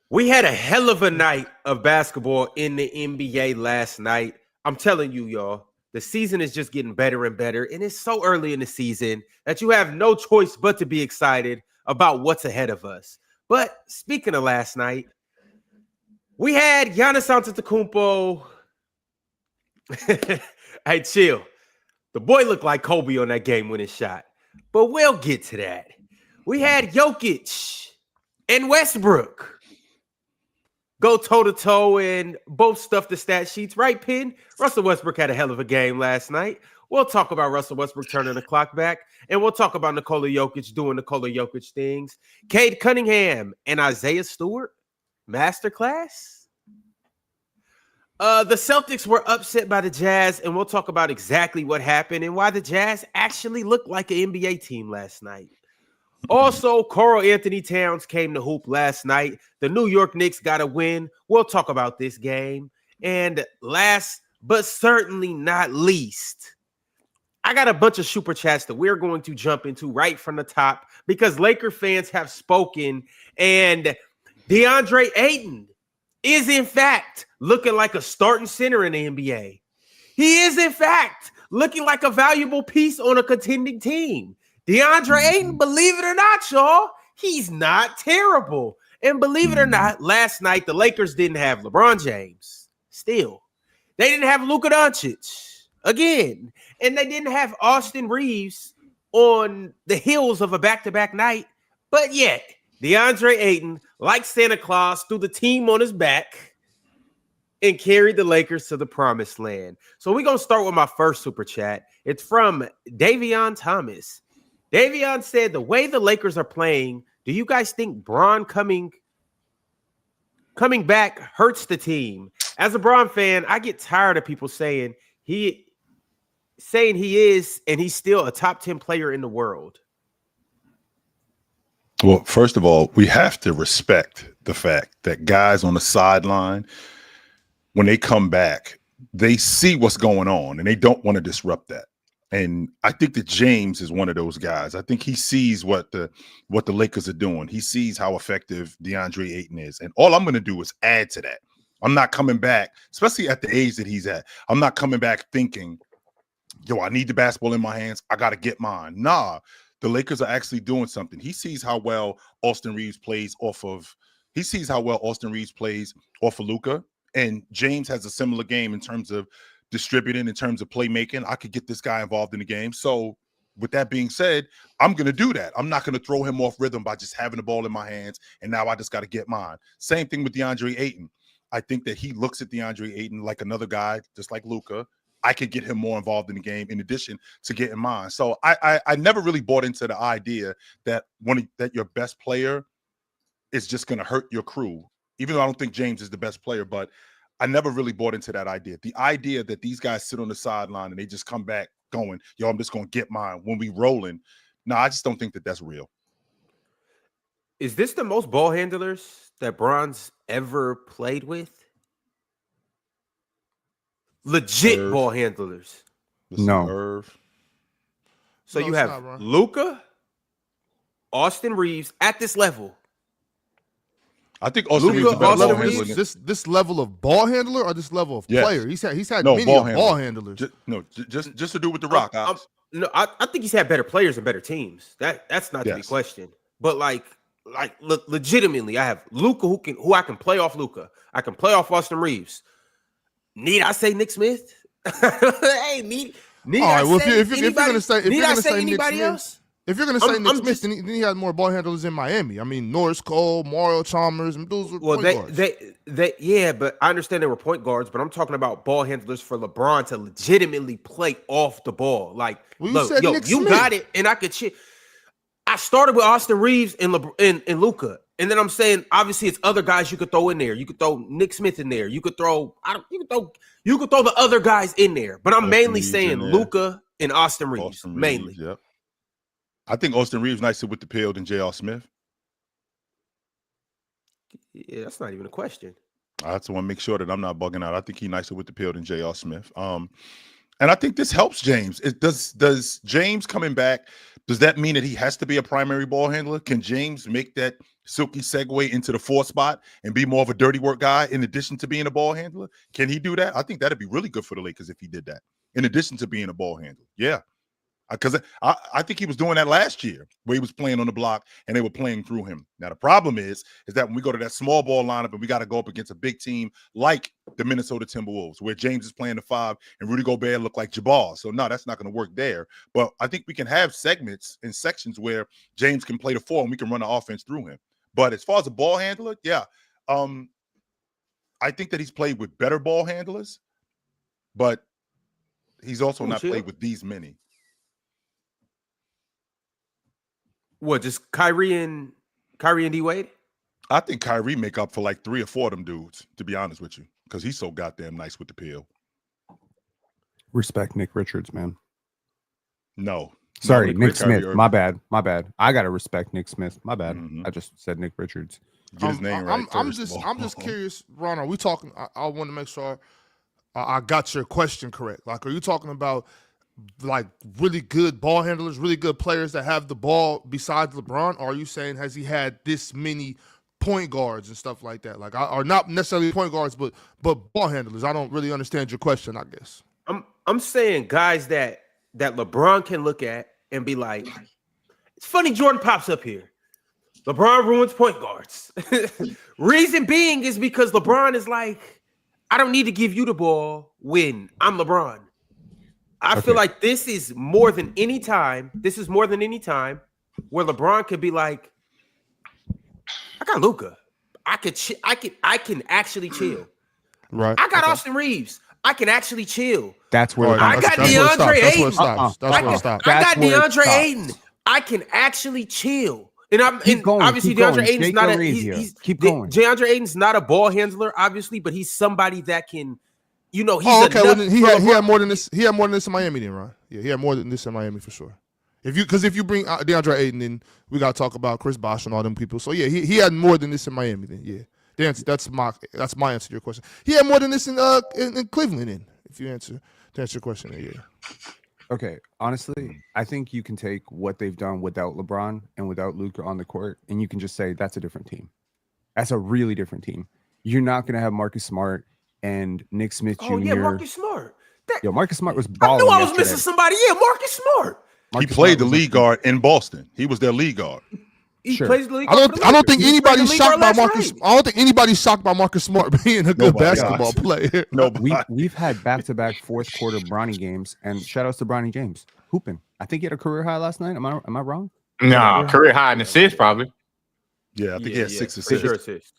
We had a hell of a night of basketball in the NBA last night. I'm telling you, y'all, the season is just getting better and better. And it's so early in the season that you have no choice but to be excited about what's ahead of us. But speaking of last night, we had Giannis Antetokounmpo. Hey, chill. The boy looked like Kobe on that game-winning shot. But we'll get to that. We had Jokic and Westbrook go toe-to-toe and both stuff the stat sheets, right, Pin? Russell Westbrook had a hell of a game last night. We'll talk about Russell Westbrook turning the clock back, and we'll talk about Nikola Jokic doing Nikola Jokic things. Cade Cunningham and Isaiah Stewart, masterclass. The Celtics were upset by the Jazz, and we'll talk about exactly what happened and why the Jazz actually looked like an NBA team last night. Also, Karl Anthony Towns came to hoop last night. The New York Knicks got a win. We'll talk about this game. And last but certainly not least, I got a bunch of super chats that we're going to jump into right from the top because Laker fans have spoken, and DeAndre Ayton is in fact looking like a starting center in the NBA. He is in fact looking like a valuable piece on a contending team. DeAndre Ayton, believe it or not, y'all, he's not terrible. And believe it or not, last night the Lakers didn't have LeBron James. Still, they didn't have Luka Doncic again, and they didn't have Austin Reeves on the heels of a back-to-back night. But yet, DeAndre Ayton, like Santa Claus, threw the team on his back and carried the Lakers to the promised land. So we're going to start with my first super chat. It's from Davion Thomas. Davion said, the way the Lakers are playing, do you guys think Bron coming back hurts the team? As a Bron fan, I get tired of people saying he is, and he's still a top 10 player in the world. Well, first of all, we have to respect the fact that guys on the sideline, when they come back, they see what's going on, and they don't want to disrupt that. And I think that James is one of those guys. I think he sees what the Lakers are doing. He sees how effective DeAndre Ayton is. And all I'm going to do is add to that. I'm not coming back, especially at the age that he's at. I'm not coming back thinking, yo, I need the basketball in my hands. I got to get mine. Nah, the Lakers are actually doing something. He sees how well Austin Reeves plays off of Luka. And James has a similar game in terms of distributing, in terms of playmaking. I could get this guy involved in the game. So with that being said, I'm going to do that. I'm not going to throw him off rhythm by just having the ball in my hands, and now I just got to get mine. Same thing with DeAndre Ayton. I think that he looks at DeAndre Ayton like another guy, just like Luka. I could get him more involved in the game in addition to getting mine. So I never really bought into the idea that that your best player is just going to hurt your crew, even though I don't think James is the best player, but I never really bought into that idea. The idea that these guys sit on the sideline and they just come back going, yo, I'm just going to get mine when we rolling. No, I just don't think that that's real. Is this the most ball handlers that Bron's ever played with? Legit Irv. Ball handlers. No. Irv. So you have Luka, Austin Reeves at this level. I think Austin Reeves is a better ball handler. This level of ball handler or this level of player? He's had many ball handlers. Just to do with the Rock. I think he's had better players and better teams. That's not to be questioned. But legitimately, I have Luka who I can play off Luka. I can play off Austin Reeves. Need I say Nick Smith? Hey, need I say if you're gonna say anybody else? If you're going to say Nick Smith, then he had more ball handlers in Miami. I mean, Norris Cole, Mario Chalmers, and those were point guards. Yeah, but I understand they were point guards, but I'm talking about ball handlers for LeBron to legitimately play off the ball. Like, look, you got it, and I could shit. I started with Austin Reeves and Luka, and then I'm saying obviously it's other guys you could throw in there. You could throw Nick Smith in there. You could throw the other guys in there. But I'm mainly saying Luka and Austin Reeves mainly. Yep. I think Austin Reeves nicer with the pill than J.R. Smith. Yeah, that's not even a question. I just want to make sure that I'm not bugging out. I think he's nicer with the pill than J.R. Smith. And I think this helps James. Does James coming back Does that mean that he has to be a primary ball handler? Can James make that silky segue into the 4 spot and be more of a dirty work guy in addition to being a ball handler? Can he do that? I think that'd be really good for the Lakers if he did that, in addition to being a ball handler. Yeah. Because I think he was doing that last year where he was playing on the block and they were playing through him. Now, the problem is that when we go to that small ball lineup and we got to go up against a big team like the Minnesota Timberwolves, where James is playing the 5 and Rudy Gobert look like Jabbar. So, no, that's not going to work there. But I think we can have segments and sections where James can play the 4 and we can run the offense through him. But as far as a ball handler, yeah, I think that he's played with better ball handlers, but he's also not played with these many. What, just Kyrie and D Wade? I think Kyrie make up for like 3 or 4 of them dudes, to be honest with you, because he's so goddamn nice with the pill. Respect Nick Richards, man. No. Sorry, Nick Smith. My bad. I gotta respect Nick Smith. My bad. Mm-hmm. I just said Nick Richards. Get his name right. I'm just curious, Ron. Are we talking? I want to make sure I got your question correct. Like, are you talking about like really good ball handlers, really good players that have the ball besides LeBron? Or are you saying has he had this many point guards and stuff like that? Like, or not necessarily point guards, but ball handlers. I don't really understand your question, I guess. I'm saying guys that LeBron can look at and be like, it's funny Jordan pops up here. LeBron ruins point guards. Reason being is because LeBron is like, I don't need to give you the ball when I'm LeBron. I feel like this is more than any time. This is more than any time where LeBron could be like, I got Luka. I can actually chill. Right. I got Austin Reeves. I can actually chill. That's where I got DeAndre Ayton. That's where it stops. I got DeAndre Ayton. I can actually chill. And obviously DeAndre Ayton's not a keep going. DeAndre Ayton's not a ball handler, obviously, but he's somebody that can, he's well, he had more than this. He had more than this in Miami, then, Ron. Yeah, he had more than this in Miami for sure. If you bring DeAndre Ayton in, we gotta talk about Chris Bosh and all them people. So yeah, he had more than this in Miami, then. Yeah, that's my answer to your question. He had more than this in Cleveland, then. If you answer your question, yeah. Okay, honestly, I think you can take what they've done without LeBron and without Luka on the court, and you can just say that's a different team. That's a really different team. You're not going to have Marcus Smart and Nick Smith Jr. Oh, yeah, Marcus Smart. Marcus Smart was balling. I knew I was yesterday. missing somebody. Yeah, Marcus Smart. He played the lead guard in Boston. He was their lead guard. He plays the league. I don't think anybody's shocked by Marcus. I don't think anybody's shocked by Marcus Smart being a good basketball player. No, we've had back-to-back fourth quarter Bronny games, and shout outs to Bronny James hooping. I think he had a career high last night. Am I wrong? No, career high in assists probably. Yeah, I think he had 6 assists. Sure assists.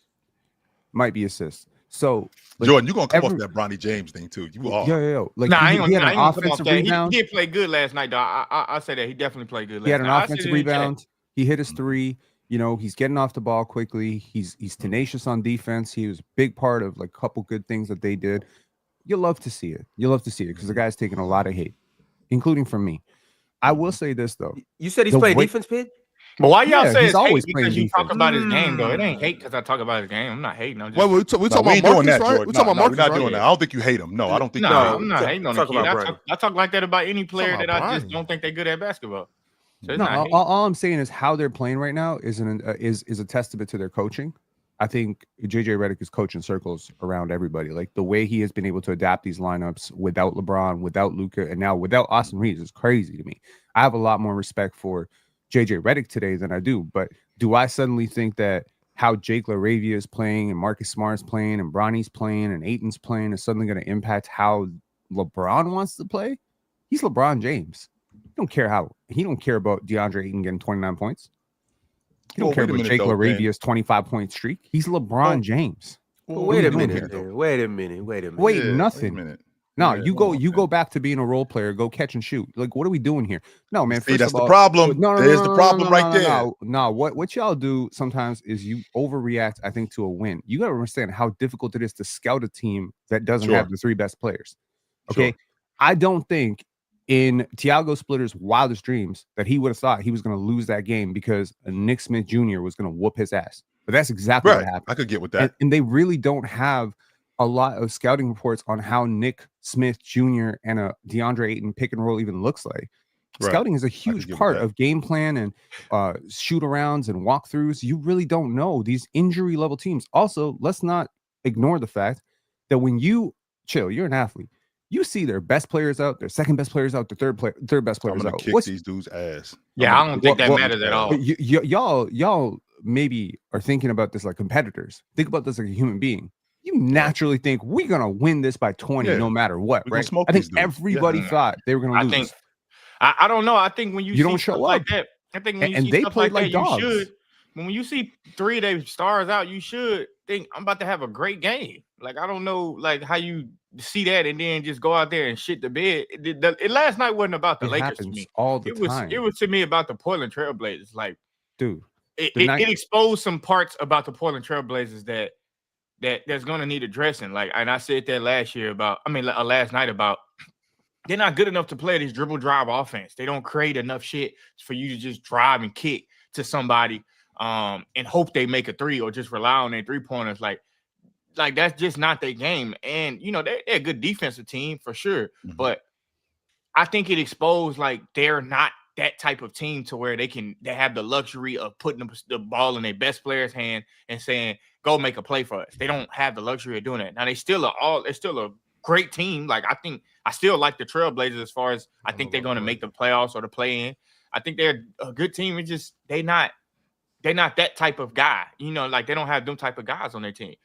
Might be assists. So Jordan, you're gonna come off that Bronny James thing too. You are. Yo. Like, I he had an ain't offensive rebound. He did play good last night, though. I say that he definitely played good. He had an offensive rebound. He hit his 3. He's getting off the ball quickly. He's tenacious on defense. He was a big part of like a couple good things that they did. You'll love to see it. Because the guy's taking a lot of hate, including from me. I will say this though. You said he's playing defense, Pid? But why y'all say he's always hate? playing Because you defense. talk about his game, though. It ain't hate because I talk about his game. I'm not hating. I'm just. Wait, we talking about Marcus, right? We talking about Marcus, we're not doing that. I don't think you hate him. No, I don't think. No, I'm not hating on the kid. I talk like that about any player that I just don't think they're good at basketball. So all I'm saying is how they're playing right now is a testament to their coaching. I think JJ Redick is coaching circles around everybody. Like the way he has been able to adapt these lineups without LeBron, without Luka, and now without Austin Reeves is crazy to me. I have a lot more respect for JJ Redick today than I do. But do I suddenly think that how Jake LaRavia is playing and Marcus Smart's playing and Bronny's playing and Ayton's playing is suddenly going to impact how LeBron wants to play? He's LeBron James. He don't care about DeAndre Ayton getting 29 points. He don't care about Jake LaRavia's 25-point streak. He's LeBron James. Wait a minute. Wait, nothing. No, you go back to being a role player. Go catch and shoot. Like, what are we doing here? No, man. See, that's the problem. There's the problem right there. No, what y'all do sometimes is you overreact, I think, to a win. You got to understand how difficult it is to scout a team that doesn't have the 3 best players. Okay? Sure. I don't think in Tiago Splitter's wildest dreams that he would have thought he was going to lose that game because Nick Smith Jr. was going to whoop his ass. But that's exactly what happened. I could get with that. And they really don't have a lot of scouting reports on how Nick Smith Jr. and a DeAndre Ayton pick and roll even looks like. Scouting is a huge part of game plan and shoot arounds and walkthroughs. You really don't know these injury level teams. Also, let's not ignore the fact that when you you're an athlete. You see their best players out, their second best players out, their third best players out. Kick these dudes' ass. Yeah, I don't think that matters at all. Y'all maybe are thinking about this like competitors. Think about this like a human being. You naturally think we're gonna win this by 20 no matter what, right? I think everybody thought they were gonna lose. I don't know. I think when you don't show up like that, I think when you see they stuff played like that, dogs. you should. When you see 3 of their stars out, you should think I'm about to have a great game. Like I don't know, like how you see that and then just go out there and shit the bed. Last night wasn't about the Lakers to me. All the time. It was to me about the Portland Trailblazers. Like, dude, it exposed some parts about the Portland Trailblazers that's gonna need addressing. Like, and I said that last night about they're not good enough to play this dribble drive offense. They don't create enough shit for you to just drive and kick to somebody and hope they make a three or just rely on their 3-pointers. Like that's just not their game. And they're a good defensive team for sure. But I think it exposed like they're not that type of team to where they have the luxury of putting the ball in their best player's hand and saying, go make a play for us. They don't have the luxury of doing that. Now they're still a great team. Like I still like the Trailblazers as far as I think they're going to make the playoffs or the play-in. I think they're a good team. It's just they're not that type of guy. Like they don't have them type of guys on their team.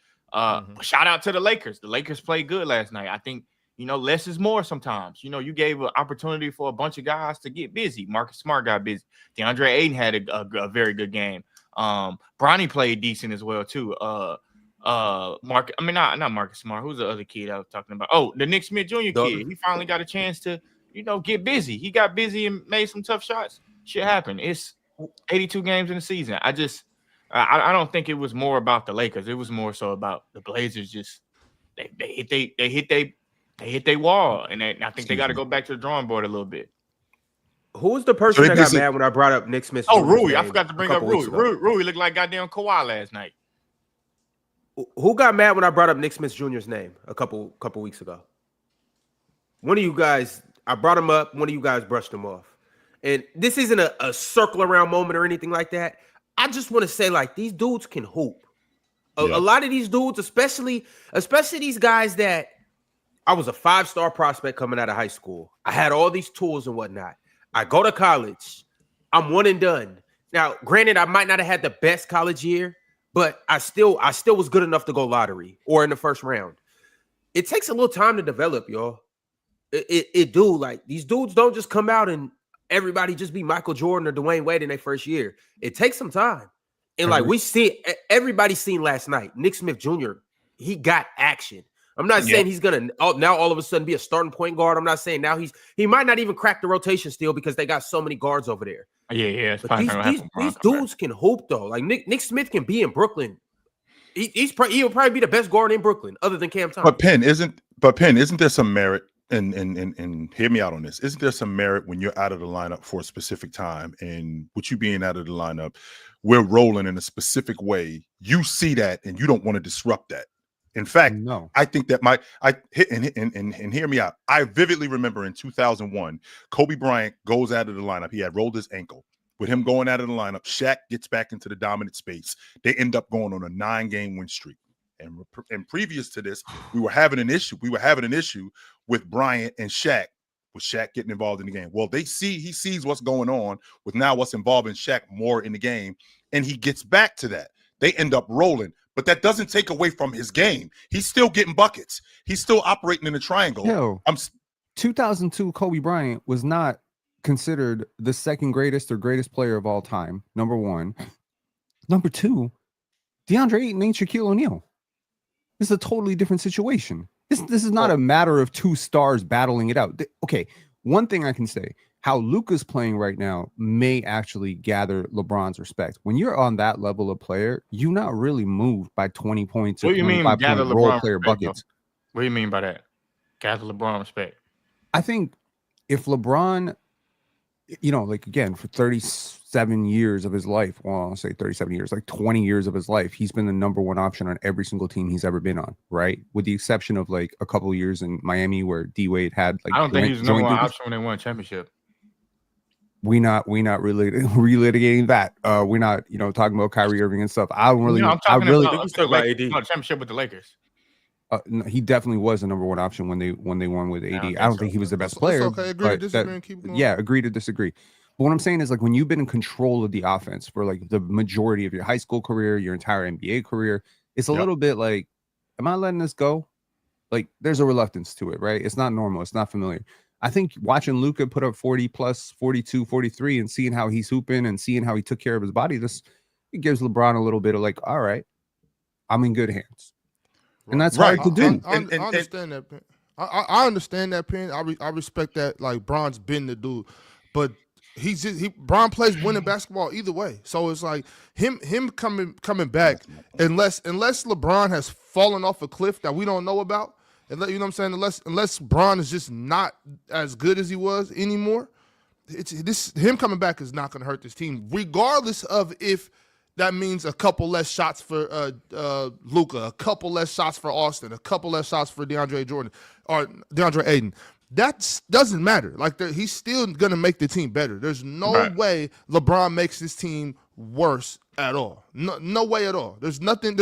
Shout out to the Lakers. The Lakers played good last night. I think, less is more sometimes. You gave an opportunity for a bunch of guys to get busy. Marcus Smart got busy. DeAndre Ayton had a very good game. Bronny played decent as well too. Not Marcus Smart. Who's the other kid I was talking about? Oh, the Nick Smith Jr. kid. He finally got a chance to, get busy. He got busy and made some tough shots. Shit happened. It's 82 games in the season. I don't think it was more about the Lakers. It was more so about the Blazers. Just they hit their wall, and I think they got to go back to the drawing board a little bit. Who was the person that got mad when I brought up Nick Smith? Oh, Rui. I forgot to bring up Rui. Rui looked like goddamn Kawhi last night. Who got mad when I brought up Nick Smith Jr.'s name a couple weeks ago? One of you guys, I brought him up. One of you guys brushed him off. And this isn't a circle around moment or anything like that. I just want to say, like, these dudes can hoop. A lot of these dudes, especially these guys that I was a 5-star prospect coming out of high school. I had all these tools and whatnot. I go to college. I'm one and done. Now, granted, I might not have had the best college year, but I still was good enough to go lottery or in the first round. It takes a little time to develop, y'all. It do. Like, these dudes don't just come out and everybody just be Michael Jordan or Dwayne Wade in their first year. It takes some time. And like everybody's seen last night, Nick Smith Jr., he got action. I'm not saying he's going to now all of a sudden be a starting point guard. I'm not saying now he might not even crack the rotation still because they got so many guards over there. Yeah. These dudes can hoop though. Like Nick Smith can be in Brooklyn. He'll probably be the best guard in Brooklyn other than Cam Thomas. But Penn, isn't there some merit? And hear me out on this. Isn't there some merit when you're out of the lineup for a specific time, and with you being out of the lineup, we're rolling in a specific way. You see that, and you don't want to disrupt that. In fact, no. I think that and hear me out. I vividly remember in 2001, Kobe Bryant goes out of the lineup. He had rolled his ankle. With him going out of the lineup, Shaq gets back into the dominant space. They end up going on a 9-game win streak. And previous to this, we were having an issue. With Bryant and Shaq, with Shaq getting involved in the game. Well, he sees what's going on with now what's involving Shaq more in the game, and he gets back to that. They end up rolling, but that doesn't take away from his game. He's still getting buckets. He's still operating in a triangle. 2002 Kobe Bryant was not considered the second greatest or greatest player of all time, number one. Number two, DeAndre Ayton ain't Shaquille O'Neal. This is a totally different situation. This is not a matter of two stars battling it out. Okay, one thing I can say, how Luka's playing right now may actually gather LeBron's respect. When you're on that level of player, you're not really moved by 20 points or 25-point role player buckets. What do you mean by that? Gather LeBron respect. I think if LeBron, like again, for 37 years of his life, well, I'll say 37 years, like 20 years of his life, he's been the number one option on every single team he's ever been on, right? With the exception of like a couple of years in Miami where D Wade had like. I don't think he was the number one option when they won a championship. we not really relitigating that. We're not, talking about Kyrie Irving and stuff. I don't really. I'm talking about AD. championship with the Lakers. No, he definitely was the number one option when they won with AD. I don't think he was the best player. It's okay. Agree to disagree and keep going. Yeah, agree to disagree. But what I'm saying is, like, when you've been in control of the offense for like the majority of your high school career, your entire NBA career, it's a little bit like, am I letting this go? Like, there's a reluctance to it, right? It's not normal. It's not familiar. I think watching Luka put up 40 plus, 42, 43, and seeing how he's hooping and seeing how he took care of his body, it gives LeBron a little bit of like, all right, I'm in good hands. And that's hard to do. I understand that. I understand that, Penn. I respect that. Like, Bron's been the dude, but Bron plays winning basketball either way. So it's like him coming back, unless LeBron has fallen off a cliff that we don't know about, and you know what I'm saying. Unless Bron is just not as good as he was anymore, him coming back is not going to hurt this team, regardless of if that means a couple less shots for Luka, a couple less shots for Austin, a couple less shots for DeAndre Jordan or DeAndre Ayton. That doesn't matter. Like, he's still going to make the team better. There's no way LeBron makes this team worse at all. No way at all. There's nothing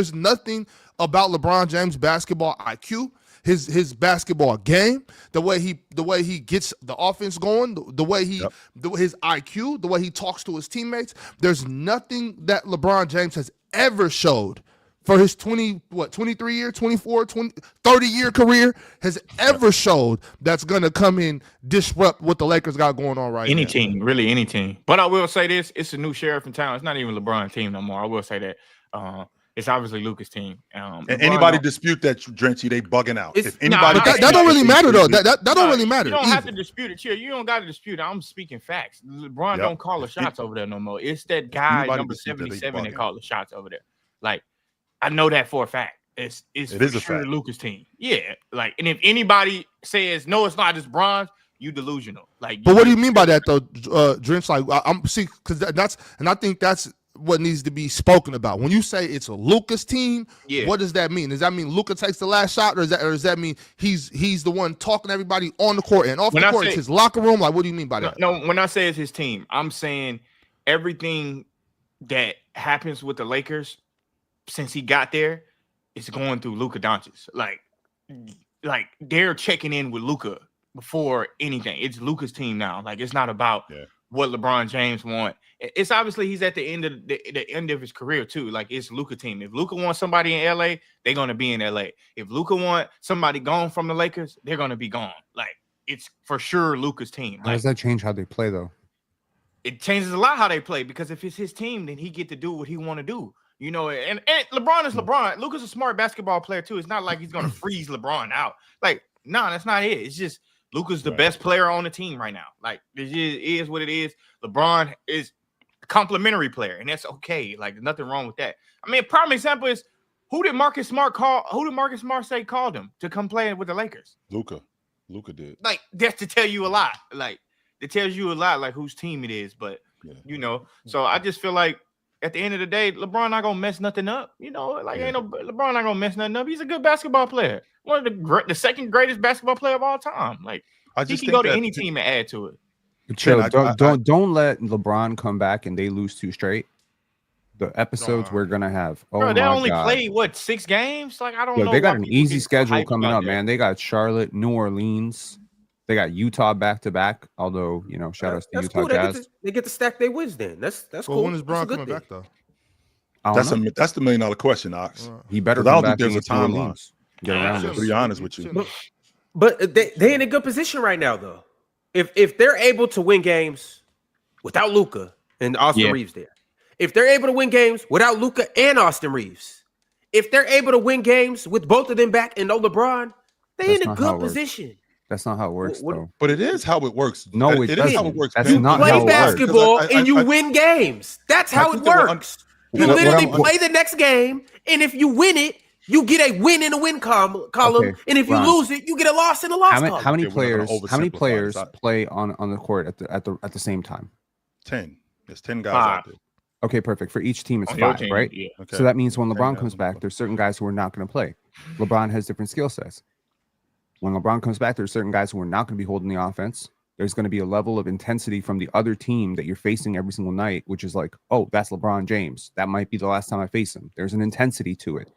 about LeBron James' basketball IQ, his basketball game, the way he gets the offense going, the way his IQ, the way he talks to his teammates. There's nothing that LeBron James has ever showed for his 23-year, 24, 20, 30-year career has ever showed that's going to come in, disrupt what the Lakers got going on right now. Any team, really any team. But I will say this, it's a new sheriff in town. It's not even LeBron's team no more. I will say that. It's obviously Luka's team. And anybody dispute that, Drenchy, they bugging out. If anybody, that don't really matter, though. That don't really matter. You don't have to dispute it. Chill. You don't got to dispute it. I'm speaking facts. LeBron don't call the shots over there no more. It's that guy, number 77, that call the shots over there. Like, I know that for a fact. It's for sure Luka's team. Yeah. Like, and if anybody says no, it's not just Bron, you delusional. Like, but what do you mean by that though, Drench? Like, because I think that's what needs to be spoken about. When you say it's a Luka's team, what does that mean? Does that mean Luka takes the last shot, or does that mean he's the one talking to everybody on the court and off the court? It's his locker room. Like, what do you mean by that? No, when I say it's his team, I'm saying everything that happens with the Lakers since he got there, it's going through Luka Doncic. Like they're checking in with Luka before anything. It's Luka's team now. Like, it's not about what LeBron James want. It's obviously he's at the end of the end of his career too. Like, it's Luka team. If Luka wants somebody in LA, they're gonna be in LA. If Luka want somebody gone from the Lakers, they're gonna be gone. Like, it's for sure Luka's team. How does that change how they play though? It changes a lot how they play, because if it's his team, then he get to do what he want to do. You know, and LeBron is LeBron. Luka's a smart basketball player too. It's not like he's gonna freeze LeBron out. Like, no, that's not it. It's just Luka's the best player on the team right now. Like, it is what it is. LeBron is a complimentary player, and that's okay. Like, there's nothing wrong with that. I mean, a prime example is who did Marcus Smart say called him to come play with the Lakers? Luka did. Like, that's to tell you a lot. Like, it tells you a lot, like, whose team it is. But you know, so I just feel like at the end of the day, LeBron not gonna mess nothing up. You know, like LeBron not gonna mess nothing up. He's a good basketball player. One of the second greatest basketball player of all time. Like, he can go to any team and add to it. Chill. Don't let LeBron come back and they lose 2 straight. The episodes we're gonna have. Oh, bro, they only played 6 games? Like, I don't know. They got an easy schedule coming up, man. They got Charlotte, New Orleans. They got Utah back to back. Although, you know, shout outs to Utah Jazz. They get to stack their wins then. That's cool. When is Bron coming back though? That's the $1 million question, Ox. He better. I don't think there's a timeline. Get around to be honest with you. But they in a good position right now, though. If they're able to win games without Luka and Austin Reeves there, if they're able to win games without Luka and Austin Reeves, if they're able to win games with both of them back and no LeBron, they're in a good position. That's not how it works, though. But it is how it works. No, it is how it works. That's you not play how it basketball works. and you win games. That's how it works. You literally play the next game, and if you win it, you get a win in a win column. Okay, and if you lose it, you get a loss in a loss column. How many players play on the court at the same time? 10. There's 10 guys out there. Okay, perfect. For each team, it's 5, right? Yeah. Okay. So that means when LeBron comes back, there's certain guys who are not going to play. LeBron has different skill sets. When LeBron comes back, there's certain guys who are not going to be holding the offense. There's going to be a level of intensity from the other team that you're facing every single night, which is like, oh, that's LeBron James. That might be the last time I face him. There's an intensity to it.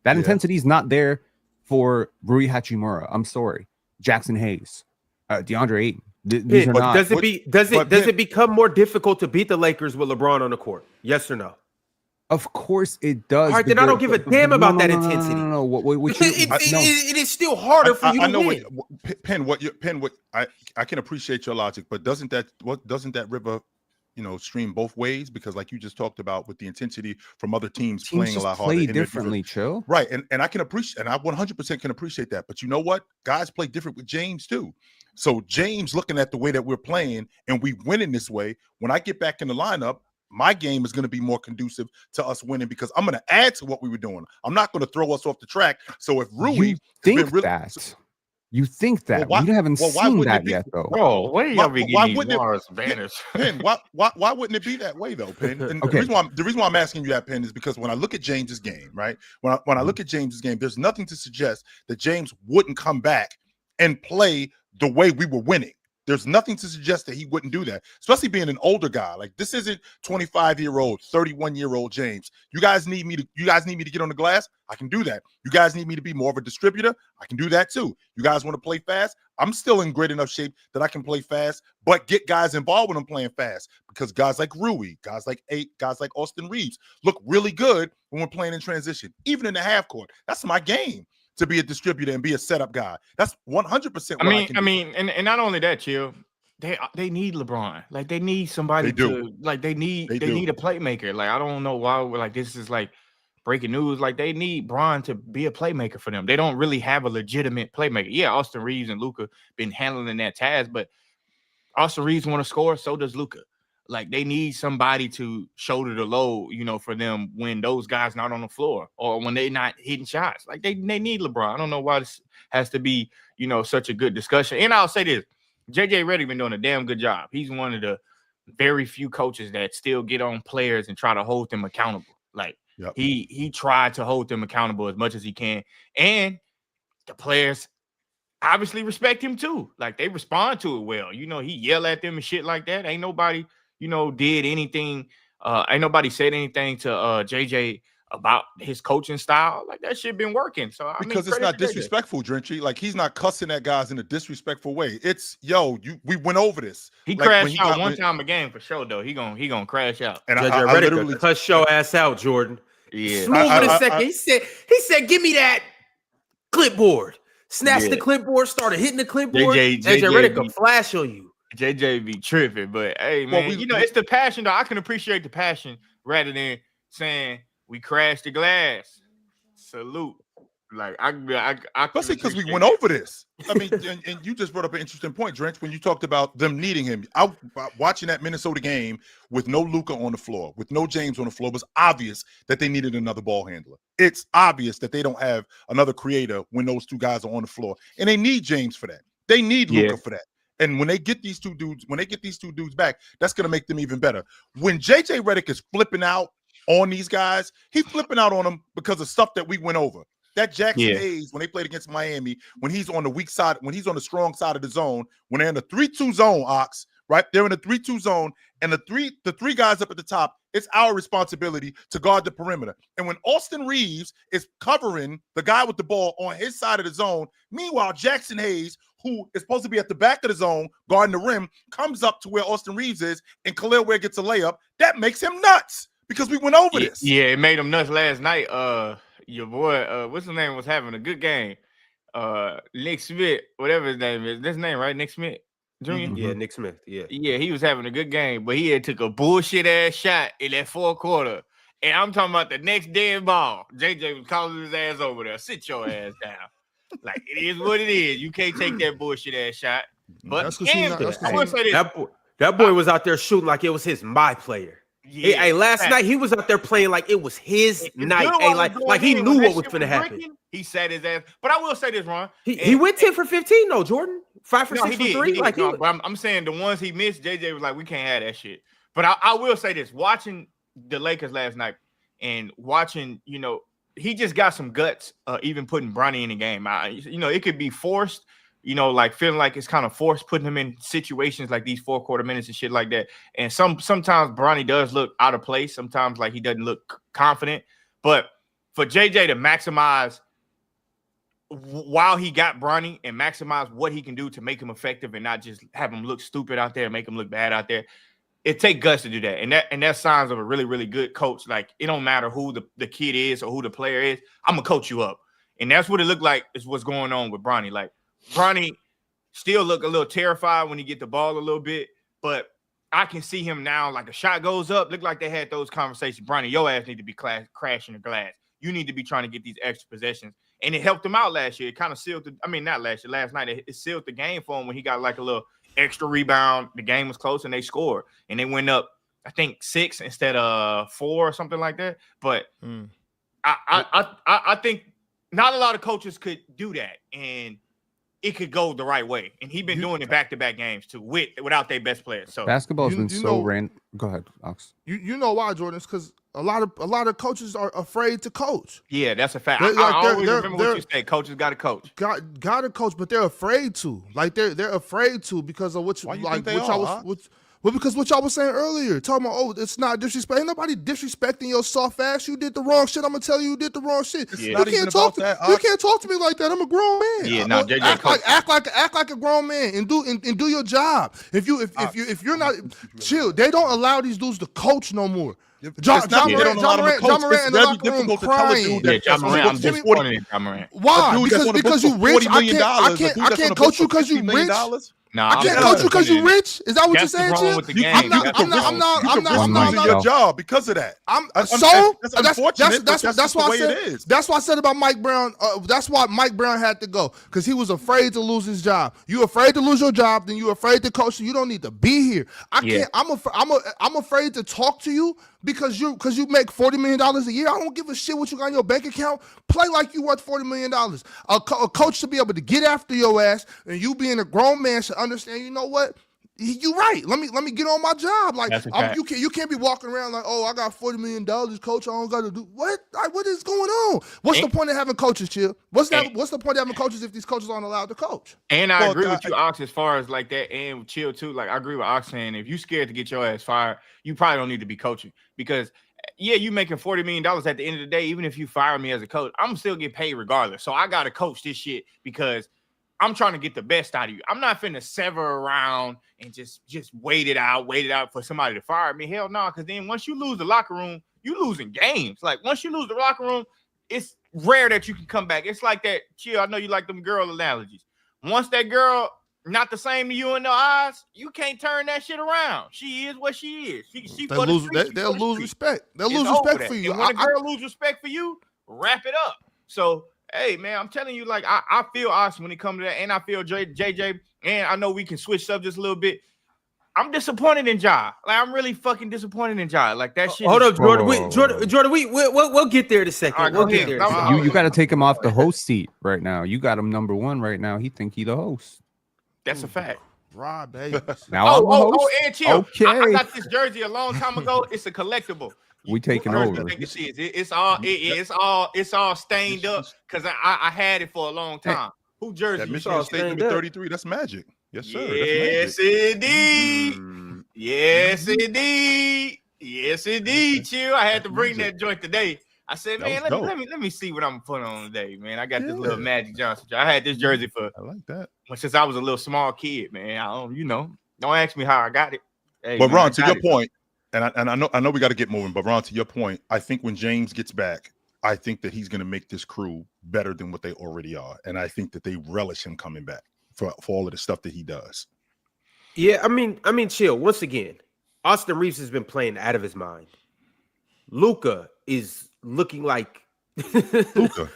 That intensity is not there for Rui Hachimura. I'm sorry. Jackson Hayes, DeAndre Ayton. These are not. Does it become more difficult to beat the Lakers with LeBron on the court? Yes or no? Of course it does. All right, then I don't give a damn about that intensity. No. It is still harder for you to win. I can appreciate your logic, but doesn't that river, stream both ways? Because like you just talked about with the intensity from other teams playing a lot harder, play differently, chill. Right, and I can appreciate, and I 100% can appreciate that. But you know what? Guys play different with James too. So James looking at the way that we're playing and we winning this way, when I get back in the lineup, my game is going to be more conducive to us winning because I'm going to add to what we were doing. I'm not going to throw us off the track. So if Rui, you think that, you haven't seen that yet, though. Bro, why wouldn't it be that way though, Penn? And the reason why I'm asking you that, Penn, is because when I look at James's game, right? When I look at James's game, there's nothing to suggest that James wouldn't come back and play the way we were winning. There's nothing to suggest that he wouldn't do that, especially being an older guy. Like this isn't 25-year-old, 31-year-old James. You guys need me to get on the glass? I can do that. You guys need me to be more of a distributor? I can do that too. You guys want to play fast? I'm still in great enough shape that I can play fast, but get guys involved when I'm playing fast because guys like Rui, guys like Ayton, guys like Austin Reeves look really good when we're playing in transition, even in the half court. That's my game. To be a distributor and be a setup guy. That's 100%. And not only that, Chill, they need LeBron. Like they need somebody they need a playmaker. Like I don't know why this is like breaking news. Like they need Bron to be a playmaker for them. They don't really have a legitimate playmaker. Yeah, Austin Reeves and Luka been handling that task, but Austin Reeves want to score, so does Luka. Like they need somebody to shoulder the load, for them when those guys not on the floor or when they not hitting shots. Like they need LeBron. I don't know why this has to be, such a good discussion. And I'll say this, JJ Redick been doing a damn good job. He's one of the very few coaches that still get on players and try to hold them accountable. Like he tried to hold them accountable as much as he can. And the players obviously respect him too. Like they respond to it well. He yell at them and shit like that. Ain't nobody did anything. Ain't nobody said anything to JJ about his coaching style. Like that shit been working. So because it's not disrespectful, Drenchy. Like he's not cussing at guys in a disrespectful way. It's we went over this. He crashed out one time a game for sure though. He gonna crash out. And JJ Redick cuss your ass out, Jordan. Yeah. Smooth in a second. He said, give me that clipboard. Snatched the clipboard, started hitting the clipboard. JJ Redick will flash on you. JJ be tripping, but hey, man, it's the passion though. I can appreciate the passion rather than saying we crashed the glass. Salute. Like I especially because we went over this. I mean, and you just brought up an interesting point, Drench, when you talked about them needing him. Watching that Minnesota game with no Luka on the floor, with no James on the floor, was obvious that they needed another ball handler. It's obvious that they don't have another creator when those two guys are on the floor, and they need James for that. They need Luka for that. And when they get these two dudes back, that's going to make them even better. When JJ Redick is flipping out on these guys, he's flipping out on them because of stuff that we went over. That Jackson Hayes, when they played against Miami, when he's on the weak side, when he's on the strong side of the zone, when they're in the 3-2 zone, Ox, right? They're in the 3-2 zone, and the three guys up at the top, it's our responsibility to guard the perimeter. And when Austin Reeves is covering the guy with the ball on his side of the zone, meanwhile, Jackson Hayes, who is supposed to be at the back of the zone guarding the rim, comes up to where Austin Reeves is, and Khalil Ware gets a layup. That makes him nuts because we went over this. Yeah, it made him nuts last night. Your boy, what's his name, was having a good game. Nick Smith, whatever his name is. That's his name, right? Nick Smith Jr.? Mm-hmm. Yeah, Nick Smith. Yeah, he was having a good game, but he had took a bullshit ass shot in that fourth quarter. And I'm talking about the next dead ball. JJ was calling his ass over there. Sit your ass down. Like, it is what it is. You can't take that bullshit ass shot. But I will say this. That boy was out there shooting like it was my player. Yeah, hey, last night he was out there playing like it was his night. Hey, like he knew what was going to happen. He sat his ass. But I will say this, Ron. He went 10 for 15 though, Jordan. 5 for 6 for 3. But I'm saying the ones he missed, JJ was like, we can't have that shit. But I will say this. Watching the Lakers last night and watching, he just got some guts even putting Bronny in the game. It could be forced, you know, like feeling like it's kind of forced putting him in situations like these 4-quarter minutes and shit like that. And sometimes Bronny does look out of place. Sometimes like he doesn't look confident. But for JJ to maximize while he got Bronny and maximize what he can do to make him effective and not just have him look stupid out there and make him look bad out there, it take guts to do that. And that's signs of a really, really good coach. Like, it don't matter who the kid is or who the player is. I'm going to coach you up. And that's what it looked like is what's going on with Bronny. Like, Bronny still look a little terrified when he get the ball a little bit, but I can see him now, like a shot goes up, look like they had those conversations. Bronny, your ass need to be crashing the glass. You need to be trying to get these extra possessions. And it helped him out last year. It kind of sealed not last year, last night. It sealed the game for him when he got like a little extra rebound. The game was close and they scored. And they went up, I think, 6 instead of 4 or something like that. But I think not a lot of coaches could do that. And it could go the right way. And he's been doing it back-to-back games too, without their best players. So basketball's been so ran. Go ahead, Ox. You know why, Jordan? It's because a lot of coaches are afraid to coach. Yeah, that's a fact. I always remember what you say. Coaches got to coach. Got to coach, but they're afraid to. Like they're afraid to because of what because what y'all was saying earlier, talking about, it's not disrespect. Ain't nobody disrespecting your soft ass. You did the wrong shit. I'm gonna tell you did the wrong shit. Yeah. You can't talk to me like that. I'm a grown man. Yeah, no, act like a grown man and do your job. If you're not chill, they don't allow these dudes to coach no more. John Morant in the locker room crying. I'm disappointed in John Morant. Why? Because you rich. I can't coach you because you rich. I can't coach you because you rich. Is that what you're saying, Jim? I'm not losing your job because of that. That's why I said. That's why I said about Mike Brown. That's why Mike Brown had to go, because he was afraid to lose his job. You afraid to lose your job, then you afraid to coach. You don't need to be here. I can't. I'm afraid to talk to you because you make $40 million a year. I don't give a shit what you got in your bank account. Play like you worth $40 million. A coach should be able to get after your ass, and you being a grown man should understand. You know what? You right. Let me get on my job. Like, you can't be walking around like, oh, I got $40 million, coach. I don't got to do what? What is going on? What's the point of having coaches, Chill? What's the point of having coaches if these coaches aren't allowed to coach? And I agree with you, Ox, as far as like that, and with Chill too. Like, I agree with Ox saying if you scared to get your ass fired, you probably don't need to be coaching, because you making $40 million at the end of the day. Even if you fire me as a coach, I'm still get paid regardless. So I gotta coach this shit because I'm trying to get the best out of you. I'm not finna sever around and just wait it out for somebody to fire me. Hell no, because then once you lose the locker room, you losing games. Like, once you lose the locker room, it's rare that you can come back. It's like that, Chill, I know you like them girl analogies. Once that girl not the same to you in the eyes, you can't turn that shit around. She is what she is. They'll lose respect. They'll lose respect for you. And when a girl lose respect for you, wrap it up. So, hey, man, I'm telling you, like, I feel Austin when it comes to that, and I feel JJ, and I know we can switch subjects a little bit. I'm disappointed in Ja. Like, I'm really fucking disappointed in Ja. Like, that shit. Hold up, Jordan. Jordan, we'll get there in a second. Right, we'll get there. You got to take him off the host seat right now. You got him number 1 right now. He think he the host. That's a fact. Rob, baby. Now and Chill. Okay. I got this jersey a long time ago. It's a collectible. We taking over. It's all stained up because I had it for a long time. Who jersey? That Michigan State number 33. That's magic. Yes, sir. Yes, indeed. Yes, indeed. Yes, indeed. Chill. I had to bring that joint today. I said, man, let me see what I'm putting on today, man. I got this little Magic Johnson. I had this jersey for since I was a little small kid, man. Don't ask me how I got it. Hey, but man, Ron, to your point, and I know we got to get moving, but Ron, to your point, I think when James gets back, I think that he's going to make this crew better than what they already are, and I think that they relish him coming back for all of the stuff that he does. Yeah, I mean, Chill. Once again, Austin Reeves has been playing out of his mind. Luka is looking like the Luka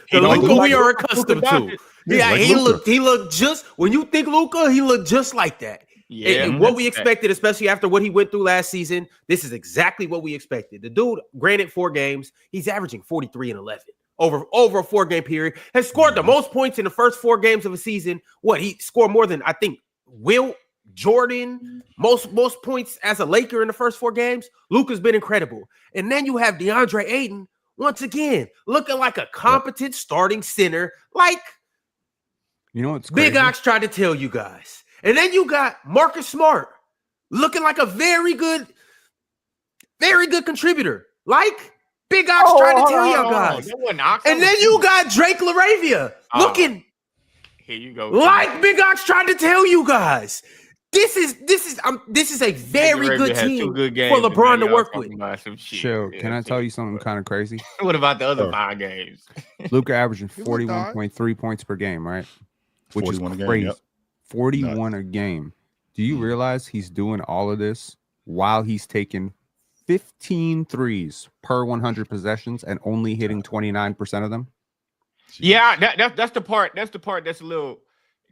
we are accustomed to. Yeah, he looked just, when you think Luka, he looked just like that. Yeah, and what we expected, especially after what he went through last season, this is exactly what we expected. The dude, granted 4 games, he's averaging 43 and 11 over a 4-game period, has scored the most points in the first 4 games of a season. He scored more than, I think, Will Jordan, most points as a Laker in the first 4 games. Luka's been incredible. And then you have DeAndre Ayton, once again, looking like a competent starting center. Like, You know what's Big crazy? Ox tried to tell you guys. And then you got Marcus Smart looking like a very good contributor. Like Big Ox tried to tell y'all guys. That wasn't Ox. And then you got Drake Laravia looking here you go. like Big Ox tried to tell you guys. This is a very good team for LeBron to work with. Chill. Can I tell you something kind of crazy? What about the other 5 games? Luka averaging 41.3 points per game, right? Which is crazy. 41 a game. Do you realize he's doing all of this while he's taking 15 threes per 100 possessions and only hitting 29% of them? Yeah, that's the part. That's a little,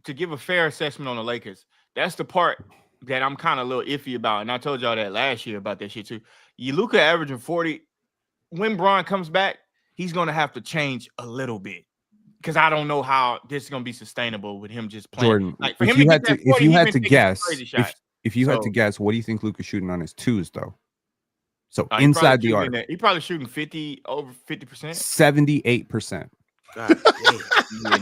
to give a fair assessment on the Lakers. That's the part that I'm kind of a little iffy about. And I told y'all that last year about that shit too. Luka averaging 40. When Bron comes back, he's going to have to change a little bit. Because I don't know how this is going to be sustainable with him just playing. Jordan, like, for if him you to had get to, that 40, if you had to taking guess, crazy shots. if you had to guess, what do you think Luka's shooting on his twos though? So he inside the arc, he probably shooting over 50%, 78%. God damn.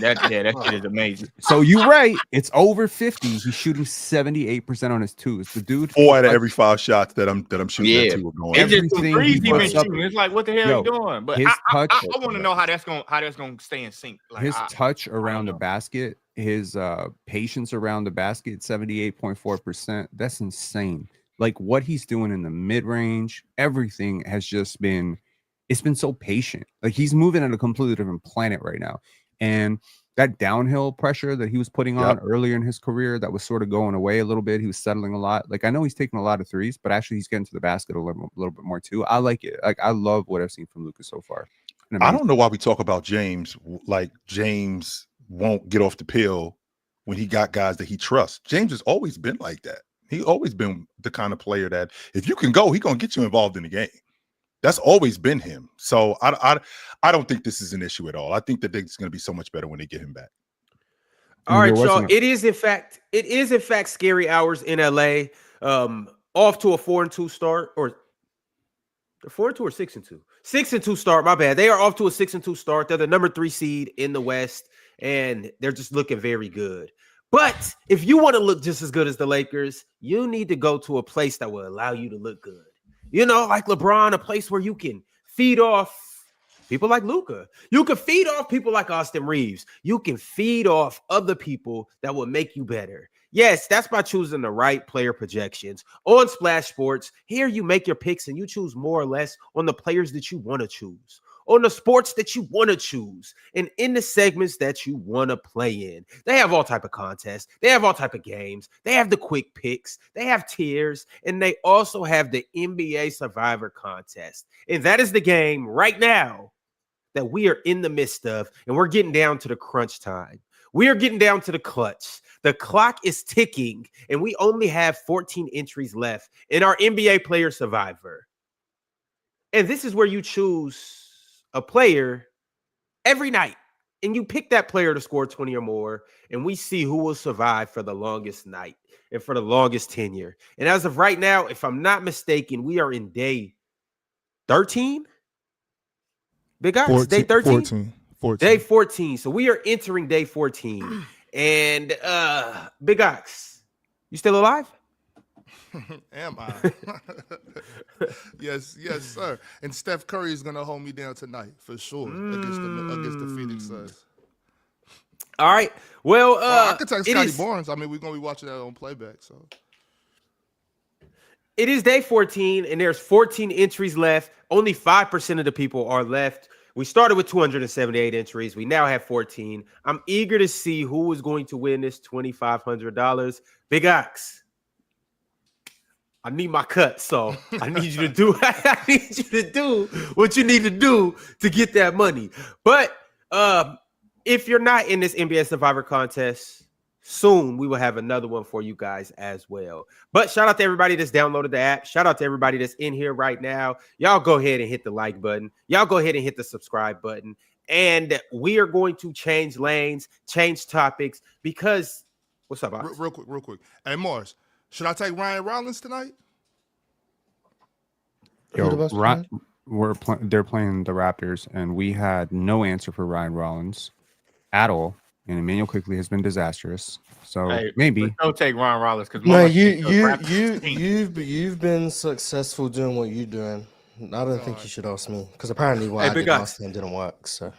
that shit is amazing. So you're right. It's over 50. He's shooting 78% on his twos. The dude, 4 out of every 5 shots that I'm shooting at 2 are going. It's just Everything threes he he been puts up- shooting. It's like, what the hell are you doing? But his I touch- want to know how that's gonna stay in sync. Like, his touch around the basket, his patience around the basket, 78.4%. That's insane. Like what he's doing in the mid range, everything has just been. It's been so patient. Like he's moving at a completely different planet right now. And that downhill pressure that he was putting on earlier in his career, that was sort of going away a little bit. He was settling a lot. Like I know he's taking a lot of threes, but actually he's getting to the basket a little bit more too. I like it. Like I love what I've seen from Luka so far. I don't know why we talk about James like James won't get off the pill when he got guys that he trusts. James has always been like that. He's always been the kind of player that if you can go, he's gonna get you involved in the game. That's always been him. So I don't think this is an issue at all. I think that it's going to be so much better when they get him back. All right, y'all. It is in fact scary hours in LA. Off to a 4-2 start, or 4-2 or 6-2? 6-2 start. My bad. They are off to a 6-2 start. They're the number 3 seed in the West, and they're just looking very good. But if you want to look just as good as the Lakers, you need to go to a place that will allow you to look good. You know, like LeBron, a place where you can feed off people like Luka. You can feed off people like Austin Reeves. You can feed off other people that will make you better. Yes, that's by choosing the right player projections. On Splash Sports, here you make your picks and you choose more or less on the players that you want to choose, on the sports that you want to choose, and in the segments that you want to play in. They have all type of contests. They have all type of games. They have the quick picks. They have tiers, and they also have the NBA Survivor contest. And that is the game right now that we are in the midst of, and we're getting down to the crunch time. We are getting down to the clutch. The clock is ticking, and we only have 14 entries left in our NBA Player Survivor. And this is where you choose a player every night, and you pick that player to score 20 or more, and we see who will survive for the longest night and for the longest tenure. And as of right now, if I'm not mistaken, we are in day 13. Big guys, day 13? 14. Day 14. So we are entering day 14. And Big Ox, you still alive? Am I? Yes, sir. And Steph Curry is gonna hold me down tonight for sure against the Phoenix Suns. All right. Well, I could take Scotty Barnes. I mean, we're gonna be watching that on playback. So it is day 14, and there's 14 entries left. Only 5% of the people are left. We started with 278 entries. We now have 14. I'm eager to see who is going to win this $2,500. Big Ox, I need my cut, so I need you to do what you need to do to get that money. But if you're not in this NBA Survivor contest, soon we will have another one for you guys as well. But shout out to everybody that's downloaded the app. Shout out to everybody that's in here right now. Y'all go ahead and hit the like button. Y'all go ahead and hit the subscribe button. And we are going to change lanes, change topics, because what's up, Ox? Real quick. Hey, Morris, should I take Ryan Rollins tonight? They're playing the Raptors, and we had no answer for Ryan Rollins at all. and Emmanuel Quickley has been disastrous. So Hey, maybe don't take Ron Rollins because No, you've been successful doing what you're doing. I don't think you should ask me because apparently what Hey, I big did guy. last time didn't work. So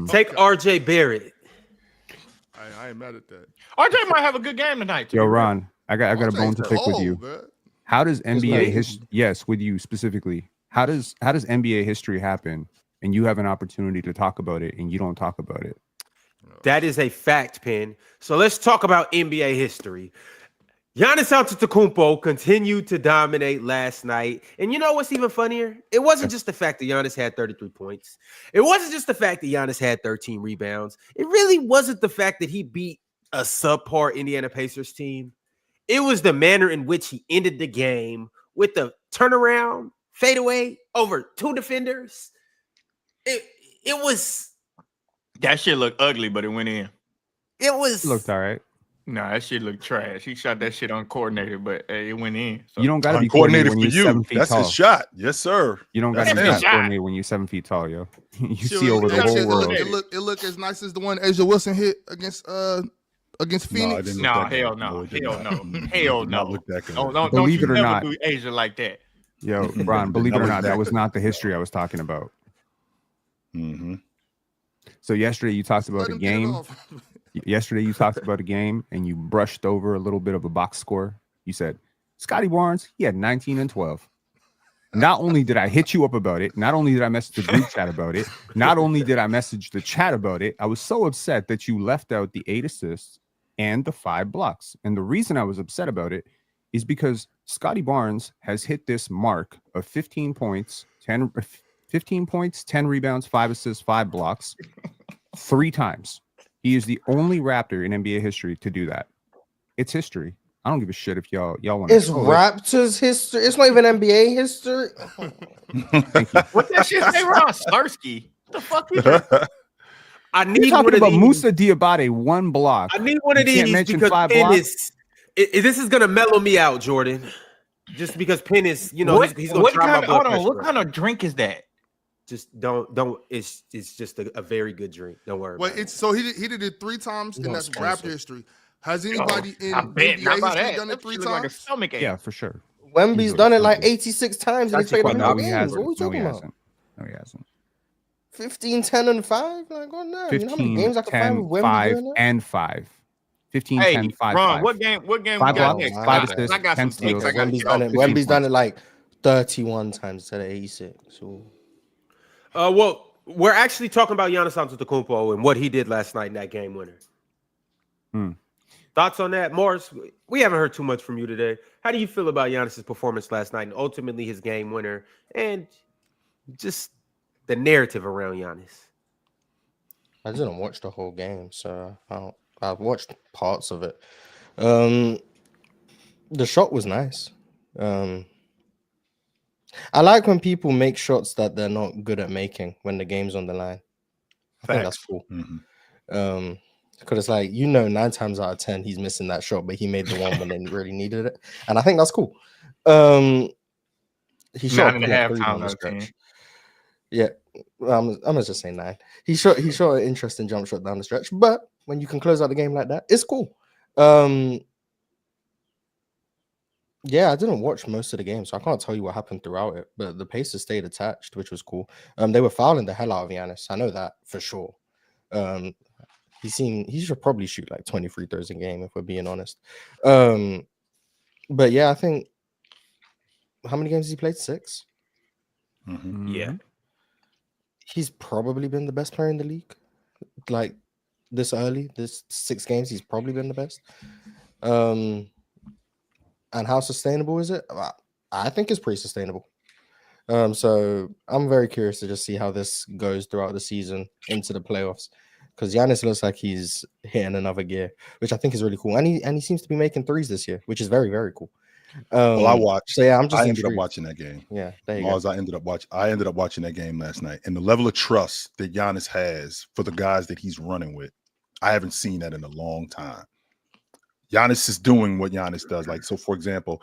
Take RJ Barrett. I ain't mad at that. RJ might have a good game tonight. yo, Ron, I got a bone to RJ's pick with cold, you. man. How does NBA me? history? Yes, with you specifically. How does NBA history happen, and you have an opportunity to talk about it, and you don't talk about it? That is a fact, Pin. So let's talk about NBA history. Giannis Antetokounmpo continued to dominate last night. And you know what's even funnier? It wasn't just the fact that Giannis had 33 points. It wasn't just the fact that Giannis had 13 rebounds. It really wasn't the fact that he beat a subpar Indiana Pacers team. It was the manner in which he ended the game with the turnaround, fadeaway over 2 defenders. It was... That shit looked ugly, but it went in. It was... It looked all right. Nah, that shit looked trash. He shot that shit uncoordinated, but it went in. So. You don't got to be Uncoordinated coordinated when for you're you. 7 feet That's tall. his shot. Yes, sir. You don't got to That's be his shot. coordinated when you're 7 feet tall, yo. You Shit, see over the that whole shit world. It look as nice as the one Asia Wilson hit against Phoenix. No, it didn't look No, that good. hell no. it did Hell not. no. Hell Did not no. look that good. Don't Believe you it or never not. do Asia like that. Yo, Ron, believe it or That not, was that was that not the history I was talking about. Mm-hmm. So yesterday you talked about Let a him get it game. off. Yesterday you talked about a game and you brushed over a little bit of a box score. You said, Scotty Barnes, he had 19 and 12. Not only did I hit you up about it, not only did I message the group chat about it, not only did I message the chat about it, I was so upset that you left out the 8 assists and the 5 blocks. And the reason I was upset about it is because Scotty Barnes has hit this mark of 15 points, 10 rebounds, 5 assists, 5 blocks 3 times. He is the only Raptor in NBA history to do that. It's history. I don't give a shit if y'all want to. it's Raptors history. It's not even NBA history. What that shit say, Ron Slursky? What the fuck is that? I You're need one talking of about these. Musa Diabate 1 block. I need one of You can't these mention because 5 Penn blocks? this is gonna mellow me out, Jordan. Just because Penn is, he's gonna what try my kind of, blood hold on, pressure what up. kind of drink is that? Just don't. It's just a very good drink. Don't worry. Well, about it's so he did it 3 times, and Not that's sponsored. Raptor history. Has anybody in I bet not NBA about history that. done it That 3 shit look like a times? stomach ache. Yeah, for sure. Wemby's Easily. done it like 86 times and he's That's played quite 100 No, he games. hasn't. What are we No, he talking about? hasn't. No, he hasn't. 15, 10, and 5? Like, oh no. You know how many 15, games I can find 10, with Wemby 5, doing that? and 5. 15, Hey, 10, 5, Ron, 5. what game 5 we got blocks, next? 5 I assists, got 10 some things steals. I gotta Wemby's get done off. it. 15 Wemby's done points. it like 31 times instead of 86. So well, we're actually talking about Giannis Antetokounmpo and what he did last night in that game winner. Thoughts on that, Morris? We haven't heard too much from you today. How do you feel about Giannis's performance last night and ultimately his game winner and just the narrative around Giannis? I didn't watch the whole game, so I watched parts of it. The shot was nice. I like when people make shots that they're not good at making when the game's on the line. I think that's cool. Mm-hmm. Because it's like, 9 times out of 10 he's missing that shot, but he made the one when they really needed it, and I think that's cool. He shot 9.5 3 down times the out of 10. stretch. Yeah, I'm gonna just say 9. He shot an interesting jump shot down the stretch, but when you can close out the game like that, it's cool. Yeah, I didn't watch most of the game, so I can't tell you what happened throughout it. But the Pacers stayed attached, which was cool. They were fouling the hell out of Giannis. I know that for sure. He should probably shoot like 20 free throws a game if we're being honest. But yeah, I think how many games has he played? 6. Mm-hmm. Yeah. He's probably been the best player in the league. Like this early, this 6 games, he's probably been the best. And how sustainable is it? I think it's pretty sustainable. So I'm very curious to just see how this goes throughout the season into the playoffs. Because Giannis looks like he's hitting another gear, which I think is really cool. And he seems to be making 3s this year, which is very, very cool. Well, I watched. So yeah, I ended up intrigued. watching that game. Yeah, there you Mars, go. I ended up watching that game last night, and the level of trust that Giannis has for the guys that he's running with, I haven't seen that in a long time. Giannis is doing what Giannis does. Like, so for example,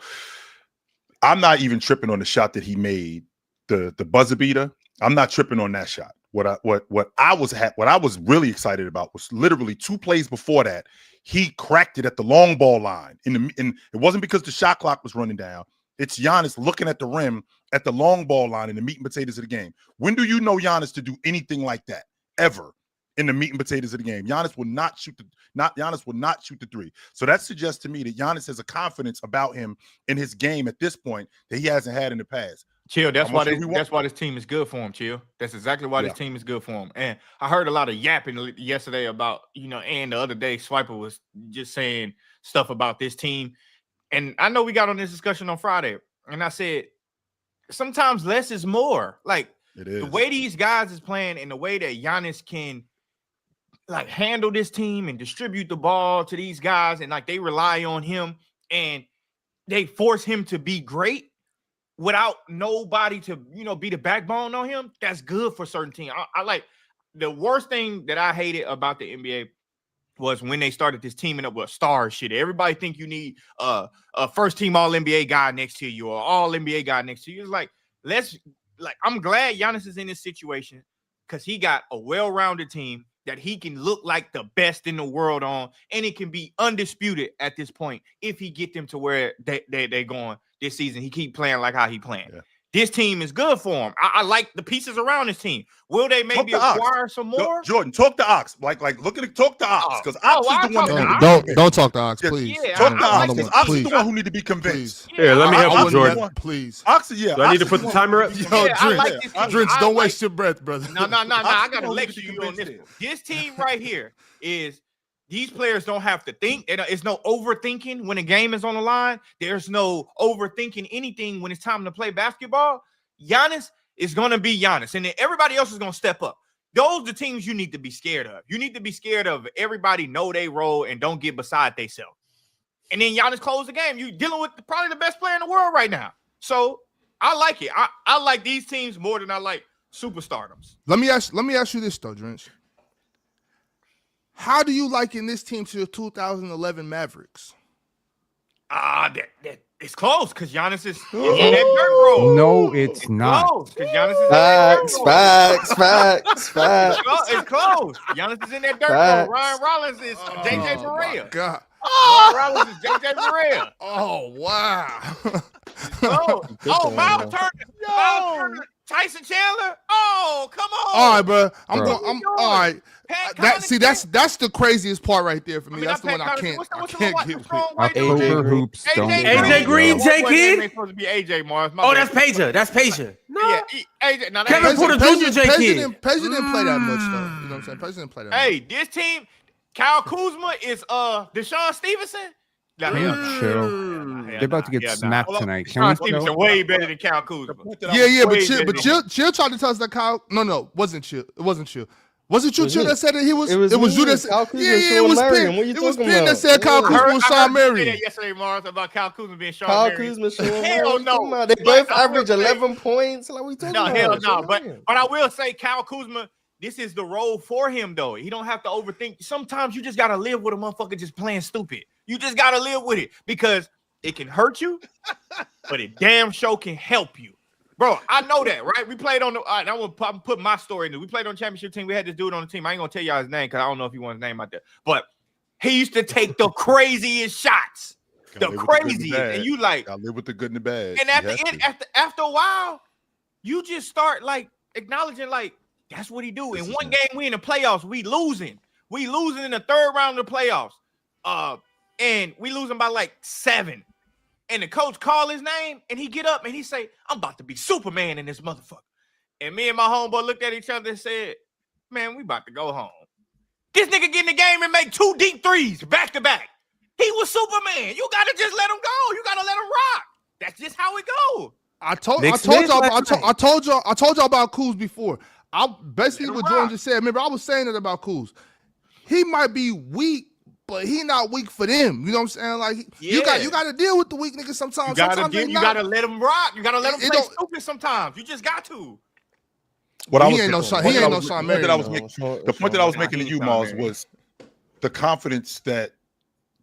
I'm not even tripping on the shot that he made, the buzzer beater. I'm not tripping on that shot. what I was really excited about was literally 2 plays before that. He cracked it at the long ball line. It wasn't because the shot clock was running down. It's Giannis looking at the rim at the long ball line in the meat and potatoes of the game. When do you know Giannis to do anything like that ever in the meat and potatoes of the game? Giannis will not shoot the 3. So that suggests to me that Giannis has a confidence about him in his game at this point that he hasn't had in the past. Chill. That's why this team is good for him. Chill. That's exactly why this team is good for him. And I heard a lot of yapping yesterday about, and the other day Swiper was just saying stuff about this team. And I know we got on this discussion on Friday, and I said sometimes less is more. Like the way these guys is playing and the way that Giannis can like handle this team and distribute the ball to these guys, and like they rely on him and they force him to be great without nobody to, be the backbone on him. That's good for certain teams. I like the worst thing that I hated about the NBA was when they started this teaming up with star shit. Everybody think you need a first team all NBA guy next to you or all NBA guy next to you. It's like, I'm glad Giannis is in this situation because he got a well-rounded team that he can look like the best in the world on, and it can be undisputed at this point if he get them to where they going this season. He keep playing like how he playing. Yeah. This team is good for him. I like the pieces around this team. Will they maybe acquire some more? Jordan, talk to Ox. Like look at talk to Ox because Ox is the one that don't talk to Ox, please. Yeah, talk to Ox. Ox is the one who need to be convinced. Yeah, let me help you, Jordan. Please. Ox, yeah. Do I need to put the timer up? Drinks, don't waste your breath, brother. No. I gotta lecture you on this. This team right here is. These players don't have to think. It's no overthinking when a game is on the line. There's no overthinking anything when it's time to play basketball. Giannis is going to be Giannis, and then everybody else is going to step up. Those are the teams you need to be scared of. You need to be scared of everybody know their role and don't get beside themselves. And then Giannis closed the game. You're dealing with probably the best player in the world right now. So I like it. I like these teams more than I like superstardoms. Let me ask you this, though, Drench. How do you liken this team to the 2011 Mavericks? It's close because Giannis is in that dirt road. No, it's not. Close because Giannis is in that dirt road. Facts. It's close. Giannis is in that dirt road. Ryan Rollins is JJ Barea. God. Ryan Rollins is JJ Barea. Oh, wow. Miles Turner. Tyson Chandler. Oh, come on. All right, bro. I'm all right. That's the craziest part right there for me. That's the one I can't get with. October hoops. AJ Green, J Kid. Supposed to be AJ Mars. Oh, that's Pager. That's Pager. No. Yeah, AJ. Now Kevin Porter Jr. J Kid. Pager didn't play that much though. You know what I'm saying? Pager didn't play that much. Hey, this team, Kyle Kuzma is Deshaun Stevenson. Chill. They're about to get smacked tonight. Deshaun Stevenson way better than Kyle Kuzma. Yeah, but Chill tried to tell us that Kyle. No, wasn't Chill. It wasn't Chill. Was it you, Chill, that said that he was? It was you that said. Yeah, it was Penn. It was Penn that said Kyle Kuzma was Sean Marion. I heard yesterday, Mars, about Kyle Kuzma being Sean Marion. Kyle Kuzma, Sean Hell no. They both average 11 points. Like we talking about? No, hell no. But I will say, Kyle Kuzma, this is the role for him, though. He don't have to overthink. Sometimes you just got to live with a motherfucker just playing stupid. You just got to live with it because it can hurt you, but it damn sure can help you. Bro, I know that, right? We played on the I'm gonna put my story in there. We played on the championship team. We had this dude on the team. I ain't gonna tell y'all his name because I don't know if he wants his name out there. But he used to take the craziest shots. The craziest. And you like I live with the good and the bad. And after a while, you just start like acknowledging like that's what he do. In one game, we in the playoffs, we losing. We losing in the third round of the playoffs. And we losing by like 7. And the coach call his name, and he get up and he say, I'm about to be Superman in this motherfucker. And me and my homeboy looked at each other and said, man, we about to go home. This nigga get in the game and make 2 deep threes back to back. He was Superman. You got to just let him go. You got to let him rock. That's just how it goes. I told y'all about Kuz before. Basically what Jordan just said. Remember, I was saying it about Kuz. He might be weak, but he not weak for them. You know what I'm saying? Like you got to deal with the weak niggas sometimes. You gotta let them rock. You gotta let them play stupid sometimes. You just got to. He ain't no Sean Marion. The point that I was making to you, Miles, was the confidence that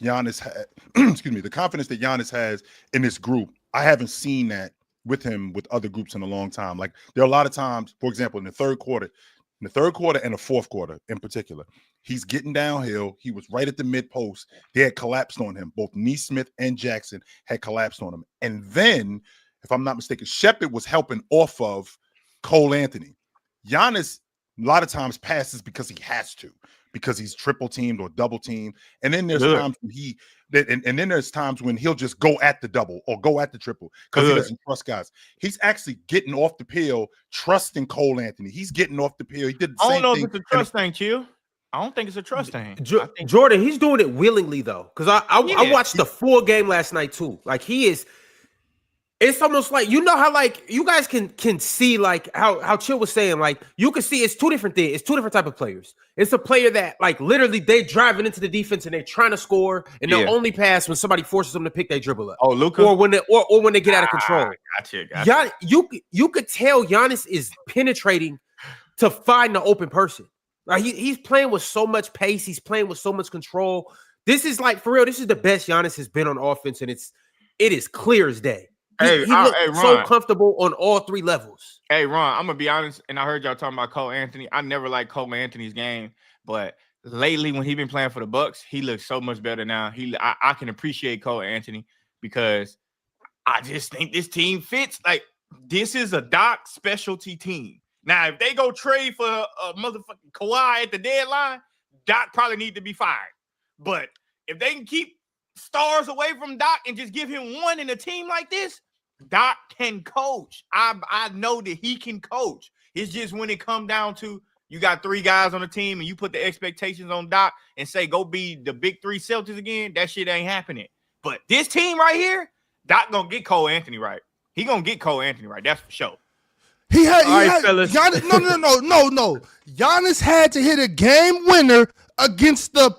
Giannis had. Excuse me, the confidence that Giannis has in this group. I haven't seen that with him with other groups in a long time. Like there are a lot of times, for example, in the third quarter, in the third quarter and the fourth quarter in particular. He's getting downhill. He was right at the mid post. They had collapsed on him. Both Nesmith and Jackson had collapsed on him. And then, if I'm not mistaken, Shepherd was helping off of Cole Anthony. Giannis, a lot of times, passes because he has to, because he's triple teamed or double teamed. And then there's times when and then there's times when he'll just go at the double or go at the triple because he doesn't trust guys. He's actually getting off the peel, trusting Cole Anthony. He's getting off the peel. He did the same thing. I don't know if it's a trust thing, Chill. I don't think it's a trust thing. Jordan, he's doing it willingly though, because I watched the full game last night too. Like he is. It's almost like, you know how like you guys can see like how Chill was saying, like you can see it's two different things. It's two different type of players. It's a player that like literally they driving into the defense and they're trying to score and they'll only pass when somebody forces them to pick their dribble up. Oh, Luka, or when they get out of control. Gotcha. You could tell Giannis is penetrating to find the open person. Like he's playing with so much pace. He's playing with so much control. This is like, for real, this is the best Giannis has been on offense, and it is clear as day. He looked so comfortable on all three levels. Hey, Ron, I'm going to be honest, and I heard y'all talking about Cole Anthony. I never liked Cole Anthony's game, but lately when he been playing for the Bucks, he looks so much better now. I can appreciate Cole Anthony because I just think this team fits. Like, this is a Doc specialty team. Now, if they go trade for a motherfucking Kawhi at the deadline, Doc probably need to be fired. But if they can keep stars away from Doc and just give him one in a team like this, Doc can coach. I know that he can coach. It's just when it come down to you got three guys on the team and you put the expectations on Doc and say go be the big three Celtics again, that shit ain't happening. But this team right here, Doc gonna get Cole Anthony right. He gonna get Cole Anthony right. That's for sure. Giannis, no. Giannis had to hit a game winner against the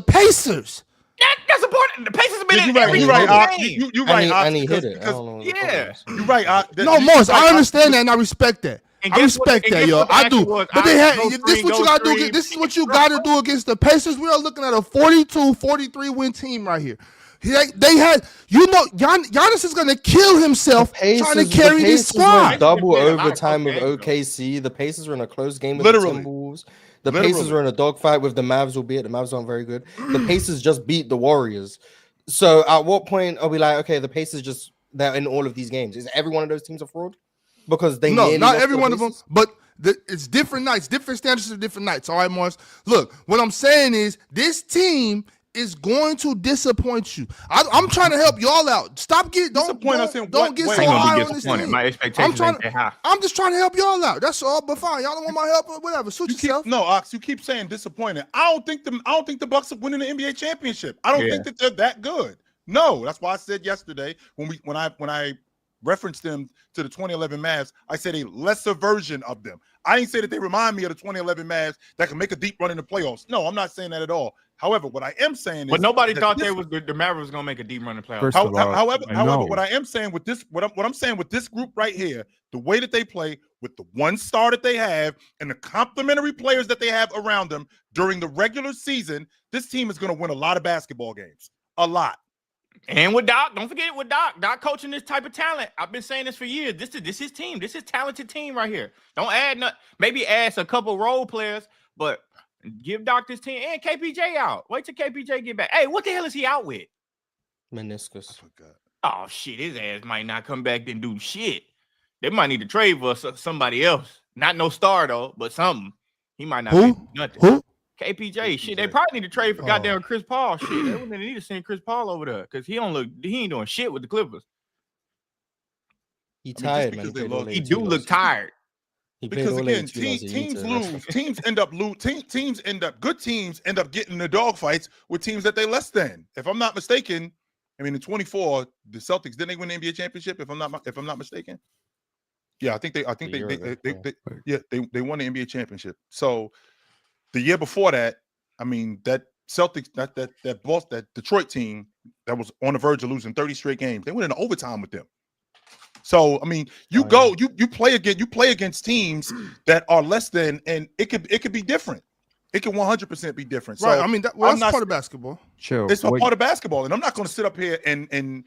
Pacers. That's important. The Pacers have been in every game. You're right. And he hit it. You're right. No, Morris, I understand that and I respect that. I respect that, yo. I do. But this is what you got to do. This is what you got to do against the Pacers. We are looking at a 42-43 win team right here. They had, Giannis is going to kill himself trying to carry this squad. Double overtime with OKC. The Pacers were in a close game with the Timberwolves. The Pacers were in a dogfight with the Mavs, albeit the Mavs aren't very good. The Pacers just beat the Warriors. So at what point are we like, okay, the Pacers they're in all of these games? Is every one of those teams a fraud? Because they not every one of them, but it's different nights, different standards of different nights. All right, Morris. Look, what I'm saying is this team is going to disappoint you. I'm trying to help y'all out. Stop getting don't get so high on this team. My expectations ain't that high. I'm just trying to help y'all out. That's all. But fine, y'all don't want my help or whatever. Suit yourself. No, Ox, you keep saying disappointed. I don't think the Bucks are winning the NBA championship. I don't think that they're that good. No, that's why I said yesterday when I referenced them to the 2011 Mavs, I said a lesser version of them. I didn't say that they remind me of the 2011 Mavs that can make a deep run in the playoffs. No, I'm not saying that at all. However, what I am saying is, but nobody thought the Mavericks was gonna make a deep run in the playoffs. However, what I am saying with this, what I'm saying with this group right here, the way that they play with the one star that they have and the complementary players that they have around them during the regular season, this team is gonna win a lot of basketball games, a lot. And with Doc, don't forget with Doc coaching this type of talent. I've been saying this for years. This is his team. This is talented team right here. Don't add maybe add a couple role players, but give Doc this team and KPJ out. Wait till KPJ get back. Hey, what the hell is he out with? Meniscus. I forgot. Oh shit, his ass might not come back and do shit. They might need to trade for somebody else. Not no star though, but something. He might not be nothing. Who? KPJ. Shit, they probably need to trade for goddamn Chris Paul. Shit, they wouldn't need to send Chris Paul over there because he ain't doing shit with the Clippers. He tired, man. He do look tired. Because again, teams lose. Teams end up good teams end up getting the dogfights with teams that they less than. If I'm not mistaken, I mean in 24, the Celtics didn't they win the NBA championship? If I'm not mistaken. Yeah, I think they won the NBA championship. So the year before that, I mean that Celtics, that Detroit team that was on the verge of losing 30 straight games, they went into overtime with them. So I mean, you play against teams that are less than, and it could be different. It can 100% be different. Right. So I mean, that's part of basketball. Chill. It's a part of basketball, and I'm not going to sit up here and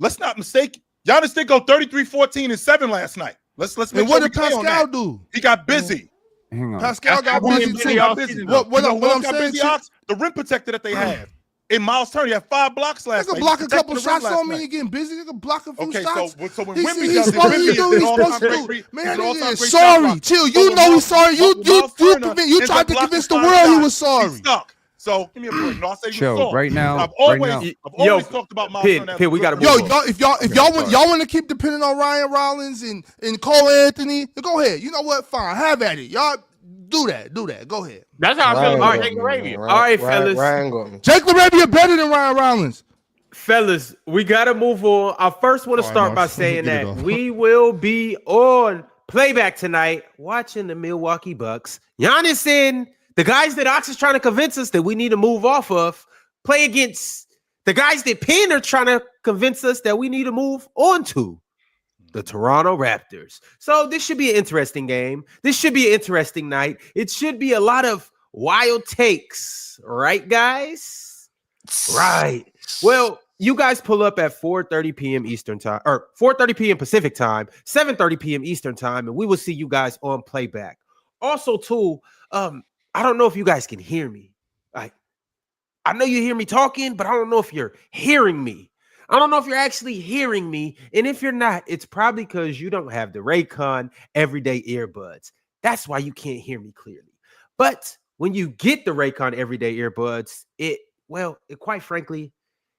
let's not mistake. Giannis did go 33, 14, and 7 last night. Let's make and sure what did Pascal do? He got busy. Hang on. Pascal got That's busy busy too. all busy. season, What You know who else I'm got saying, busy, Chief, Ox? The rim protector that they have. In Miles Turner, he had 5 blocks last they night. can block He a couple protected the rim shots last on me night. and getting busy. They can block a few Okay, shots. so when He's Wemby does it, supposed to Wemby do what is he's an supposed to all-time do. great. Man, He's an that all-time nigga is great shot sorry. blocker. Chill. So You when know he's Miles- sorry. when Miles Turner You ends tried up to blocking convince the 5 world he shots, was sorry. He's stuck. So give me a break. No, I said he was Chill. soft. Right now. I've right always, now. I've always talked about Miles Pin, Turner. as Pin, a we good gotta point Yo, move guard. on. if y'all want to keep depending on Ryan Rollins and Cole Anthony, then go ahead. You know what? Fine, have at it. Y'all do that. Go ahead. That's how I feel Ryan about got Jake me, Arabia. man. All right, fellas. Ryan got me. Jake LaRavia better than Ryan Rollins. Fellas, we gotta move on. I first want to All right, start by Marshall, saying get it that off. we will be on playback tonight watching the Milwaukee Bucks. Giannis and the guys that Ox is trying to convince us that we need to move off of play against the guys that Penn are trying to convince us that we need to move on to. The Toronto Raptors. So this should be an interesting game. This should be an interesting night. It should be a lot of wild takes, right, guys? Right. Well, you guys pull up at 4:30 p.m. Eastern time, or 4:30 p.m. Pacific time, 7:30 p.m. Eastern time, and we will see you guys on playback. Also, too, I don't know if you guys can hear me. I know you hear me talking, but I don't know if you're hearing me. I don't know if you're actually hearing me. And if you're not, it's probably because you don't have the RAYCON everyday earbuds. That's why you can't hear me clearly. But when you get the RAYCON everyday earbuds, quite frankly,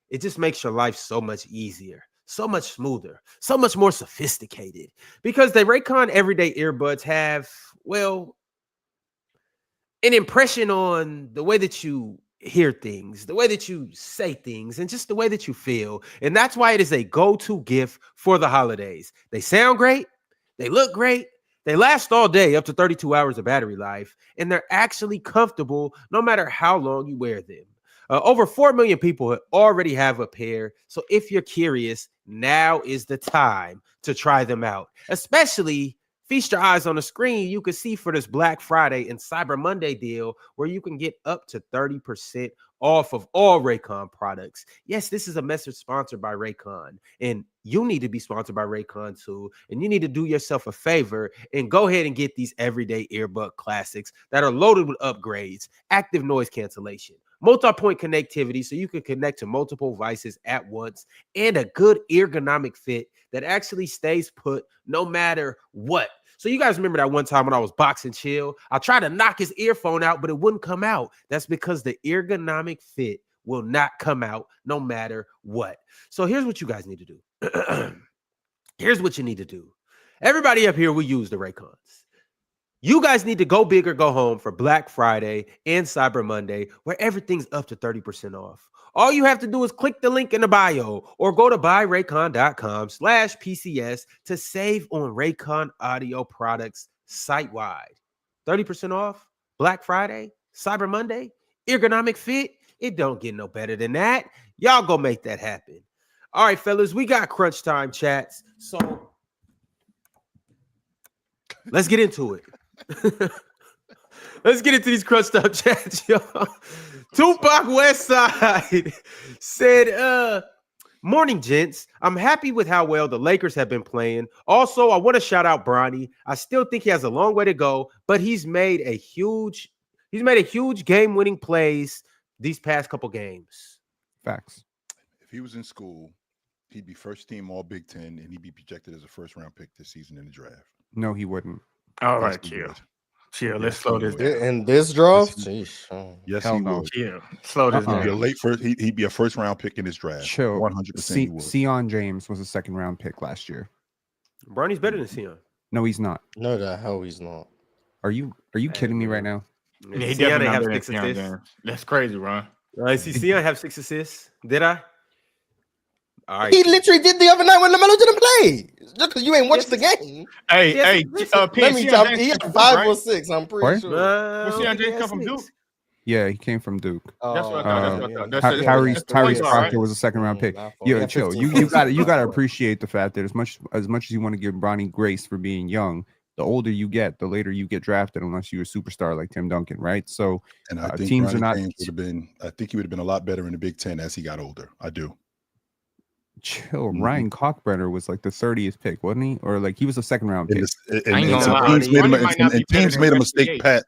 it just makes your life so much easier, so much smoother, so much more sophisticated. Because the RAYCON everyday earbuds have, an impression on the way that you hear things, the way that you say things, and just the way that you feel. And that's why it is a go-to gift for the holidays. They sound great, they look great, they last all day, up to 32 hours of battery life, and they're actually comfortable no matter how long you wear them. Over 4 million people already have a pair. So if you're curious, now is the time to try them out. Especially, feast your eyes on the screen. You can see for this Black Friday and Cyber Monday deal where you can get up to 30% off of all RAYCON products. Yes, this is a message sponsored by RAYCON, and you need to be sponsored by RAYCON too. And you need to do yourself a favor and go ahead and get these everyday earbud classics that are loaded with upgrades, active noise cancellation, multi-point connectivity so you can connect to multiple devices at once, and a good ergonomic fit that actually stays put no matter what. So you guys remember that one time when I was boxing Chill? I tried to knock his earphone out, but it wouldn't come out. That's because the ergonomic fit will not come out no matter what. So here's what you guys need to do. Here's what you need to do. Everybody up here, we use the RAYCONs. You guys need to go big or go home for Black Friday and Cyber Monday, where everything's up to 30% off. All you have to do is click the link in the bio or go to buyraycon.com/PCS to save on RAYCON audio products site-wide. 30% off, Black Friday, Cyber Monday, ergonomic fit. It don't get no better than that. Y'all go make that happen. All right, fellas, we got crunch time chats. So let's get into it. Let's get into these crunch time chats, y'all. Tupac Westside said, morning, gents. I'm happy with how well the Lakers have been playing. Also, I want to shout out Bronny. I still think he has a long way to go, but he's made a huge game-winning plays these past couple games. Facts. If he was in school, he'd be first team All Big Ten, and he'd be projected as a first-round pick this season in the draft. No, he wouldn't. All Yes, right, he chill. would. Chill. Let's Yes, slow he this would. down. In this draft, sheesh. Yes, Hell he no. would. Chill. Slow this He'd be a down. late first. He'd be a first-round pick in his draft. Chill. 100% he would. Sion James was a second-round pick last year. Bronny's better than Sion. No, he's not. No, the hell he's not. Are you kidding me right now? Yeah, he Sion definitely have not better 6 than Sion assists. James. That's crazy, Ron. I see Sion have 6 assists. Did I? All right. He literally did the other night when LaMelo didn't play. Just because you ain't watched the game. Hey, Yes, hey, listen, Let Penn, me Sion tell James you, he come had from 5 Duke, or right? 6. I'm pretty What? sure. Well, Sion James come from Duke. Yeah, he came from Duke. That's what I thought. That's what I thought. That's Yeah, the Tyrese point guard, Proctor right? was a second-round pick. my fault. Yo, Yeah, chill. 15 You points. gotta appreciate the fact that as much as you want to give Bronny grace for being young, the older you get, the later you get drafted, unless you're a superstar like Tim Duncan, right? So And I think teams Bronny are not. James would have been. I think he would have been a lot better in the Big Ten as he got older. I do. Chill. Ryan Cockbrenner was like the 30th pick, wasn't he? Or like he was a second round And, pick. I ain't and gonna some lie. teams made Ronnie might not be better teams than made a Wesley mistake, Yates. Pat,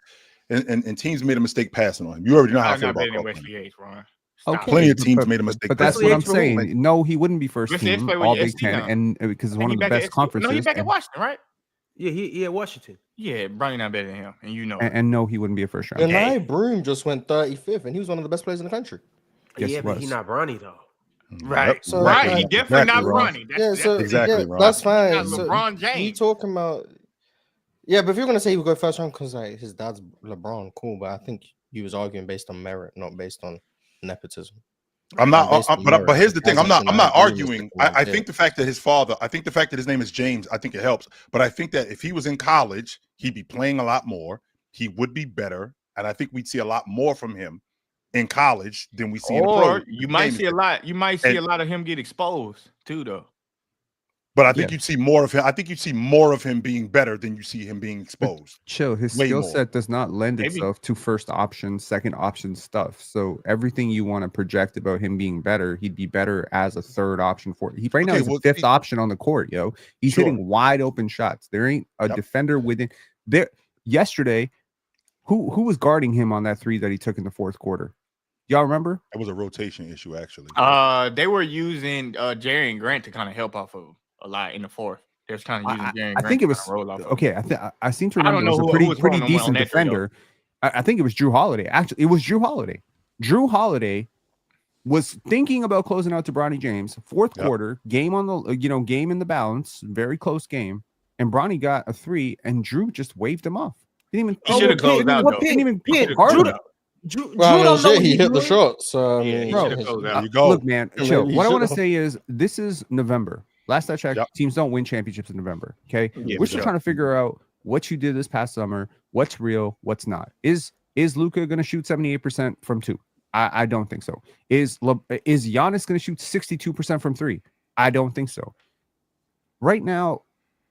and teams made a mistake passing on him. You already know how I I'm feel not about better than Cockbrenner. Wesley Yates, Ron. Stop. Plenty of teams made a mistake. But that's Wesley what I'm Yates for who? saying. No, he wouldn't be first Wesley Yates team, played with all your Big SC Ten, now. and because it's I one think of the he back best at conferences. No, he back at and, Washington, right? Yeah, he at Washington. Yeah, Bronny not better than him, and you know it. and no, he wouldn't be a first round. Janai Broom just went 35th, and he was one of the best players in the country. Yes, yeah, he but was. he's not Bronny though. Right. Yep. So, Right. like- He definitely not Exactly, Ron. Bronny. Yeah, so Exactly, yeah, Ron. that's fine. Not So LeBron you James. talking about? Yeah, but if you're gonna say he would go first round because like his dad's LeBron, cool. But I think he was arguing based on merit, not based on nepotism. I'm not, based on but merit, here's the thing. I'm not Janai Broom is arguing. the I kid. think the fact that his father, I think the fact that his name is James, I think it helps. But I think that if he was in college, he'd be playing a lot more. He would be better, and I think we'd see a lot more from him in college than we see in the pro. Or you might see a lot. You might see a lot of him get exposed too, though. But I think you'd see more of him. I think you'd see more of him being better than you see him being exposed. Chill. His Way skill more. set does not lend Maybe. itself to first option, second option stuff. So everything you want to project about him being better, he'd be better as a third option for. He right now Okay, is well, a fifth see- option on the court, yo. He's Sure. hitting wide open shots. There ain't a Yep. defender within there. Yesterday, who was guarding him on that three that he took in the fourth quarter? Y'all remember? It was a rotation issue, actually. They were using Jerry and Grant to kind of help off of a lot in the fourth. They was kind of using Jerry and Grant. I think it to was kinda roll off of. okay. I seem to I don't remember it was know a who pretty was running on decent that trio. defender. I think it was Drew Holiday. Actually, it was Drew Holiday. Drew Holiday was thinking about closing out to Bronny James. Fourth Yep. quarter, game on the game in the balance, very close game, and Bronny got a three, and Drew just waved him off. Didn't even. He should've closed out, though. Didn't even Yeah, hit hard Drew, enough. Drew Well, I mean, don't know shit, what he he's hit the doing. shot. So I Yeah, mean, he Bro, should've closed out. There you go. Look, man, Yeah, chill. maybe What I you want to should've. say is this is November. Last I checked, Yep. teams don't win championships in November. Okay, Yeah, we're for still sure. trying to figure out what you did this past summer, what's real, what's not. Is Luka going to shoot 78% from two? I don't think so. Is Giannis going to shoot 62% from three? I don't think so. Right now,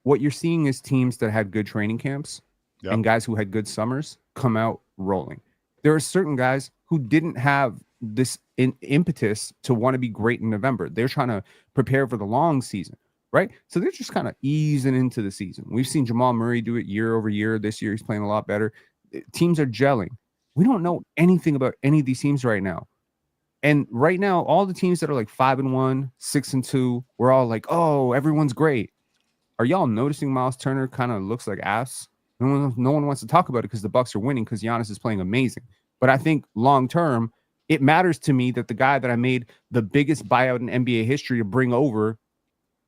what you're seeing is teams that had good training camps Yep. and guys who had good summers come out rolling. There are certain guys who didn't have this impetus to want to be great in November. They're trying to prepare for the long season, right? So they're just kind of easing into the season. We've seen Jamal Murray do it year over year. This year, he's playing a lot better. Teams are gelling. We don't know anything about any of these teams right now. And right now, all the teams that are like 5-1, 6-2, we're all like, oh, everyone's great. Are y'all noticing Miles Turner kind of looks like ass? No one wants to talk about it because the Bucks are winning because Giannis is playing amazing. But I think long term, it matters to me that the guy that I made the biggest buyout in NBA history to bring over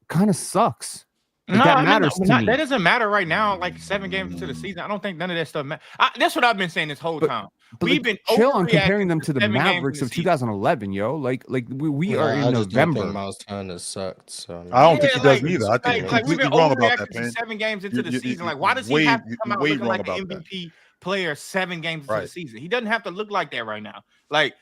kind of sucks. Like, that matters to me. That doesn't matter right now. Like 7 games into the season, I don't think none of that stuff matters. That's what I've been saying this whole time. But We've like, been chill on overreacting comparing them to the 7 games Mavericks into of the season. 2011, yo. Like we are I in just don't November. think Miles Turner sucked. So I don't think he does like- neither. I think Like, you're we've completely been wrong about overreacting that, to man. 7 games into the You- season. you- Like, why does he way- have to come out way looking wrong like an about that. MVP player 7 games into the Right. season? He doesn't have to look like that right now. Like,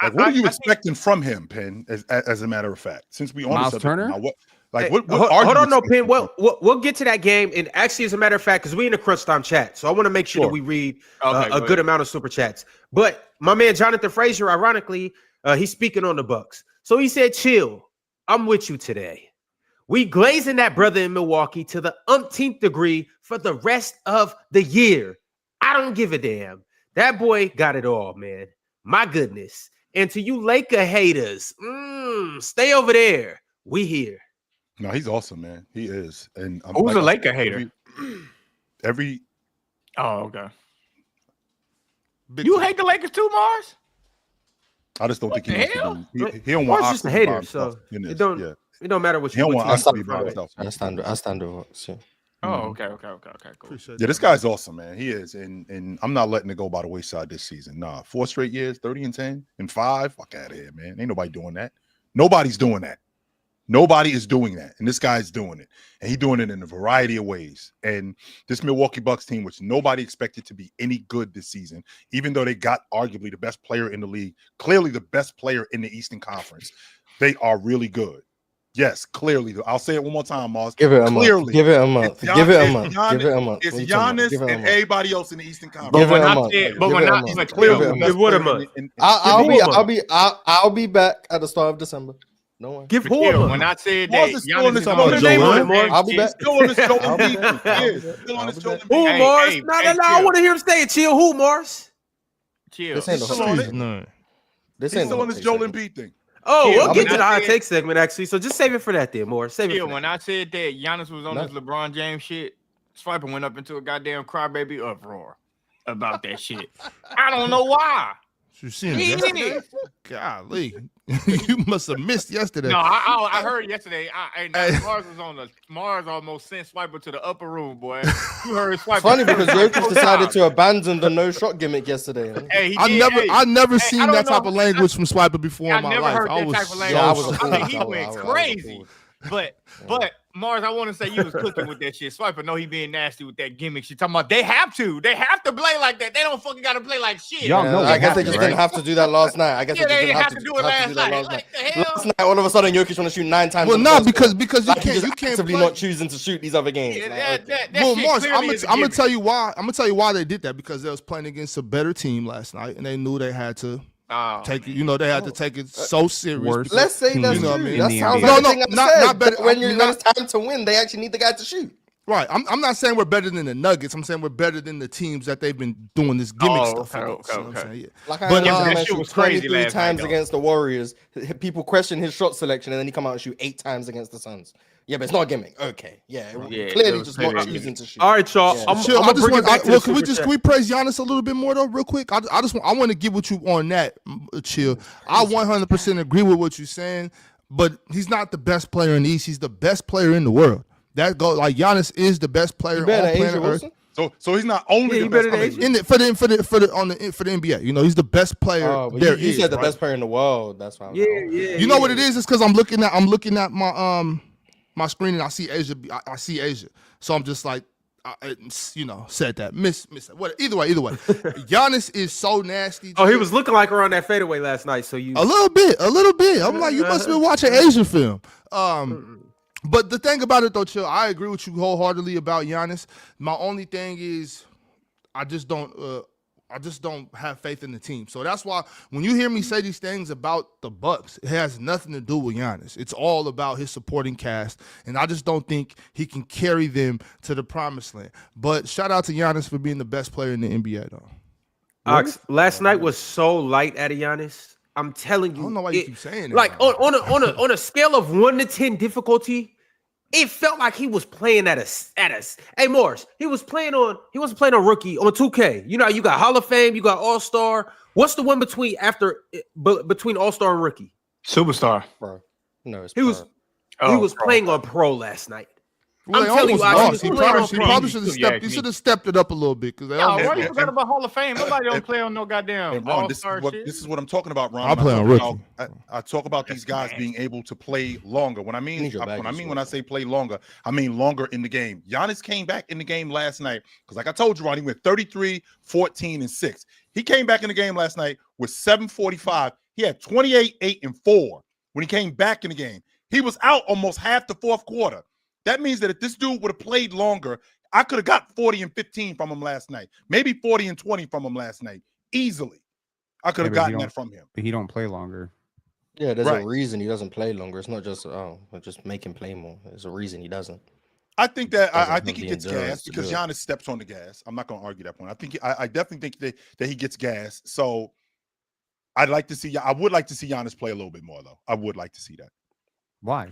Like, what are you I think- expecting from him, Penn? As a matter of fact, since we on Miles the subject Turner? now, what Hey, what hold are you on, no, expecting Penn. from him? We'll get to that game, and actually, as a matter of fact, because we in the crunch time chat, so I want to make sure that Sure. we read Okay, a go good ahead. amount of super chats. But my man Jonathan Frazier, ironically, he's speaking on the Bucks, so he said, "Chill, I'm with you today. We glazing that brother in Milwaukee to the umpteenth degree for the rest of the year. I don't give a damn. That boy got it all, man. My goodness. And to you Laker haters, stay over there. We here." No, he's awesome, man. He is. And I'm Who's a I Laker said, hater? Every Oh, okay. Big You time. hate the Lakers too, Mars? I just don't think he the wants to hell? be. He don't want Mars just a Oxford by hater, himself so in this. it don't- Yeah. It don't matter what He don't you want what Oxford team to be you're by from. himself. I stand with Vox, yeah. Oh, Mhm. okay, cool. Appreciate Yeah, this that. guy's awesome, man. He is, and I'm not letting it go by the wayside this season. Nah, 4 straight years, 30-10 and 5. Fuck out of here, man. Ain't nobody doing that. Nobody's doing that. Nobody is doing that, and this guy's doing it, and he's doing it in a variety of ways. And this Milwaukee Bucks team, which nobody expected to be any good this season, even though they got arguably the best player in the league, clearly the best player in the Eastern Conference, they are really good. Yes, clearly. I'll say it one more time, Moss. Give it a Clearly. month. Give it a month. It's Give it a Gian- month. it's Give it a month. It's What you talking about? Giannis Give it a and month. everybody else in the Eastern Give Conference. it we're a not month. saying- Give but it we're a not- month. but Give Clearly, it a the month. best Give what a player month. in- I'll Give me a month. be back at the start of December. No one. Give who Chill, a when look. I said Mars that, is still on Giannis this is on Joel the Embiid LeBron thing. James I'll be shit. back. Still on this Joel I'll be Embiid. back. Yeah, I'll be back. still on this I'll Joel be back. Who, Embiid. Mars? hey, No, hey, no, no. I chill. want to hear him say it. Chill. Who, Mars? Chill. This ain't the Still hot on take. it. No. This He's ain't the still on hot this take Joel segment. Embiid thing. Oh, Chill. we'll get When to the I hot said- take segment, actually. So just save it for that then, Mars. Save it Chill, for when that. I said that Giannis was on No. this LeBron James shit, Swiper went up into a goddamn crybaby uproar about that shit. I don't know why. You seen it He yesterday? is. Golly. You must have missed yesterday. No, I heard yesterday. Hey. Mars was on the Mars almost sent Swiper to the upper room, boy. You heard Swiper. It's funny because Jokic Jokic decided to abandon the no shot gimmick yesterday. Hey, he I did. never, Hey, I never I seen don't that type know. of language from Swiper before I in my never life. heard I that was type of language. Yeah, I was a I fool. think he I went was a crazy. fool. But Mars, I want to say you was cooking with that shit. Swiper know he being nasty with that gimmick. She talking about they have to play like that. They don't fucking gotta play like shit. Y'all know I what guess they happened, just right? didn't have to do that last night. I guess Yeah, they just they didn't have to do it last night. last Like night. the hell? Last night, all of a sudden, Jokic want to shoot 9 times. well, in the no, first quarter. because you Like, can't, he's you just can't actively play. not choosing to shoot these other games. Yeah, Like, that Well, shit Mars, clearly is a I'm gonna gimmick. tell you why. I'm gonna tell you why they did that, because they was playing against a better team last night, and they knew they had to Oh, take it. You know, they had to take it so serious. Worst because- Let's say team that's You know what I true. mean? That in the sounds NBA. like No, everything I not said. better. When I you mean, when it's time to win, they actually need the guy to shoot. Right. I'm not saying we're better than the Nuggets. I'm saying we're better than the teams that they've been doing this gimmick Oh, stuff okay, against. You know what okay. I'm saying? Yeah. Like But, I that mentioned, shit was shoot crazy 23 last night, times though. against the Warriors. People question his shot selection, and then he come out and shoot 8 times against the Suns. Yeah, but it's not a gimmick. Okay, yeah, Yeah, clearly it was just not clearly a choosing to shoot. All right, y'all. Yeah. I'm Chill, I gonna just bring it want. back to Well, the can we super just chat. can we praise Giannis a little bit more though, real quick? I want to get with you on that. Chill. I 100% agree with what you're saying, but he's not the best player in the East. He's the best player in the world. That go like Giannis is the best player You on better planet Asia Earth. Wilson. So he's not only Yeah, the you best better than player. Asia. For the NBA, you know, he's the best player. Oh, but there you is, said the right? best player in the world. That's why. I was like, oh. Yeah. You know what it is? It's because I'm looking at my my screen and I see Asia. I see Asia, so I'm just like, said that. Miss. What? Either way. Giannis is so nasty. Oh, he was looking like her on that fadeaway last night. So you a little bit. I'm like, you must have been watching Asian film. But the thing about it though, Chill, I agree with you wholeheartedly about Giannis. My only thing is, I just don't have faith in the team. So that's why when you hear me say these things about the Bucks, it has nothing to do with Giannis. It's all about his supporting cast, and I just don't think he can carry them to the promised land. But shout out to Giannis for being the best player in the NBA, though. Ox, last night was so light at Giannis. I'm telling you. I don't know why you keep saying that. Like on a scale of 1 to 10 difficulty, it felt like he was playing at a. Hey Morris, he wasn't playing on rookie on 2K. You know, you got Hall of Fame, you got All Star. What's the one between All Star and rookie? superstar. Bro. No, it's He was playing on pro last night. Well, I'm telling you, almost lost. he He played on probably pro. should have stepped it up a little bit because they No, almost why you lost. forgot about Hall of Fame? Nobody don't play on no goddamn And Ron, all-star shit. this is what I'm talking about, Ron. I'll play on rookie. I talk about these guys being able to play longer. When I say play longer, I mean longer in the game. Giannis came back in the game last night because, like I told you, Ron, he went 33, 14, and 6. He came back in the game last night with 7:45. He had 28, 8, and 4 when he came back in the game. He was out almost half the fourth quarter. That means that if this dude would have played longer, I could have got 40 and 15 from him last night. Maybe 40 and 20 from him last night. Easily. I could have gotten that from him. But he don't play longer. Yeah, there's Right. a reason he doesn't play longer. It's not just just make him play more. There's a reason he doesn't. I think that Doesn't I think have he the gets endurance gas to because do it. Giannis steps on the gas. I'm not going to argue that point. I definitely think that he gets gas. So I would like to see Giannis play a little bit more though. I would like to see that. Why?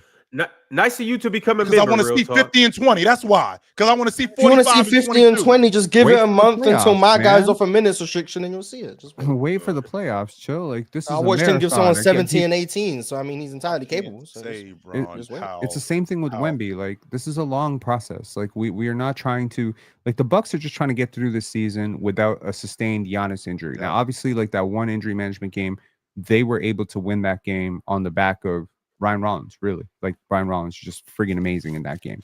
Nice of you to become a Because I member. want to real see talk. 50 and 20. That's why. Because I want to see If you want 45 to see 50 and and 22. 20, just give Wait it a for the month until playoffs, my guy's man. off a minutes restriction and you'll see it. Just wait. Wait for the playoffs, Chill. Like this is. I a watched him give someone marathon. Again, 17 and 18, so I mean he's entirely capable. So Say, just- Ron, just wait. how- It's the same thing with how- Wemby. Like this is a long process. Like we are not trying to like the Bucks are just trying to get through this season without a sustained Giannis injury. Now, obviously, like that one injury management game, they were able to win that game on the back of Ryan Rollins. Really, like Ryan Rollins is just friggin' amazing in that game.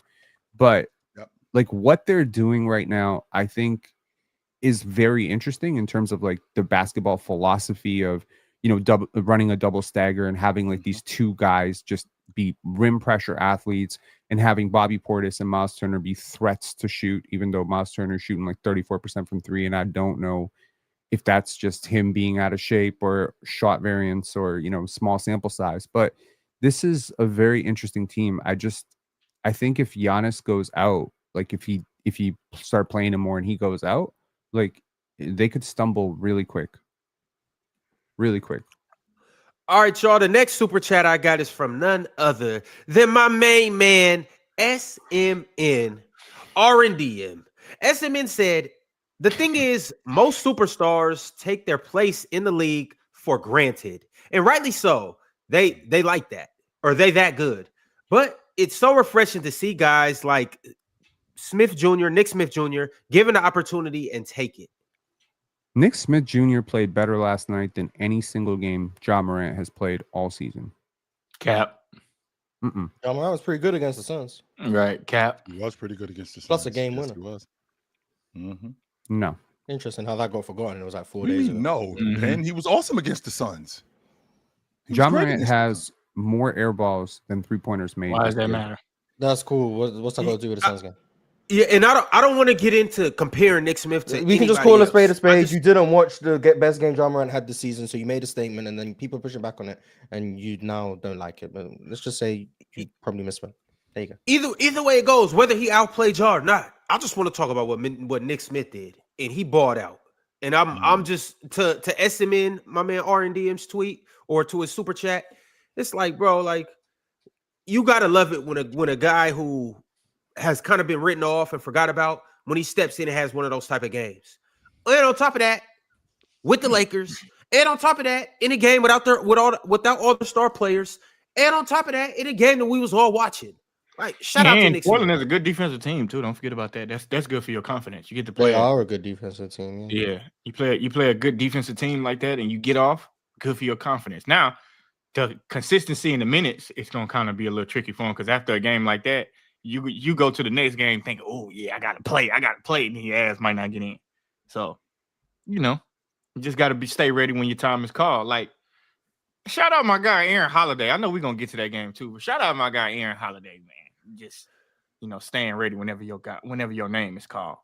But like what they're doing right now, I think is very interesting in terms of like the basketball philosophy of, you know, running a double stagger and having like these two guys just be rim pressure athletes and having Bobby Portis and Miles Turner be threats to shoot, even though Miles Turner's shooting like 34% from 3. And I don't know if that's just him being out of shape or shot variance or, you know, small sample size. But this is a very interesting team. I think if Giannis goes out, like if he start playing him more and he goes out, like they could stumble really quick. Really quick. All right, y'all. The next super chat I got is from none other than my main man, SMN R&DM. SMN said, the thing is, most superstars take their place in the league for granted. And rightly so. They like that. Or they that good. But it's so refreshing to see guys like Nick Smith Jr. given the opportunity and take it. Nick Smith Jr. played better last night than any single game Ja Morant has played all season. Cap. Ja Morant was pretty good against the Suns. Right, Cap. He was pretty good against the Suns. Plus a game Yes, winner. he was. No. Interesting how that got forgotten. It was like 4 What do you days mean, ago. no, Ben, he was awesome against the Suns. He was Ja great Morant against the has Suns. more air balls than 3-pointers made. Why does this that year. matter? That's cool. What's that got to do with the Suns game? Yeah, and I don't want to get into comparing Nick Smith to We can just anybody call a else. spade a I spade. just- You didn't watch the best game Ja Morant had this season, so you made a statement, and then people pushing back on it, and you now don't like it. But let's just say you probably missed one. There you go. Either way it goes, whether he outplayed Ja or not, I just want to talk about what Nick Smith did, and he balled out. And I'm just to SMN, my man R&DM's tweet, or to his super chat. It's like, bro, like you gotta love it when a guy who has kind of been written off and forgot about, when he steps in and has one of those type of games. And on top of that, with the Lakers, and on top of that, in a game without all the star players, and on top of that, in a game that we was all watching. Right? Shout out to And Nick Portland Smith. is a good defensive team too. Don't forget about that. That's good for your confidence. You get to They play. are a good defensive team. Yeah, you play a good defensive team like that, and you get off. Good for your confidence. Now, the consistency in the minutes, it's gonna kind of be a little tricky for him because after a game like that, you go to the next game thinking, oh yeah, I gotta play, and your ass might not get in. So, you just gotta stay ready when your time is called. Like, shout out my guy Aaron Holiday. I know we're gonna get to that game too, but shout out my guy Aaron Holiday, man. Just staying ready whenever your name is called.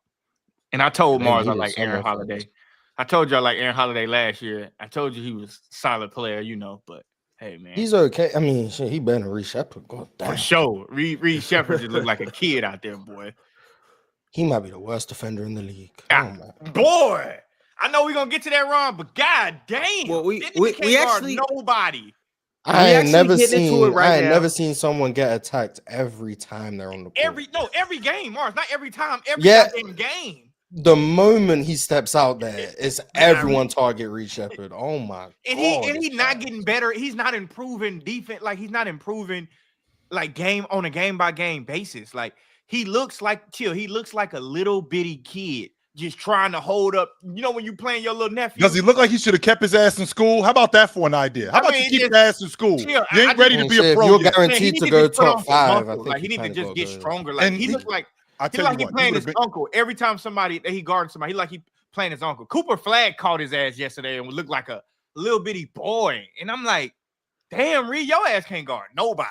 And I told Man, Mars he I did like so Aaron much for Holiday. us. I told you I like Aaron Holiday last year. I told you he was a solid player, but hey, man. He's okay. I mean, shit, he better than Reed Shepard. God damn. for sure. Reed Shepard just looked like a kid out there, boy. He might be the worst defender in the league. Ah, Oh, man. boy. I know we're gonna get to that, Ron, but god damn. Well, we this nigga can't guard actually- nobody. I ain't actually never getting into seen. it right I ain't now. never seen someone get attacked every time they're on the court. Every game, Mars. Not every time, every Yeah. goddamn game. The moment he steps out there, it's everyone target Reed Shepard. Oh my god! And he's not getting better. He's not improving defense. Like he's not improving like game on a game by game basis. Like he looks like He looks like a little bitty kid just trying to hold up. You know when you playing your little nephew. Does he look like he should have kept his ass in school? How about that for an idea? How I about mean, you keep just- your ass in school? Chill. You ain't ready to be a If pro you're yet. guaranteed he to need go put on top some 5, I muscle. think Like he need to kinda just got get good. stronger. Like And he looks like I he tell like you he what, playing he his would've been- uncle every time somebody that he guarding somebody. He like he playing his uncle. Cooper Flagg caught his ass yesterday and would look like a little bitty boy. And I'm like, damn, Reed, your ass can't guard nobody.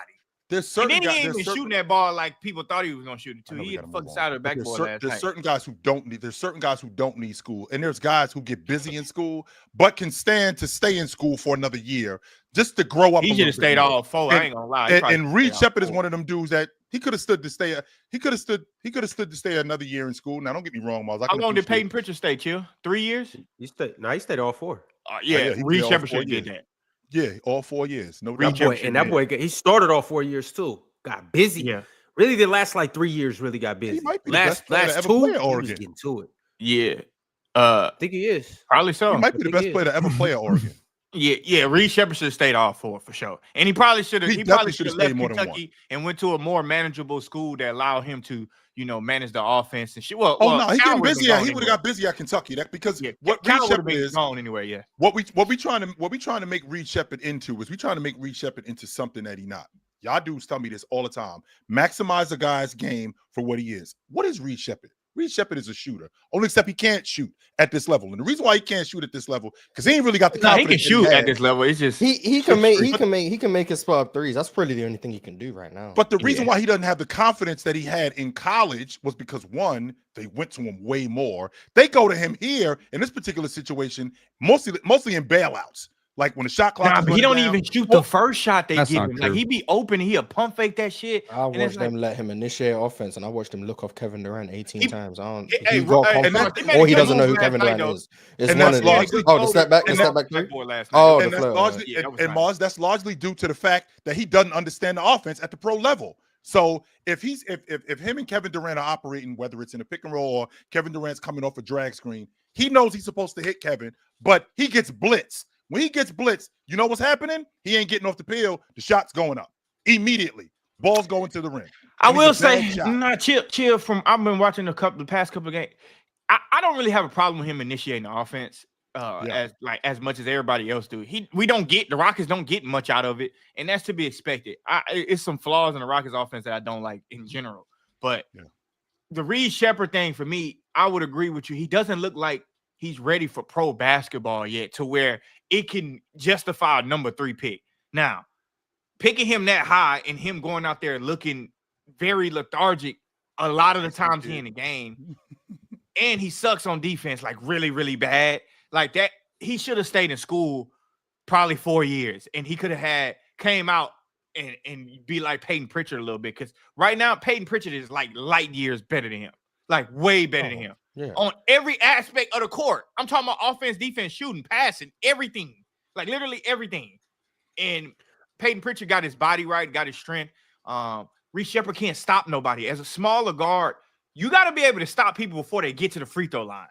there's And certain then he guys. ain't there's even certain- shooting that ball like people thought he was gonna shoot it I too. know we He hit gotta the fucking move side on. of the But backboard last there's night. certain guys who don't need. There's certain guys who don't need school, and there's guys who get busy in school but can stand to stay in school for another year just to grow up. He a should little have bit stayed more. all four. I ain't gonna lie. He And, probably and should've Reed stayed all Shepard is four. one of them dudes that he could have stood to stay. He could have stood to stay another year in school. Now, don't get me wrong, Miles. How long did Peyton Pritchard stay, Chill? 3 years? He stayed all 4. Yeah, yeah, he Reed did all Shepard 4 should have did years. that. Yeah, all 4 years. No Reed doubt. Shepard should That have boy, he started all 4 years too. Got busy. Yeah. Really, the last like 3 years really got busy. He might be the best player to last ever 2, play at he was Oregon. getting to it. Yeah. I think he is. Probably so. He might be the think best he is. player to ever play at Oregon. Yeah. Reed Shepard should have stayed all 4 for sure. And he probably should have. He He probably definitely should have should have left stayed more than Kentucky and went to a more manageable school that allowed him to, manage the offense and shit. Well, Oh no, he Cal getting would've busy. been gone He would anyway. have got busy at Kentucky. That because Yeah, what Cal Reed would have Shepard been is, gone anyway. Yeah. what we trying to make Reed Shepard into is we trying to make Reed Shepard into something that he not. Y'all dudes tell me this all the time. Maximize a guy's game for what he is. What is Reed Shepard? Reed Shepard is a shooter. Only except he can't shoot at this level. And the reason why he can't shoot at this level because he ain't really got the Nah, he confidence. can shoot that he at had. this level. It's just He can make his spot up threes. That's really the only thing he can do right now. But the reason Yeah. why he doesn't have the confidence that he had in college was because one, they went to him way more. They go to him here in this particular situation, mostly in bailouts. Like when the shot clock Nah, is but he running don't down, even shoot the first shot they That's give not him. Like true. he be open, he'll pump fake that shit. I and it's watched them like, let him initiate offense, and I watched him look off Kevin Durant 18 He- times. I don't. hey, He got and confident, they made a or he good doesn't know move who last Kevin night, Durant though. is. It's And one that's of He had a these. largely- good Oh, the move step back, the and step that- back three. Blackboard last night. Oh, the and that's flow. largely Yeah, that was and nice. Mars, that's largely due to the fact that he doesn't understand the offense at the pro level. So if him and Kevin Durant are operating, whether it's in a pick and roll or Kevin Durant's coming off a drag screen, he knows he's supposed to hit Kevin, but he gets blitzed. When he gets blitzed, you know what's happening? He ain't getting off the peel. The shot's going up immediately. Ball's going to the rim. I And it's will a bad say, shot. nah, chill. From I've been watching the past couple of games. I don't really have a problem with him initiating the offense Yeah. as much as everybody else do. The Rockets don't get much out of it, and that's to be expected. It's some flaws in the Rockets offense that I don't like in general. But Yeah. the Reed Shepherd thing for me, I would agree with you. He doesn't look like he's ready for pro basketball yet, to where it can justify a number 3 pick. Now, picking him that high and him going out there looking very lethargic a lot of the times he in the game, and he sucks on defense like really, really bad. Like that, he should have stayed in school probably 4 years, and he could have came out and be like Peyton Pritchard a little bit, because right now Peyton Pritchard is like light years better than him, like way better than him Yeah. on every aspect of the court. I'm talking about offense, defense, shooting, passing, everything, like literally everything. And Peyton Pritchard got his body right, got his strength. Reed Shepherd can't stop nobody. As a smaller guard, you got to be able to stop people before they get to the free throw line.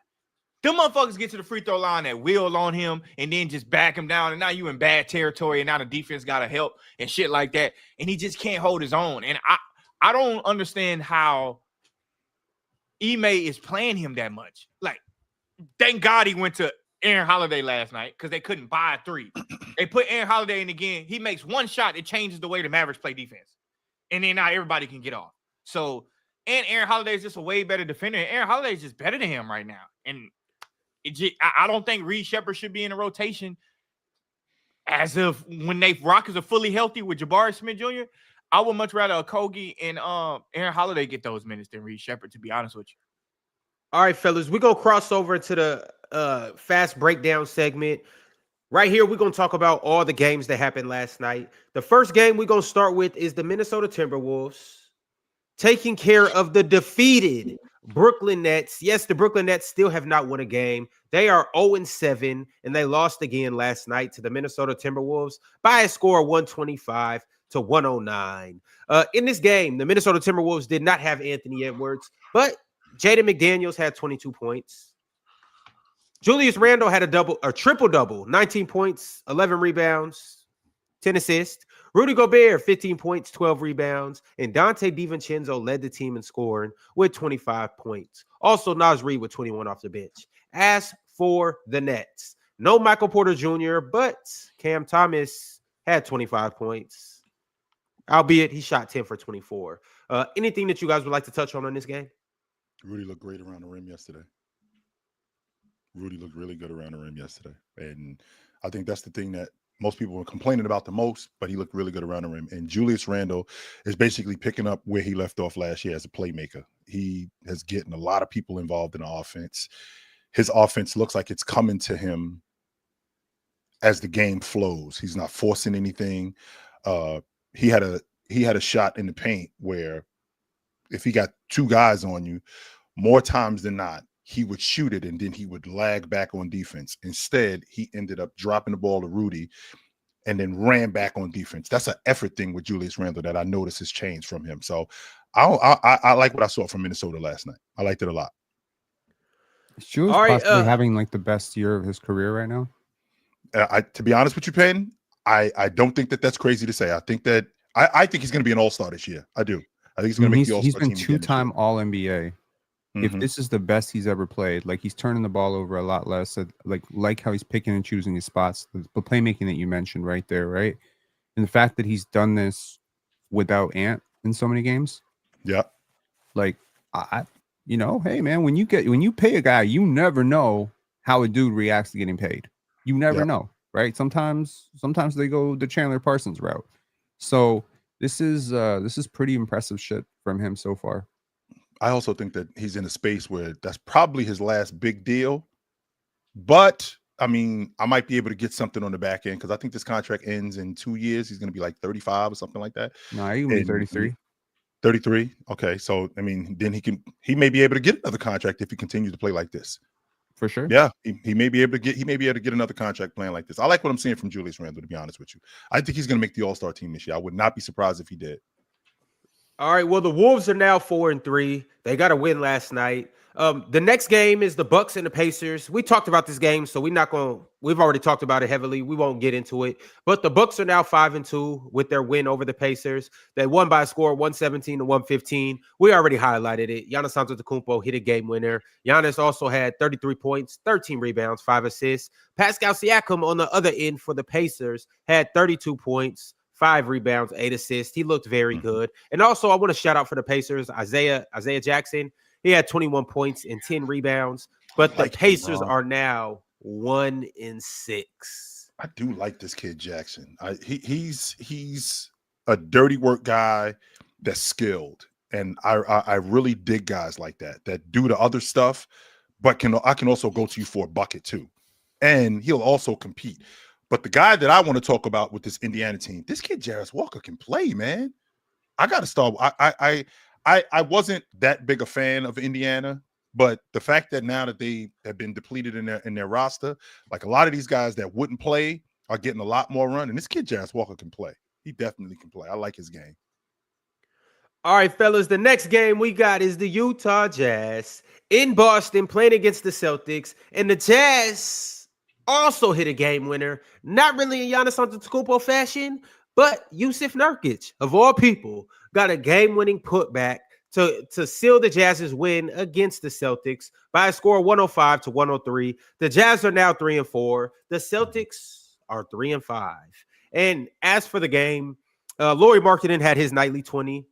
Them motherfuckers get to the free throw line at will on him and then just back him down. And now you in bad territory, and now the defense got to help and shit like that. And he just can't hold his own. And I don't understand how Ime is playing him that much. Like, thank God he went to Aaron Holiday last night because they couldn't buy a 3. They put Aaron Holiday in again. He makes one shot. It changes the way the Mavericks play defense. And then now everybody can get off. So, and Aaron Holiday is just a way better defender. And Aaron Holiday is just better than him right now. And I don't think Reed Shepherd should be in a rotation as of when they Rockets are fully healthy with Jabari Smith Jr. I would much rather Okogie and Aaron Holiday get those minutes than Reed Shepherd, to be honest with you. All right, fellas, we're going to cross over to the fast breakdown segment. Right here, we're going to talk about all the games that happened last night. The first game we're going to start with is the Minnesota Timberwolves taking care of the defeated Brooklyn Nets. Yes, the Brooklyn Nets still have not won a game. They are 0-7, and they lost again last night to the Minnesota Timberwolves by a score of 125-109. In this game, the Minnesota Timberwolves did not have Anthony Edwards, but Jaden McDaniels had 22 points. Julius Randle had a triple-double, 19 points, 11 rebounds, 10 assists. Rudy Gobert, 15 points, 12 rebounds. And Dante DiVincenzo led the team in scoring with 25 points. Also, Naz Reid with 21 off the bench. As for the Nets, no Michael Porter Jr., but Cam Thomas had 25 points. Albeit he shot 10 for 24. Anything that you guys would like to touch on in this game? Rudy looked great around the rim yesterday. Rudy looked really good around the rim yesterday. And I think that's the thing that most people were complaining about the most, but he looked really good around the rim. And Julius Randle is basically picking up where he left off last year as a playmaker. He is getting a lot of people involved in the offense. His offense looks like it's coming to him as the game flows. He's not forcing anything. He had a shot in the paint where if he got 2 guys on you, more times than not, he would shoot it and then he would lag back on defense. Instead, he ended up dropping the ball to Rudy and then ran back on defense. That's an effort thing with Julius Randle that I noticed has changed from him. So I like what I saw from Minnesota last night. I liked it a lot. Is Julius possibly having like the best year of his career right now? To be honest with you, Payton, I don't think that that's crazy to say. I think that I think he's going to be an all-star this year. I do. I think he's going to make the all-star team. He's been 2-time All-NBA. If this is the best he's ever played, like he's turning the ball over a lot less, like how he's picking and choosing his spots, the playmaking that you mentioned right there, right? And the fact that he's done this without Ant in so many games. Yeah. Like hey man, when you pay a guy, you never know how a dude reacts to getting paid. You never know, right? Sometimes they go the Chandler Parsons route. So this is pretty impressive shit from him so far. I also think that he's in a space where that's probably his last big deal, but I mean, I might be able to get something on the back end because I think this contract ends in 2 years. He's going to be like 35 or something like that. No, he can be And 33. 33. Okay. So, I mean, then he may be able to get another contract if he continues to play like this. For sure. Yeah. He may be able to get another contract playing like this. I like what I'm seeing from Julius Randle, to be honest with you. I think he's going to make the All-Star team this year. I would not be surprised if he did. All right. Well, the Wolves are now 4-3. They got a win last night. The next game is the Bucks and the Pacers. We talked about this game, so we've already talked about it heavily. We won't get into it. But the Bucks are now 5-2 with their win over the Pacers. They won by a score 117-115. We already highlighted it. Giannis Antetokounmpo hit a game winner. Giannis also had 33 points, 13 rebounds, 5 assists. Pascal Siakam on the other end for the Pacers had 32 points, 5 rebounds, 8 assists. He looked very good. And also, I want to shout out for the Pacers, Isaiah Jackson. He had 21 points and 10 rebounds. But the Pacers are now 1-6. I do like this kid Jackson. He's a dirty work guy that's skilled, and I really dig guys like that do the other stuff, but I can also go to you for a bucket too, and he'll also compete. But the guy that I want to talk about with this Indiana team, this kid Jarris Walker can play, man. I got to start. I wasn't that big a fan of Indiana, but the fact that now that they have been depleted in their roster, like a lot of these guys that wouldn't play are getting a lot more run. And this kid Jarris Walker can play. He definitely can play. I like his game. All right, fellas, the next game we got is the Utah Jazz in Boston playing against the Celtics. And the Jazz also hit a game winner, not really in Giannis Antetokounmpo fashion, but Yusuf Nurkic, of all people, got a game-winning putback to seal the Jazz's win against the Celtics by a score of 105-103. The Jazz are now 3-4. The Celtics are 3-5. And as for the game, Lauri Markkanen had his nightly 20.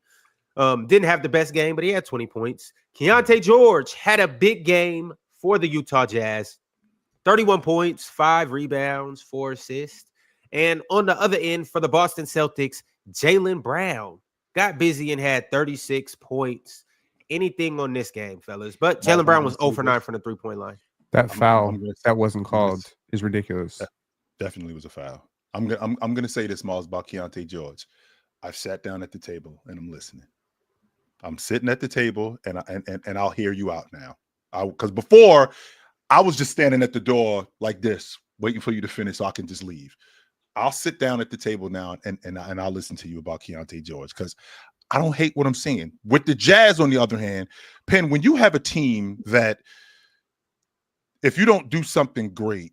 Didn't have the best game, but he had 20 points. Keontae George had a big game for the Utah Jazz. 31 points, 5 rebounds, 4 assists. And on the other end for the Boston Celtics, Jaylen Brown got busy and had 36 points. Anything on this game, fellas? But Jaylen Brown was 0 for 9 from the three-point line. That foul that wasn't called is ridiculous. That definitely was a foul. I'm gonna say this, Miles, about Keontae George. I've sat down at the table and I'm listening. I'm sitting at the table and I'll hear you out now. Because before I was just standing at the door like this, waiting for you to finish so I can just leave. I'll sit down at the table now and I'll listen to you about Keontae George because I don't hate what I'm seeing. With the Jazz, on the other hand, Penn, when you have a team that if you don't do something great,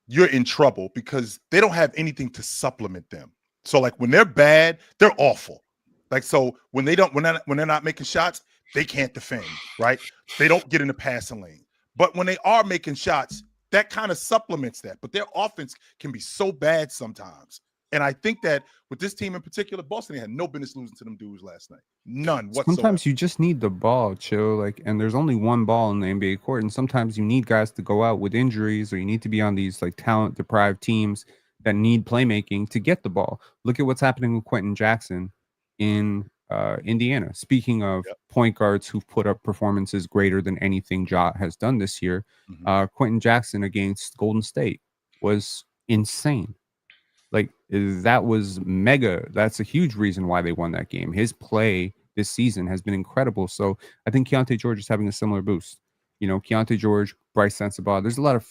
you're in trouble because they don't have anything to supplement them. So like when they're bad, they're awful. Like so when they're not making shots, they can't defend, right? They don't get in the passing lane. But when they are making shots, that kind of supplements that. But their offense can be so bad sometimes. And I think that with this team in particular, Boston had no business losing to them dudes last night. None whatsoever. Sometimes you just need the ball, chill. And there's only one ball in the NBA court. And sometimes you need guys to go out with injuries, or you need to be on these like talent-deprived teams that need playmaking to get the ball. Look at what's happening with Quentin Jackson in Indiana. Speaking of point guards who've put up performances greater than anything Ja has done this year, Quentin Jackson against Golden State was insane. Like that was mega. That's a huge reason why they won that game. His play this season has been incredible. So I think Keontae George is having a similar boost. You know, Keontae George, Bryce Sensabaugh. There's a lot of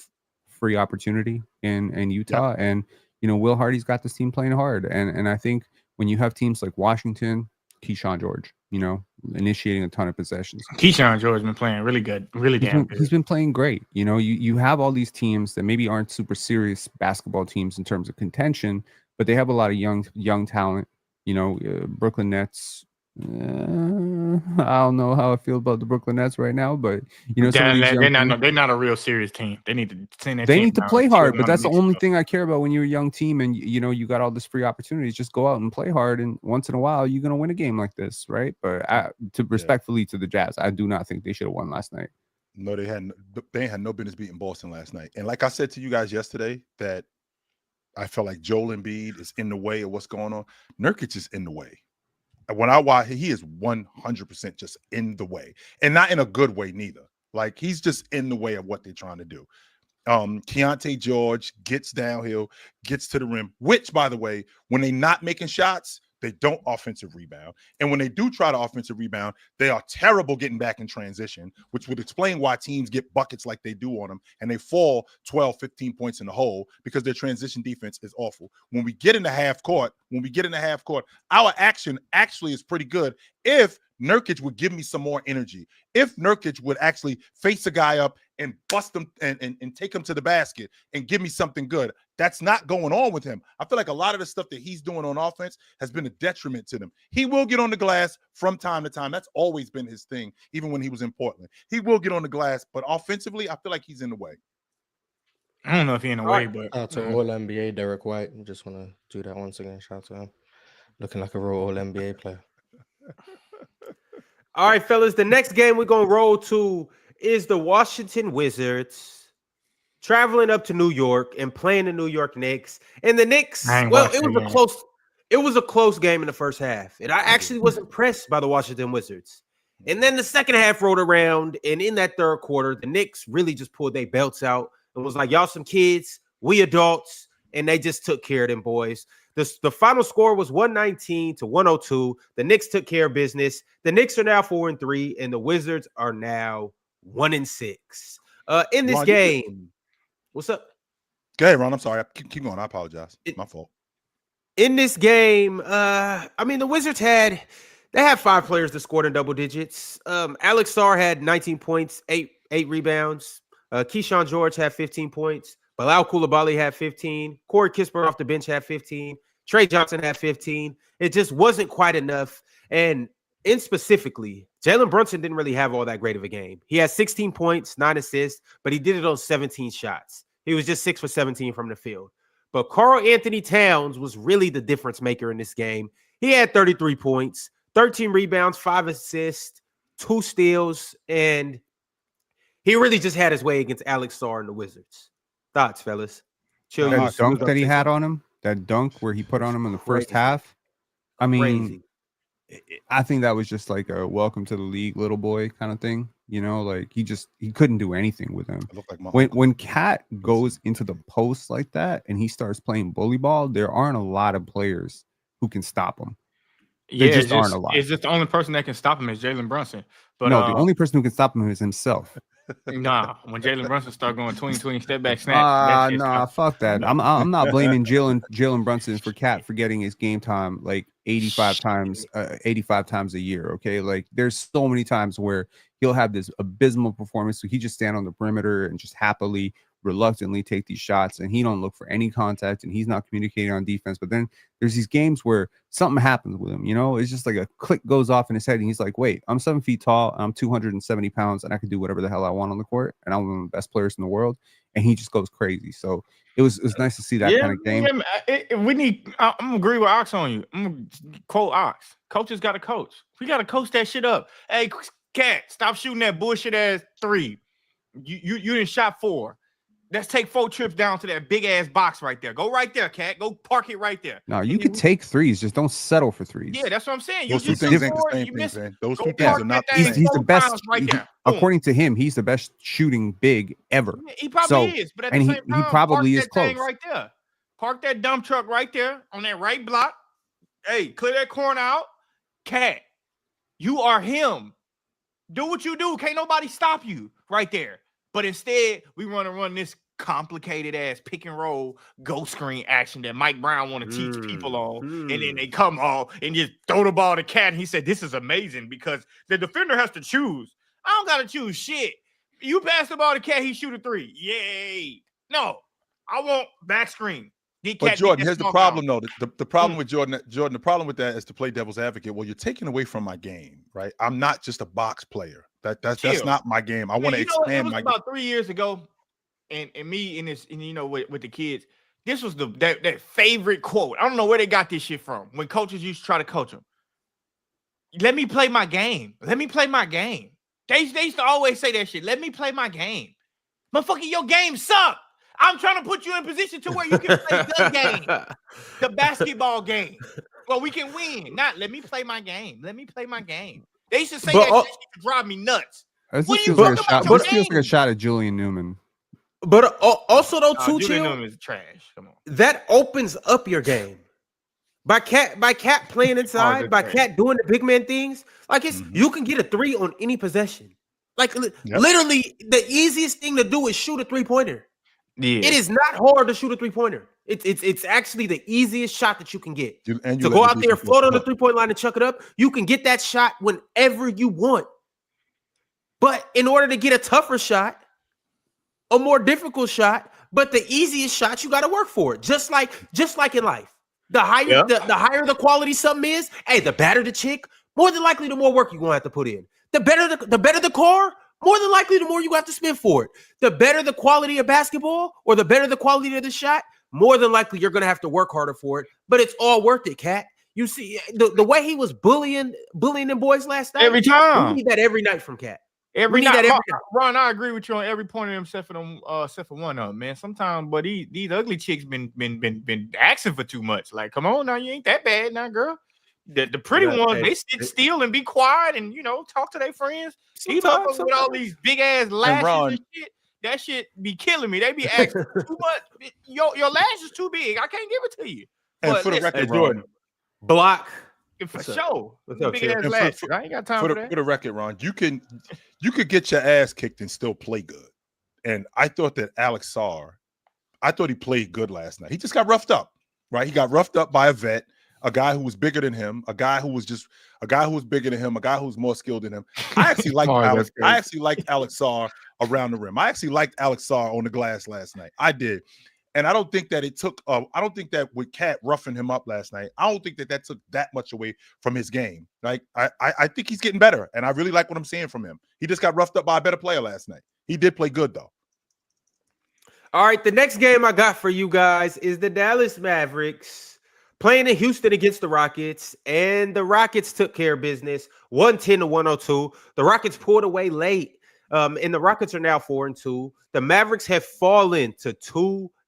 free opportunity in Utah, and you know Will Hardy's got this team playing hard. And I think when you have teams like Washington, Keyshawn George, you know, initiating a ton of possessions. Keyshawn George has been playing really good, really damn good. He's been playing great. You know, you have all these teams that maybe aren't super serious basketball teams in terms of contention, but they have a lot of young talent. You know, Brooklyn Nets. I don't know how I feel about the Brooklyn Nets right now, but you know, they're not a real serious team. They need to play hard, but that's the only thing I care about when you're a young team and you know you got all this free opportunities. Just go out and play hard, and once in a while you're gonna win a game like this, right? But respectfully to the Jazz, I do not think they should have won last night. No, they had no business beating Boston last night. And like I said to you guys yesterday, that I felt like Joel Embiid is in the way of what's going on. Nurkic is in the way. When I watch, he is 100% just in the way, and not in a good way neither. Like he's just in the way of what they're trying to do. Keontae George gets downhill, gets to the rim, which, by the way, when they're not making shots, they don't offensive rebound. And when they do try to offensive rebound, they are terrible getting back in transition, which would explain why teams get buckets like they do on them. And they fall 12, 15 points in the hole because their transition defense is awful. When we get in the half court, our action actually is pretty good if Nurkic would give me some more energy. If Nurkic would actually face a guy up and bust him and take him to the basket and give me something good. That's not going on with him. I feel like a lot of the stuff that he's doing on offense has been a detriment to them. He will get on the glass from time to time. That's always been his thing, even when he was in Portland. He will get on the glass, but offensively, I feel like he's in the way. I don't know if he's in the way, but Shout out to All NBA Derek White. I just want to do that once again. Shout out to him. Looking like a real All NBA player. All right, fellas, the next game we're going to roll to is the Washington Wizards traveling up to New York and playing the New York Knicks. And the Knicks, well, it was a close game in the first half. And I actually was impressed by the Washington Wizards. And then the second half rolled around, and in that third quarter, the Knicks really just pulled their belts out and was like, y'all some kids, we adults, and they just took care of them boys. The final score was 119-102. The Knicks took care of business. The Knicks are now 4-3, and the Wizards are now 1-6. In this game, what's up? Go ahead, Ron. I'm sorry. Keep going. I apologize. My fault. In this game, the Wizards had 5 players that scored in double digits. Alex Sarr had 19 points, 8 rebounds. Keyshawn George had 15 points. Bilal Coulibaly had 15. Corey Kispert off the bench had 15. Trey Johnson had 15. It just wasn't quite enough. And specifically, Jalen Brunson didn't really have all that great of a game. He had 16 points, 9 assists, but he did it on 17 shots. He was just 6 for 17 from the field. But Karl Anthony Towns was really the difference maker in this game. He had 33 points, 13 rebounds, 5 assists, 2 steals, and he really just had his way against Alex Sarr and the Wizards. Thoughts, fellas? Chill. That dunk that he had on him, that dunk where he put on him in the first half. I mean, I think that was just like a welcome to the league, little boy kind of thing. You know, like he couldn't do anything with him. When Cat goes into the post like that and he starts playing bully ball, there aren't a lot of players who can stop him. There just aren't a lot. It's just the only person that can stop him is Jalen Brunson. But no, the only person who can stop him is himself. Nah, when Jalen Brunson start going 20-20 step back snap. Fuck that. I'm not blaming Jalen Brunson for Cat for getting his game time like 85 times a year. Okay, like there's so many times where he'll have this abysmal performance, so he just stand on the perimeter and just happily, reluctantly take these shots, and he don't look for any contact, and he's not communicating on defense. But then there's these games where something happens with him, you know, it's just like a click goes off in his head, and he's like, wait, I'm 7 feet tall, I'm 270 pounds, and I can do whatever the hell I want on the court, and I'm one of the best players in the world, and he just goes crazy. So it was nice to see that kind of game. I'm gonna agree with Ox on you. I'm gonna quote Ox. Coaches got to coach. We got to coach that shit up. Hey, Cat, stop shooting that bullshit ass 3. You didn't shot 4. Let's take 4 trips down to that big ass box right there. Go right there, Cat. Go park it right there. No, you can take 3s, just don't settle for 3s. Yeah, that's what I'm saying. Those two things ain't the same thing, man. Those two things are not the same. He's the best. According to him, he's the best shooting big ever. He probably is, but at the same time, he probably is close. Right there. Park that dump truck right there on that right block. Hey, clear that corner out. Cat, you are him. Do what you do. Can't nobody stop you right there. But instead, we want to run this complicated ass pick and roll ghost screen action that Mike Brown want to teach people on, and then they come on and just throw the ball to Cat. And he said, "This is amazing because the defender has to choose. I don't gotta choose shit. You pass the ball to Cat, he shoot a 3. Yay! No, I want back screen." But Jordan, here's the problem, though. The problem with Jordan, the problem with that is to play devil's advocate. Well, you're taking away from my game, right? I'm not just a box player. That's not my game. I want to expand my game. About 3 years ago, and me in this, and you know, with the kids, this was that favorite quote. I don't know where they got this shit from. When coaches used to try to coach them, let me play my game. Let me play my game. They used to always say that shit. Let me play my game. Motherfucker, your game suck. I'm trying to put you in position to where you can play the game, the basketball game, where we can win. Not let me play my game. Let me play my game. They used to say that shit to drive me nuts. This feels like a shot at Julian Newman. But also though, too, Julian Chill, Newman is trash. Come on. that opens up your game. By Cat playing inside, by Cat doing the big man things, like you can get a 3 on any possession. Like literally, the easiest thing to do is shoot a 3-pointer. Yeah. It is not hard to shoot a 3-pointer. It's actually the easiest shot that you can get. To go out there, float on the 3-point line and chuck it up. You can get that shot whenever you want. But in order to get a tougher shot, a more difficult shot, but the easiest shot, you got to work for it. Just like in life. The higher the higher the quality something is, hey, the better the chick, more than likely the more work you're gonna have to put in. The better the car, more than likely the more you have to spend for it. The better the quality of basketball, or the better the quality of the shot, more than likely you're gonna have to work harder for it. But it's all worth it, Cat. You see the way he was bullying them boys last night. Every time. We need that every night from Cat. Every night. Ron, I agree with you on every point of them except for one of them, man. Sometimes, but these ugly chicks been asking for too much. Like, come on now, you ain't that bad now, girl. The pretty ones, they sit still and be quiet and talk to their friends. These motherfuckers with all these big ass lashes and shit. That shit be killing me. They be asking too much. Your lash is too big. I can't give it to you. And but for the record, Jordan, block. For sure. Big ass lashes. I ain't got time for that. For the record, Ron, you could get your ass kicked and still play good. And I thought that Alex Sarr, I thought he played good last night. He just got roughed up, right? He got roughed up by a vet, a guy who was bigger than him, a guy who was bigger than him, a guy who was more skilled than him. I actually liked Alex Sarr around the rim. I actually liked Alex Sarr on the glass last night. I did. And I don't think that I don't think that with Cat roughing him up last night, I don't think that took that much away from his game. Like, I think he's getting better, and I really like what I'm seeing from him. He just got roughed up by a better player last night. He did play good, though. All right, the next game I got for you guys is the Dallas Mavericks playing in Houston against the Rockets, and the Rockets took care of business, 110-102. The Rockets pulled away late, and the Rockets are now 4-2. The Mavericks have fallen to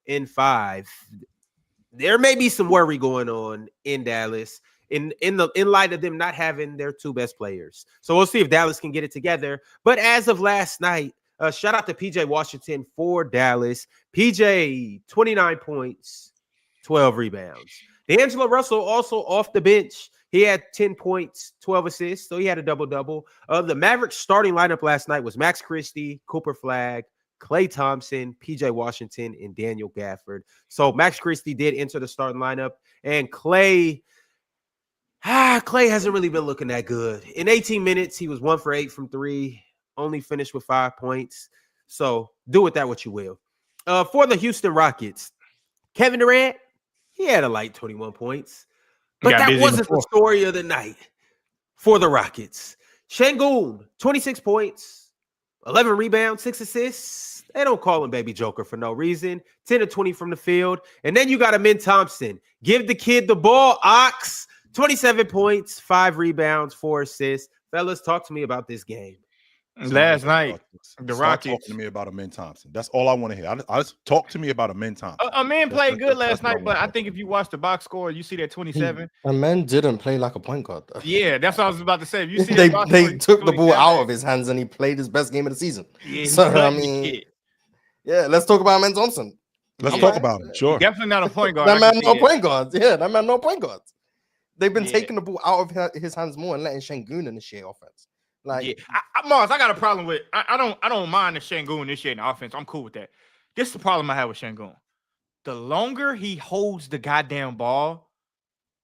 2-5. There may be some worry going on in Dallas in light of them not having their 2 best players. So we'll see if Dallas can get it together. But as of last night, shout out to PJ Washington for Dallas. PJ, 29 points, 12 rebounds. D'Angelo Russell also off the bench. He had 10 points, 12 assists, so he had a double-double. The Mavericks starting lineup last night was Max Christie, Cooper Flagg, Klay Thompson, PJ Washington, and Daniel Gafford. So Max Christie did enter the starting lineup, and Klay hasn't really been looking that good. In 18 minutes, he was 1 for 8 from 3, only finished with 5 points. So do with that what you will. For the Houston Rockets, Kevin Durant, he had a light 21 points, but that wasn't the story of the night for the Rockets. Şengün, 26 points, 11 rebounds, 6 assists. They don't call him Baby Joker for no reason. 10-20 from the field. And then you got Amin Thompson. Give the kid the ball, Ox. 27 points, 5 rebounds, 4 assists. Fellas, talk to me about this game. Last night, the Rockets talking to me about Amin Thompson. That's all I want to hear. I just talk to me about Amin Thompson. Amin played good last night, but I think if you watch the box score, you see that 27. Amin didn't play like a point guard, though. Yeah, that's what I was about to say. If you see they took the ball out of his hands and he played his best game of the season. Yeah, so I mean, yeah, let's talk about Amin Thompson. Let's talk about him. Sure, definitely not a point guard. That man no point guards. Yeah, that man no point guards. They've been taking the ball out of his hands more and letting Şengün initiate offense. Like, Mars, I got a problem with. I don't mind the Şengün initiating offense. I'm cool with that. This is the problem I have with Şengün. The longer he holds the goddamn ball,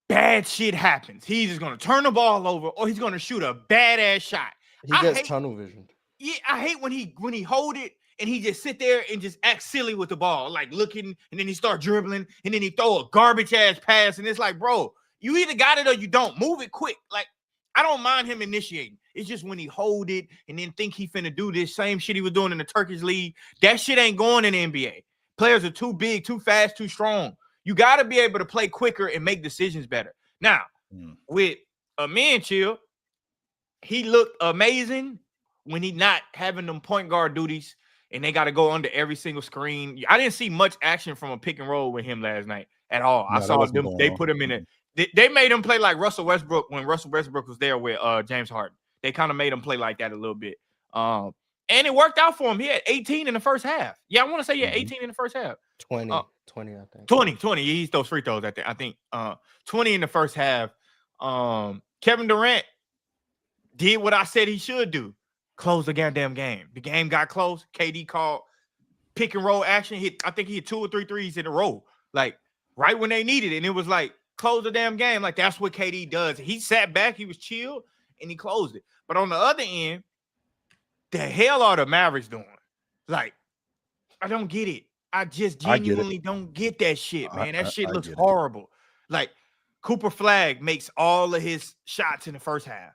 bad shit happens. He's just gonna turn the ball over, or he's gonna shoot a badass shot. He gets tunnel vision. Yeah, I hate when he hold it and he just sit there and just act silly with the ball, like looking, and then he start dribbling, and then he throw a garbage ass pass, and it's like, bro, you either got it or you don't. Move it quick. Like, I don't mind him initiating. It's just when he hold it and then think he finna do this same shit he was doing in the Turkish league, that shit ain't going in the NBA. Players are too big, too fast, too strong. You got to be able to play quicker and make decisions better. Now, with Amin Chill, he looked amazing when he not having them point guard duties and they got to go under every single screen. I didn't see much action from a pick and roll with him last night at all. I saw them. They put him in it. They made him play like Russell Westbrook when Russell Westbrook was there with James Harden. They kind of made him play like that a little bit. And And it worked out for him. He had 18 in the first half. Yeah, I want to say he had 18 in the first half. 20, I think. 20. He those free throws at the, I think 20 in the first half. Kevin Durant did what I said he should do. Close the goddamn game. The game got close. KD called pick and roll action. I think he hit 2 or 3 threes in a row. Like right when they needed it. And it was like, close the damn game. Like that's what KD does. He sat back, he was chilled, and he closed it. But on the other end, the hell are the Mavericks doing? Like, I don't get it. I just genuinely don't get that shit, man. That shit looks horrible. Like, Cooper Flag makes all of his shots in the first half.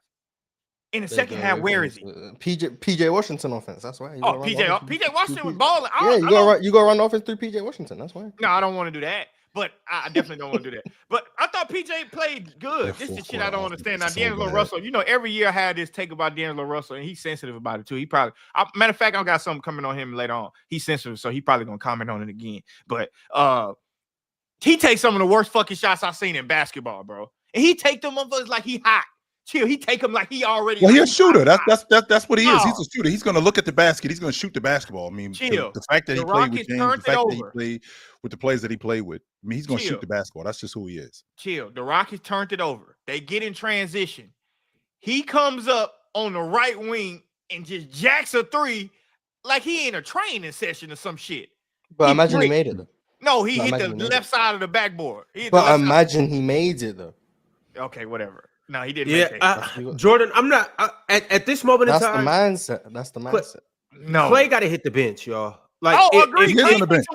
In the second half, where is he? PJ Washington offense. That's why. PJ Washington was balling. Yeah, you go run offense through PJ Washington. That's why. No, I don't want to do that. But I definitely don't want to do that. But I thought PJ played good. This is the shit I don't understand. Now, D'Angelo Russell, you know, every year I had this take about D'Angelo Russell, and he's sensitive about it too. He probably, matter of fact, I got something coming on him later on. He's sensitive, so he probably gonna comment on it again. But he takes some of the worst fucking shots I've seen in basketball, bro. And he take them motherfuckers like he hot. Chill, he take him like he already. Well, he's a shooter. That's what he is. He's a shooter. He's going to look at the basket. He's going to shoot the basketball. I mean, the fact that he played with James, the fact that he played with the players that he played with. I mean, he's going to shoot the basketball. That's just who he is. Chill. The Rockets turned it over. They get in transition. He comes up on the right wing and just jacks a three like he in a training session or some shit. But imagine he made it though. No, he hit the left side of the backboard. But imagine he made it though. Okay, whatever. No, he didn't. Yeah, Jordan, I'm not at this moment in time. That's the mindset. No, Clay got to hit the bench, y'all. Like, agreed. He's on the bench.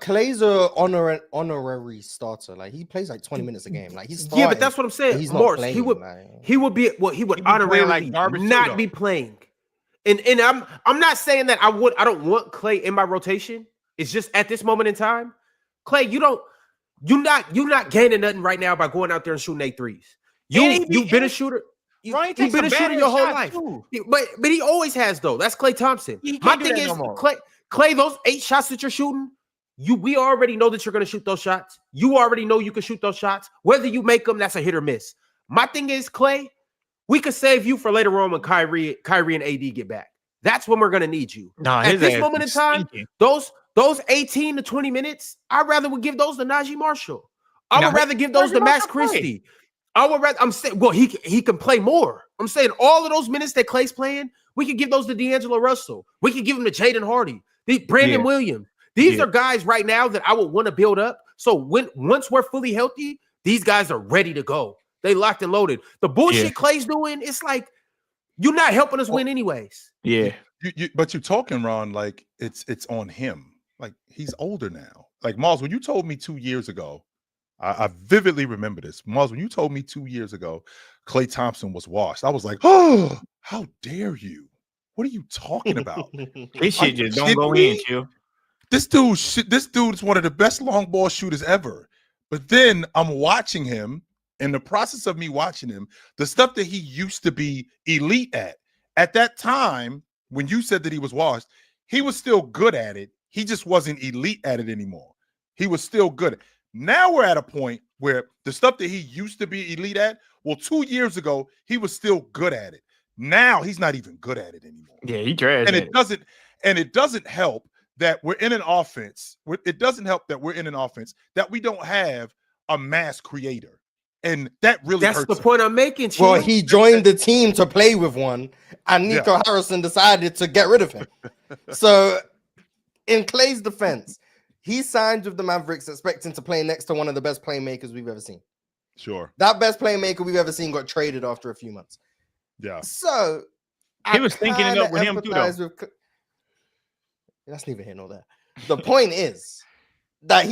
Clay's an honorary starter. Like he plays like 20 minutes a game. Like he's but that's what I'm saying. He's Morris, not playing, he would honorarily like not be playing. And I'm not saying that I don't want Clay in my rotation. It's just at this moment in time, Clay, you're not gaining nothing right now by going out there and shooting 8 threes. You've been a shooter. You've been a shooter your whole life. But he always has though. That's Klay Thompson. My thing is Clay, those 8 shots that you're shooting, we already know that you're going to shoot those shots. You already know you can shoot those shots. Whether you make them, that's a hit or miss. My thing is, Clay, we could save you for later on when Kyrie and AD get back. That's when we're going to need you. At this moment in time, those 18 to 20 minutes, I'd rather would give those to Najee Marshall. I would rather give those to Max Christie. I'm saying, well, he can play more. I'm saying all of those minutes that Clay's playing, we could give those to D'Angelo Russell. We could give them to Jaden Hardy, Brandon Williams. These are guys right now that I would want to build up. So once we're fully healthy, these guys are ready to go. They locked and loaded. The bullshit Clay's doing, it's like you're not helping us win anyways. Yeah. But you're talking, Ron, like it's on him. Like he's older now. Like Miles, when you told me 2 years ago, I vividly remember this. Miles, when you told me 2 years ago, Klay Thompson was washed, I was like, oh, how dare you? What are you talking about? This shit just don't go in, chill. This dude is one of the best long ball shooters ever. But then I'm watching him. In the process of me watching him, the stuff that he used to be elite at that time, when you said that he was washed, he was still good at it. He just wasn't elite at it anymore. He was still good. Now we're at a point where the stuff that he used to be elite at, well, 2 years ago, he was still good at it. Now he's not even good at it anymore. Yeah, he trash. And it doesn't help that we're in an offense. It doesn't help that we're in an offense that we don't have a mass creator. And that really hurts. That's the point I'm making. Chief. Well, he joined the team to play with one, and Nico Harrison decided to get rid of him. So, in Clay's defense, he signed with the Mavericks expecting to play next to one of the best playmakers we've ever seen. Sure. That best playmaker we've ever seen got traded after a few months. Yeah. So, he was thinking it up with him too, though. That's neither here nor there. The point is that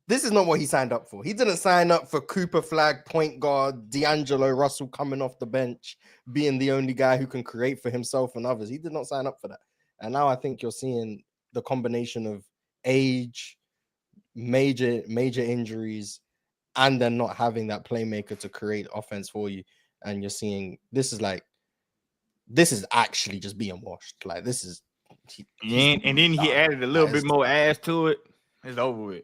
this is not what he signed up for. He didn't sign up for Cooper Flag, point guard, D'Angelo Russell coming off the bench, being the only guy who can create for himself and others. He did not sign up for that. And now I think you're seeing the combination of age, major injuries, and then not having that playmaker to create offense for you. And you're seeing this is actually just being washed. Like this is. And then he added a little bit more ass to it. It's over with.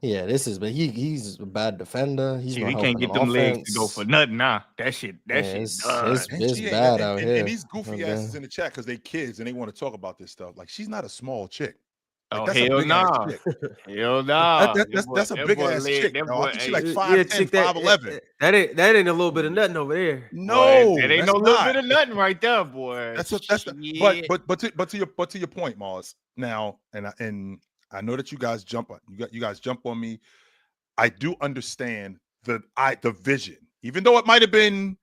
Yeah, this is, but he's a bad defender. He's Shit, not he helping can't get on them legs offense. to go for nothing now. That shit done. It's bad out here. And these goofy asses in the chat because they kids and they want to talk about this stuff. Like, she's not a small chick. Like, Oh, that's a hell big ass nah. chick. Hell nah. That's a big ass chick. No, I think she like 5'10", 5'11". That ain't a little bit of nothing over there. No, that ain't no little bit of nothing right there, boy. But to your point, Mars. Now, and I know that you guys jump on me. I do understand the vision, even though it might have been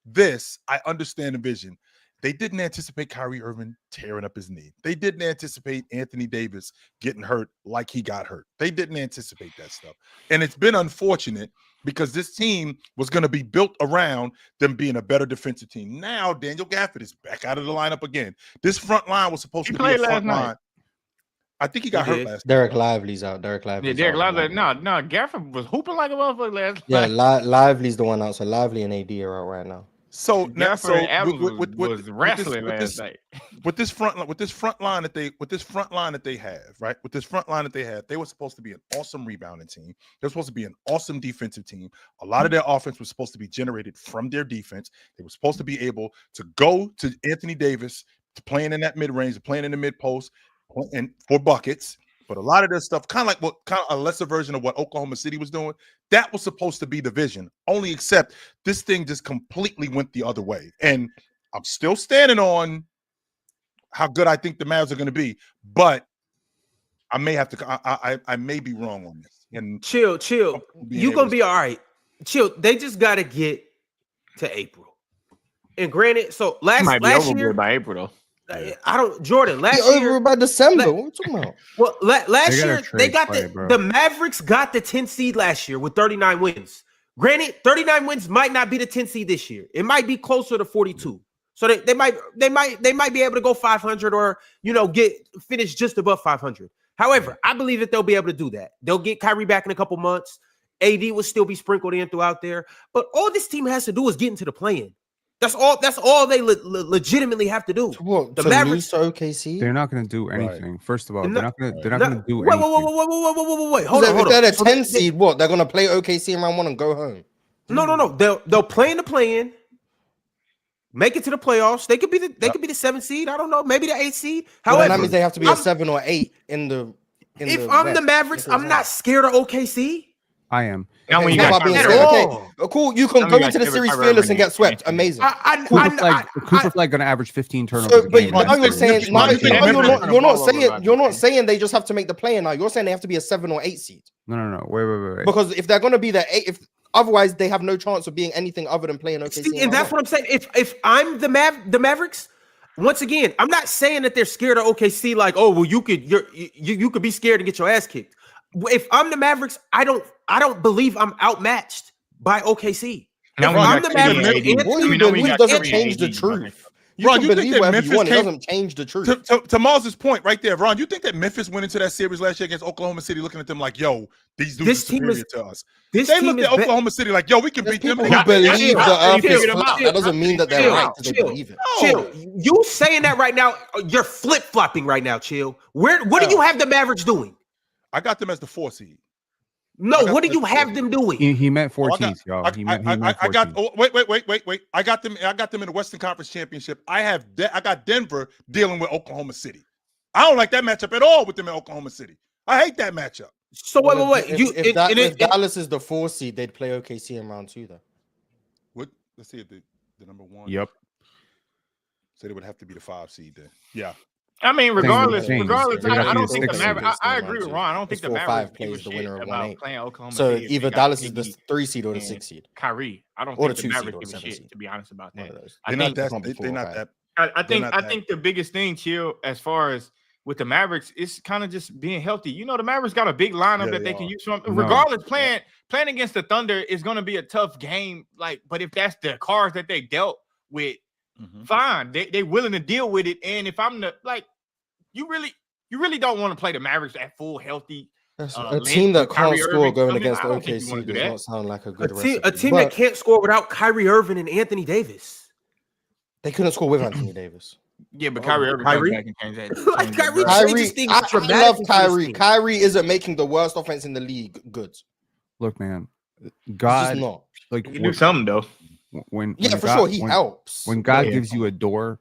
this. I understand the vision. They didn't anticipate Kyrie Irving tearing up his knee. They didn't anticipate Anthony Davis getting hurt like he got hurt. They didn't anticipate that stuff. And it's been unfortunate because this team was going to be built around them being a better defensive team. Now, Daniel Gafford is back out of the lineup again. This front line was supposed to be a front line. I think he got hurt last Derek Lively's out. Derek Lively's Derek Lively. No, Gafford was hooping like a motherfucker last night. Yeah, Lively's the one out. So Lively and AD are out right now. So now, was wrestling last night. With this front line that they have, they were supposed to be an awesome rebounding team. They're supposed to be an awesome defensive team. A lot of their offense was supposed to be generated from their defense. They were supposed to be able to go to Anthony Davis, to playing in that mid range, playing in the mid post, and for buckets. But a lot of this stuff, kind of a lesser version of what Oklahoma City was doing, that was supposed to be the vision. Only except this thing just completely went the other way. And I'm still standing on how good I think the Mavs are going to be, but I may have to. I may be wrong on this. And chill. You're gonna be all right. Chill. They just got to get to April. And granted, so last year by April though. Jordan. Last year over by December. What are you talking about? Well, last year they got the Mavericks got the 10th seed last year with 39 wins. Granted, 39 wins might not be the 10th seed this year. It might be closer to 42. So they might be able to go 500 or finish just above 500. However, I believe that they'll be able to do that. They'll get Kyrie back in a couple months. AD will still be sprinkled in throughout there. But all this team has to do is get into the play-in. That's all they legitimately have to do. What, the Mavericks to OKC? They're not going to do anything. Right. First of all, they're not going to do anything. Wait. Hold on. If they're the 10 seed, what? They're going to play OKC in round 1 and go home? No. They'll play in the play-in, make it to the playoffs. They could be the 7th seed. I don't know. Maybe the 8th seed. However, that means they have to be a 7 or 8 in the. If I'm the Mavericks, I'm not scared of OKC. I am. And when you got cool. You can go into the series fearless and get swept. Amazing. Cooper Flag going to average 15 turnovers. So, but now you're saying you're not saying they just have to make the play-in now. You're saying they have to be a 7 or 8 seed. No. Wait. Because if they're going to be the 8, otherwise they have no chance of being anything other than playing OKC. And that's what I'm saying. If I'm the Mavericks, once again, I'm not saying that they're scared of OKC. Like, oh well, you could be scared and get your ass kicked. If I'm the Mavericks, I don't believe I'm outmatched by OKC. Now, if I'm the Mavericks, doesn't change the truth. You can believe whatever you want. It doesn't change the truth. To Miles's point right there, Ron, you think that Memphis went into that series last year against Oklahoma City looking at them like, yo, these dudes are superior to us? They looked at Oklahoma City like, yo, we can beat them. Who believe the earth is flat. That doesn't mean that they're right because they believe it. Chill. You saying that right now, you're flip-flopping right now, Chill. What do you have the Mavericks doing? I got them as the 4 seed. No, what do you have them doing? He meant 14th, y'all. Wait. I got them in the Western Conference Championship. I got Denver dealing with Oklahoma City. I don't like that matchup at all with them in Oklahoma City. I hate that matchup. So wait. If Dallas is the 4 seed, they'd play OKC in round 2 though. What? Let's see if the number 1. Yep. So they would have to be the 5 seed then. Yeah. I mean, regardless, I don't think the Mavericks. I agree with Ron. I don't think the Mavericks plays the winner of 1-8 playing Oklahoma City. So either Dallas is the 3 seed or the 6 seed. Kyrie, I don't think the Mavericks give a shit. To be honest about that, they're not that. I think the biggest thing, Chill, as far as with the Mavericks, it's kind of just being healthy. You know, the Mavericks got a big lineup that they can use from. Regardless, playing against the Thunder is going to be a tough game. But if that's the cards that they dealt with. Fine, they willing to deal with it. And if I'm you really don't want to play the Mavericks at full healthy. A team that can't score going against OKC does not sound like a good recipe. A team that can't score without Kyrie Irving and Anthony Davis. They couldn't score with Anthony Davis. Yeah, but Kyrie Irving Kyrie? comes back and change that. Like change that, Kyrie bro. changes Kyrie, things I love dramatically for this Kyrie. team. Kyrie isn't making the worst offense in the league good. Look, man, He's just God, not. like He can do something though. when Yeah, for God, sure, he helps. when God Yeah. gives you a door,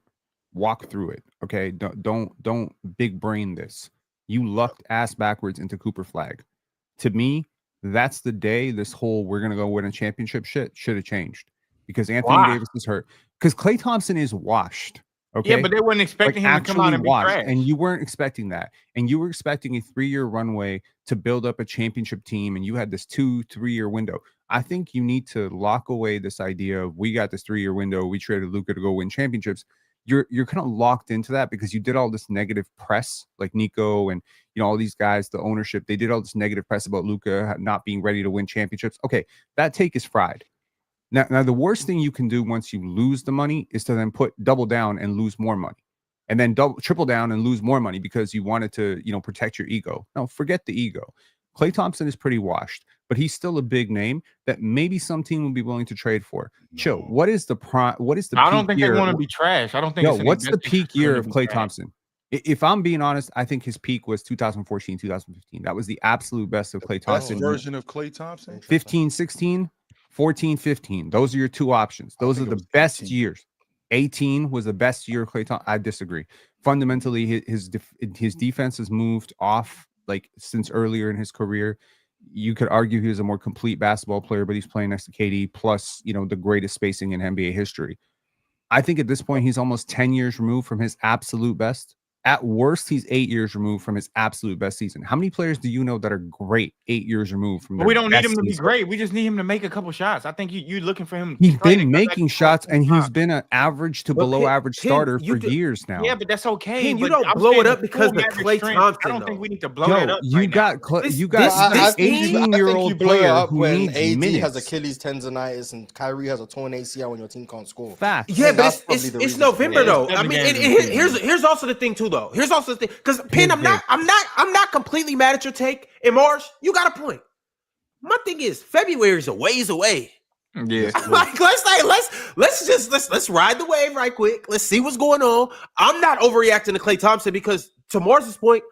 walk through it. Okay, don't big brain this. You lucked ass backwards into Cooper Flag. To me, that's the day this whole we're gonna go win a championship shit should have changed, because Anthony Why? Davis is hurt. Because Klay Thompson is washed. Okay, Yeah, but they weren't expecting him to come out and be washed, trash. and you weren't expecting that, and you were expecting a 3-year runway to build up a championship team, and you had this 2-3-year window. I think you need to lock away this idea of we got this 3-year window, we traded Luka to go win championships. You're kind of locked into that because you did all this negative press, like Nico and all these guys, the ownership, they did all this negative press about Luka not being ready to win championships. Okay, that take is fried. Now, the worst thing you can do once you lose the money is to then double down and lose more money, and then triple down and lose more money because you wanted to, protect your ego. No, forget the ego. Klay Thompson is pretty washed, but he's still a big name that maybe some team will be willing to trade for. Chill. What is the What is the? I don't think year? they want to be trash. I don't think. No, it's what's the peak year of Klay Thompson? Thompson? If I'm being honest, I think his peak was 2014, 2015. That was the absolute best of Klay Best Thompson. version of Klay Thompson. 15, 16, 14, 15. Those are your two options. Those are think it the was best 18. years. 18 was the best year of Klay Thompson. I disagree. Fundamentally, his defense has moved off like since earlier in his career. You could argue he was a more complete basketball player, but he's playing next to KD plus, the greatest spacing in NBA history. I think at this point, he's almost 10 years removed from his absolute best. At worst, he's 8 years removed from his absolute best season. How many players do you know that are great 8 years removed from their We don't need best him to be season? great. We just need him to make a couple shots. I think you're looking for him. He's trying to been go back making to shots, and he's 25. been an average to But below Pin- average Pin, starter you for could- years now. Yeah, but that's okay. Ken, you but don't I'm blow it saying up because full of average Klay strength, Thompson, I don't think though. we need to blow that Yo, up. you right got now. you This- got this an team- 18-year-old you blow it player up who when needs AD minutes. has Achilles tendonitis and Kyrie has a torn ACL when your team can't score. Fact. Yeah, but that's it's probably the it's reason November for it. though. It's I 7 mean, games and in the season. here's also the thing too though. Here's also the thing because Pin, I'm Vic. not completely mad at your take. And Mars, you got a point. My thing is February is a ways away. Yeah. Like let's ride the wave right quick. Let's see what's going on. I'm not overreacting to Klay Thompson because to Mars's point,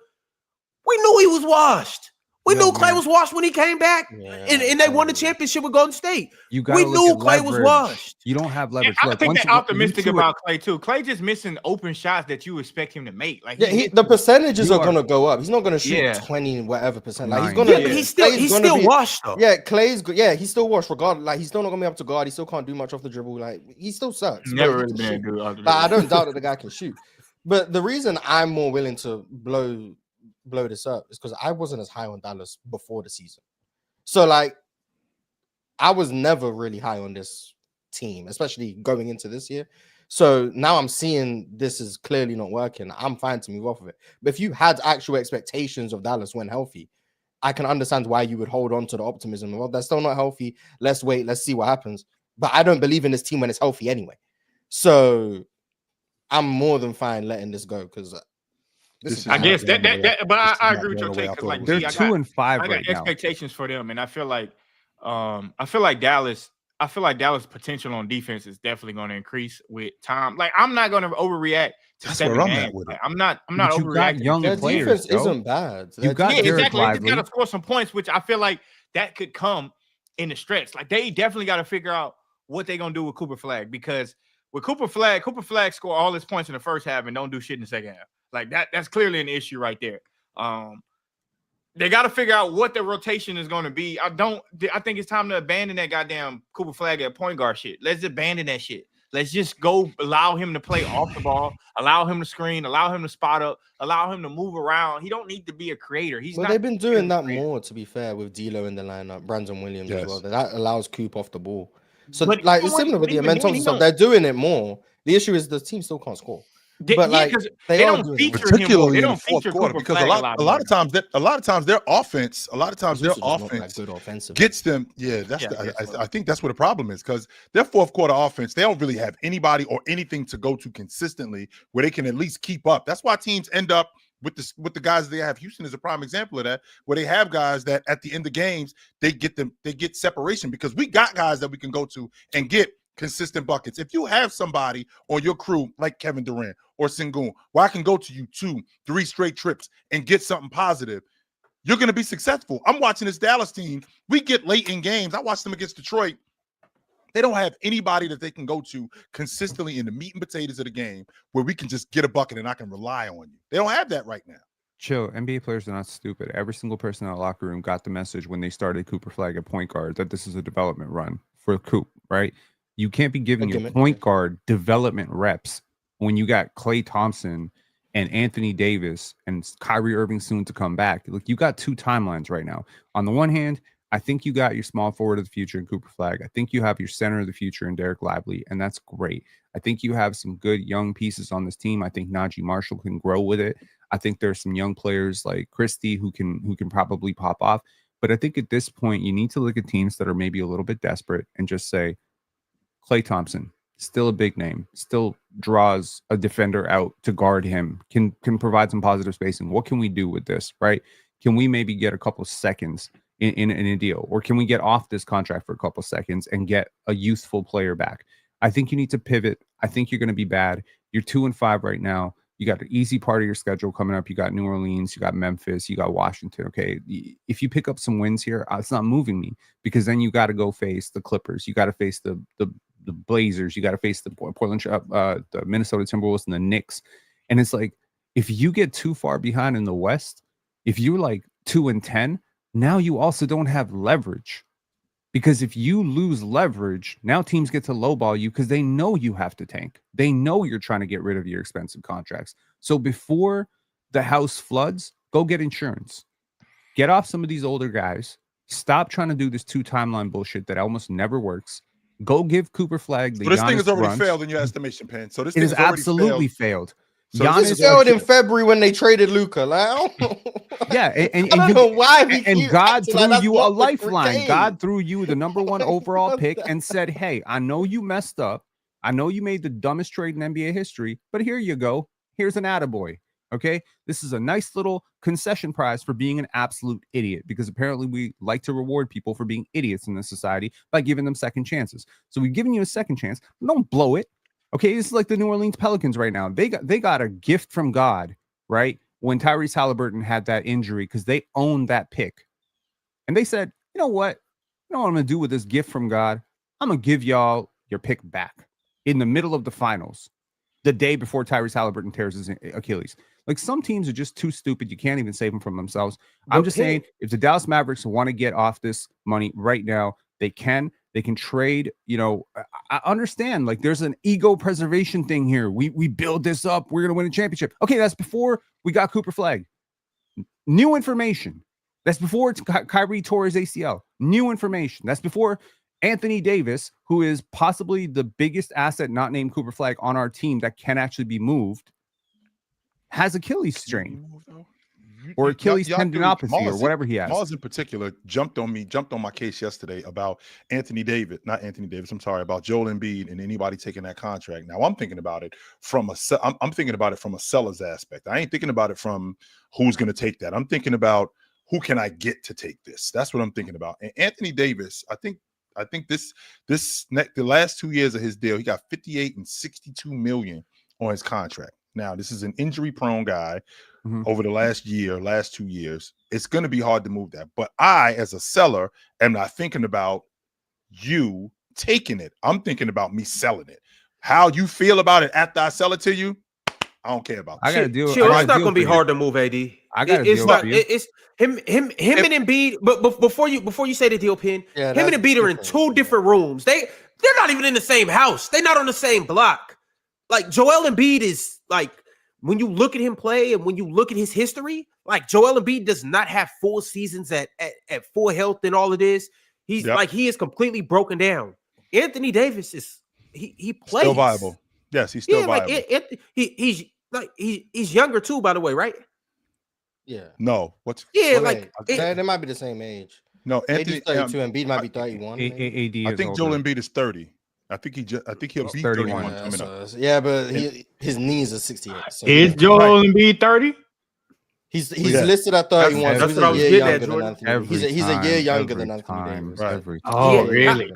we knew he was washed. We knew Klay was washed when he came back, Yeah, and they won the championship with Golden State. You We gotta knew look at Klay was leverage. washed. You don't have Yeah, leverage. I Look, think once they're you- optimistic you two about Klay too. Klay just missing open shots that you expect him to make. Like Yeah, the percentages You are are- going to go up. He's not going to shoot Yeah. 20 whatever percent. Like he's Nine. going Yeah, to. but Yeah. he's still washed though. Yeah, he's still washed. Regardless, like he's still not going to be able to guard. He still can't do much off the dribble. Like he still sucks. but never he really can been a shoot. good off the Like, I dribble. don't doubt that the guy can shoot. But the reason I'm more willing to blow this up is because I wasn't as high on Dallas before the season. So like, I was never really high on this team, especially going into this year. So now I'm seeing this is clearly not working. I'm fine to move off of it. But if you had actual expectations of Dallas when healthy, I can understand why you would hold on to the optimism of, well, they're still not healthy. Let's wait. Let's see what happens. But I don't believe in this team when it's healthy anyway. So I'm more than fine letting this go because I guess that but I agree with your take because like They're G, I 2 got- and 5 I got right now. expectations for them, and I feel like Dallas potential on defense is definitely going to increase with time. Like I'm not going to overreact to That's 7 where I'm games. at with it. Like, I'm not But you got overreacting. young their players, defense Joe. isn't bad. You got Yeah, Derek exactly. They just Lively. got to score some points, which I feel like that could come in the stretch. Like they definitely got to figure out what they're gonna do with Cooper Flag because with Cooper Flag score all his points in the first half and don't do shit in the second half. Like that's clearly an issue right there. They got to figure out what the rotation is going to be. I think it's time to abandon that goddamn Cooper Flag at point guard shit. Let's abandon that shit. Let's just go allow him to play off the ball, allow him to screen, allow him to spot up, allow him to move around. He don't need to be a creator. Well, they've been doing that more, to be fair, with D'Lo in the lineup, Brandon Williams as Yes. well. That allows Coop off the ball. So, But like, even it's similar with the when- even Mentos then, and he stuff. don't- They're doing it more. The issue is the team still can't score. But like, because they they are don't doing it. feature him more. particularly They in the don't fourth feature quarter, Cooper because Flag a lot of times their offense Zeus is not that offense good offensively. gets them. Yeah, I think that's what the problem is, because their fourth quarter offense, they don't really have anybody or anything to go to consistently where they can at least keep up. That's why teams end up with the guys they have. Houston is a prime example of that, where they have guys that at the end of games they get separation because we got guys that we can go to and get consistent buckets. If you have somebody on your crew like Kevin Durant or Sengun, where I can go to you 2-3 straight trips and get something positive, you're going to be successful. I'm watching this Dallas team. We get late in games. I watched them against Detroit. They don't have anybody that they can go to consistently in the meat and potatoes of the game where we can just get a bucket and I can rely on you. They don't have that right now. Chill. NBA players are not stupid. Every single person in the locker room got the message when they started Cooper Flag at point guard that this is a development run for Coop, right? You can't be giving your point guard development reps when you got Klay Thompson and Anthony Davis and Kyrie Irving soon to come back. Look, you got two timelines right now. On the one hand, I think you got your small forward of the future in Cooper Flag. I think you have your center of the future in Derek Lively, and that's great. I think you have some good young pieces on this team. I think Najee Marshall can grow with it. I think there's some young players like Christie who can probably pop off. But I think at this point, you need to look at teams that are maybe a little bit desperate and just say, Klay Thompson, still a big name, still draws a defender out to guard him, can provide some positive spacing. What can we do with this, right? Can we maybe get a couple seconds in a deal? Or can we get off this contract for a couple seconds and get a youthful player back? I think you need to pivot. I think you're going to be bad. You're 2-5 right now. You got an easy part of your schedule coming up. You got New Orleans, you got Memphis, you got Washington. Okay, if you pick up some wins here, it's not moving me, because then you got to go face the Clippers. You got to face the Blazers. You got to face the the Minnesota Timberwolves and the Knicks. And it's like, if you get too far behind in the West, if you're like 2-10, now you also don't have leverage. Because if you lose leverage, now teams get to lowball you because they know you have to tank. They know you're trying to get rid of your expensive contracts. So before the house floods, go get insurance. Get off some of these older guys. Stop trying to do this 2-timeline bullshit that almost never works. Go give Cooper Flag the So this Giannis thing has already runs. failed in your estimation, Pen. So this It thing has absolutely failed. So Giannis This failed in February when they traded Luka. Yeah, and I don't know why we and keep God acting threw like that's you a what the lifeline. brigade. God threw you the number 1 overall pick and said, hey, I know you messed up. I know you made the dumbest trade in NBA history, but here you go. Here's an attaboy. Okay, this is a nice little concession prize for being an absolute idiot, because apparently we like to reward people for being idiots in this society by giving them second chances. So we've given you a second chance. Don't blow it. Okay, this is like the New Orleans Pelicans right now. They got a gift from God, right? When Tyrese Halliburton had that injury, because they owned that pick. And they said, you know what? You know what I'm going to do with this gift from God? I'm going to give y'all your pick back in the middle of the finals, the day before Tyrese Halliburton tears his Achilles. Like, some teams are just too stupid. You can't even save them from themselves. I'm just saying, if the Dallas Mavericks want to get off this money right now, they can. They can trade. You know, I understand. Like, there's an ego preservation thing here. We build this up. We're gonna win a championship. Okay, that's before we got Cooper Flag. New information. That's before Kyrie tore his ACL. New information. That's before Anthony Davis, who is possibly the biggest asset not named Cooper Flag on our team that can actually be moved, has Achilles strain. Or Achilles tendinopathy, or whatever he has. Mars in particular jumped on my case yesterday about about Joel Embiid and anybody taking that contract. Now I'm thinking about it from a seller's aspect. I ain't thinking about it from who's going to take that. I'm thinking about who can I get to take this. That's what I'm thinking about. And Anthony Davis, I think the last 2 years of his deal, he got 58 and 62 million on his contract. Now, this is an injury-prone guy. Over the last 2 years, it's going to be hard to move that. But I, as a seller, am not thinking about you taking it. I'm thinking about me selling it. How you feel about it after I sell it to you, I don't care about that. I got to deal. It's not going to be hard to move, AD. I got to deal with you. It's him and Embiid. But before you say the deal, Pin, him and Embiid are in two different rooms. They're not even in the same house. They're not on the same block. Like, Joel Embiid is like, when you look at him play and when you look at his history, like, Joel Embiid does not have full seasons at full health and all of this. He's like, he is completely broken down. Anthony Davis is he plays still viable. Yes, he's still viable. Like, he's younger too, by the way, right? Yeah. No. What's they might be the same age. No, Anthony's 32 and Embiid might be 31. I think Joel Embiid is 30. I think he'll be 31 coming up. Yeah, but his knees are 68. So is Joel Embiid 30? He's listed at 31. That's what I was getting at, Jordan. He's a year younger than Anthony Davis. Right. Oh, really?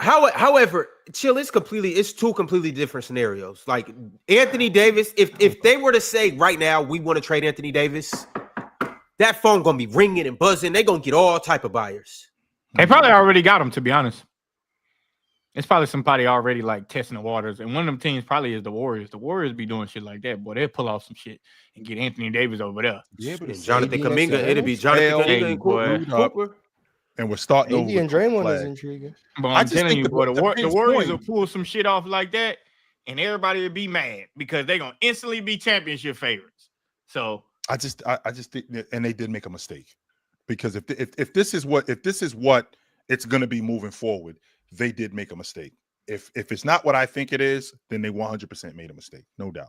However, chill. It's two completely different scenarios. Like Anthony Davis, if they were to say right now we want to trade Anthony Davis, that phone gonna be ringing and buzzing. They gonna get all type of buyers. They probably already got him, to be honest. It's probably somebody already like testing the waters. And one of them teams probably is the Warriors. The Warriors be doing shit like that. Boy, they'll pull off some shit and get Anthony Davis over there. Yeah, but And Jonathan AD next Kuminga, to it'll be Jonathan Hell, Kuminga and boy. Cooper. and we're starting AD over. and with Draymond flag. is intriguing. But I I'm just telling think you, the- boy, the the biggest Warriors point- will pull some shit off like that, and everybody will be mad because they're gonna instantly be championship favorites. So I just think, and they did make a mistake, because if this is what it's going to be moving forward, they did make a mistake. If it's not what I think it is, then they 100% made a mistake, no doubt.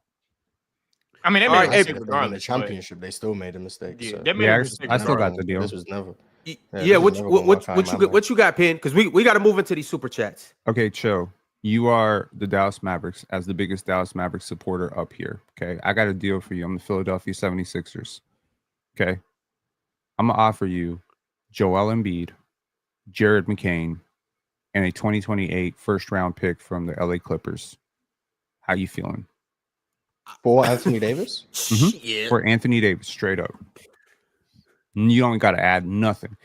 I mean, they All made right, a hey, mistake In the regardless. but- championship, they still made a mistake. Yeah, so. they made Yeah, a mistake. I still got regardless. the deal. This was never. Yeah, this was never gonna work out in my mind. what you got, Penn? Because we got to move into these super chats. Okay, chill. You are the Dallas Mavericks as the biggest Dallas Mavericks supporter up here. Okay. I got a deal for you. I'm the Philadelphia 76ers. Okay. I'm going to offer you Joel Embiid, Jared McCain, and a 2028 first round pick from the LA Clippers. How you feeling? For Anthony Davis? Mhm. Shit. For Anthony Davis, straight up. You don't got to add nothing.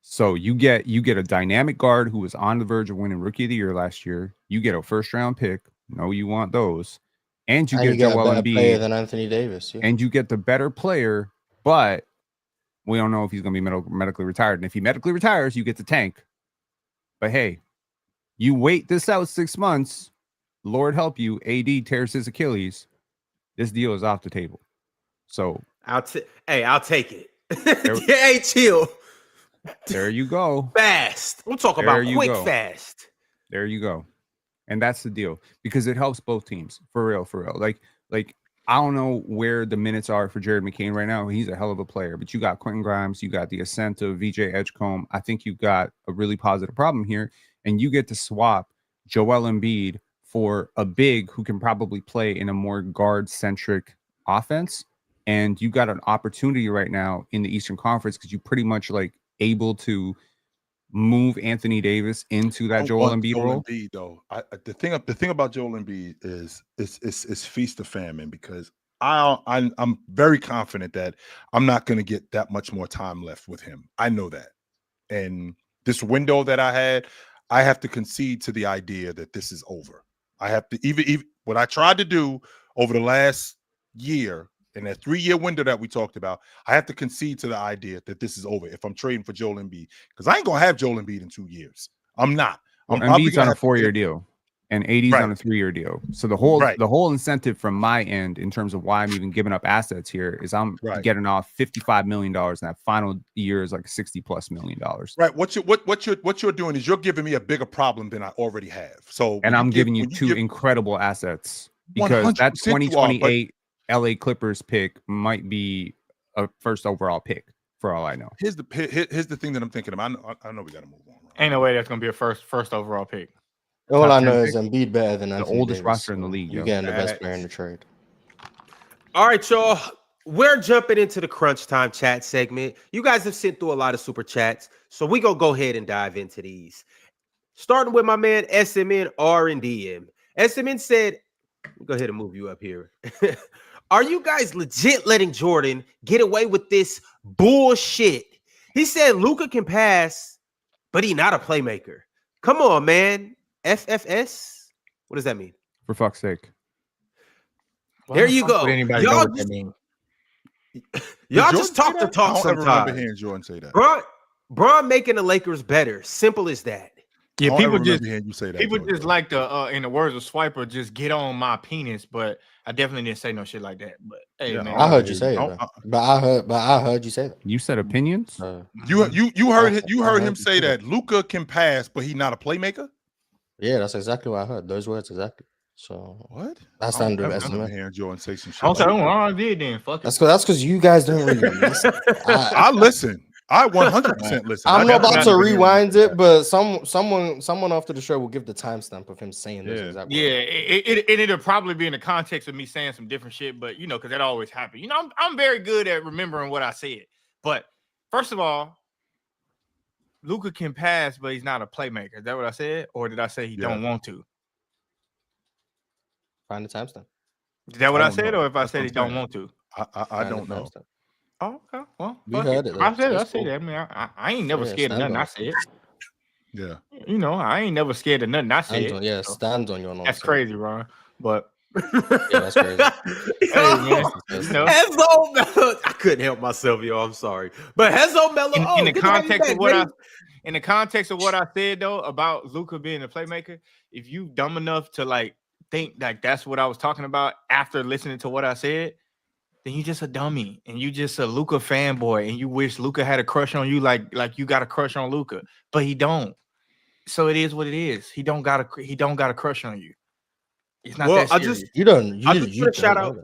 So you get a dynamic guard who was on the verge of winning Rookie of the Year last year. You get a first round pick. No, you want those, and you And get a Joel better player Embiid, than Anthony Davis. Yeah. and you get the better player. But we don't know if he's going to be medically retired. And if he medically retires, you get the tank. But hey, you wait this out 6 months. Lord help you. AD tears his Achilles. This deal is off the table. So I'll take it. Hey, chill. there you go. Fast. I'm talking There about you quick, go. fast. There you go. And that's the deal, because it helps both teams for real. Like I don't know where the minutes are for Jared McCain right now. He's a hell of a player, but you got Quentin Grimes, you got the ascent of VJ Edgecombe. I think you've got a really positive problem here, and you get to swap Joel Embiid for a big who can probably play in a more guard-centric offense. And you got an opportunity right now in the Eastern Conference because you pretty much like able to move Anthony Davis into that Joel Embiid role. Embiid, though, the thing about Joel Embiid is feast or famine, because I'm very confident that I'm not going to get that much more time left with him. I know that, and this window that I have to concede to the idea that this is over. I have to even what I tried to do over the last year in that 3-year window that we talked about. I have to concede to the idea that this is over if I'm trading for Joel Embiid, because I ain't gonna have Joel Embiid in 2 years. I'm not. Well, I'm probably Embiid's gonna on a have to 4-year get- deal, and AD's on a 3-year deal. So the whole incentive from my end, in terms of why I'm even giving up assets here, is I'm getting off $55 million, and that final year is like $60+ million. Right. What you're doing is you're giving me a bigger problem than I already have. So And I'm giving you two incredible assets, because that 2028 LA Clippers pick might be a first overall pick for all I know. Here's the thing that I'm thinking of. I know we got to move on. Right? Ain't no way that's gonna be a first overall pick. All Top I 10 know is pick. Embiid better than The Anthony oldest Davis, roster in the so league, You're yo. getting the best Facts. player in the trade. All right, y'all. We're jumping into the crunch time chat segment. You guys have sent through a lot of super chats, so we gonna go ahead and dive into these. Starting with my man SMN R&DM. SMN said, go ahead and move you up here. Are you guys legit letting Jordan get away with this bullshit? He said Luka can pass, but he not a playmaker. Come on, man. FFS? What does that mean? For fuck's sake. There you go. Would anybody Y'all know what just- that means? Y'all Did just Jordan talk say the that? talk I don't ever remember sometimes. hearing Jordan say that. Bron making the Lakers better. Simple as that. I Yeah, don't people ever just remember hearing you say that. people Jordan. just like to, in the words of Swiper, just get on my penis. But I definitely didn't say no shit like that. But hey, Yeah, man, I heard you say it, Oh, though. but I heard you say that. You said opinions? You heard I heard him heard say you. that Luka can pass, but he's not a playmaker. Yeah, that's exactly what I heard. Those words exactly. So What? that's I don't under ever estimate. remember hearing Jordan say some shit. I'm like saying, that. I did then. Fuck it. That's because you guys don't really listen. I listen. I 100% listen. I'm I not about definitely to remember hearing rewind you say it, but someone after the show will give the timestamp of him saying this Yeah. exact Yeah, word. it'll probably be in the context of me saying some different shit, but you know, because that always happens. You know, I'm very good at remembering what I said. But first of all, Luka can pass, but he's not a playmaker. Is that what I said? Or did I say he don't want to? Find the timestamp. Is that what I don't said? know. Or if I That's said what he I'm don't saying. want to? I Find the don't know. timestamp. Oh, okay. Well, We fuck heard it. it, I though. said it. I That's said cool. it. I mean, I ain't never Yeah, scared of stand nothing. on I it. said. Yeah. You know, I ain't never scared of nothing. I said. So Stand on your nonsense. that's crazy, Ron. But Yeah, that's crazy. hey, man, you know, Hezzo Melo. I couldn't help myself, yo. I'm sorry, but Hezzo Melo. in the good to have you context back, of what Ray. in the context of what I said though about Luka being a playmaker, if you dumb enough to like think like that's what I was talking about after listening to what I said, then you just a dummy and you just a Luka fanboy and you wish Luka had a crush on you like you got a crush on Luka, but he don't. So it is what it is. He don't got a crush on you. It's not that serious. You don't. I just want to shout out.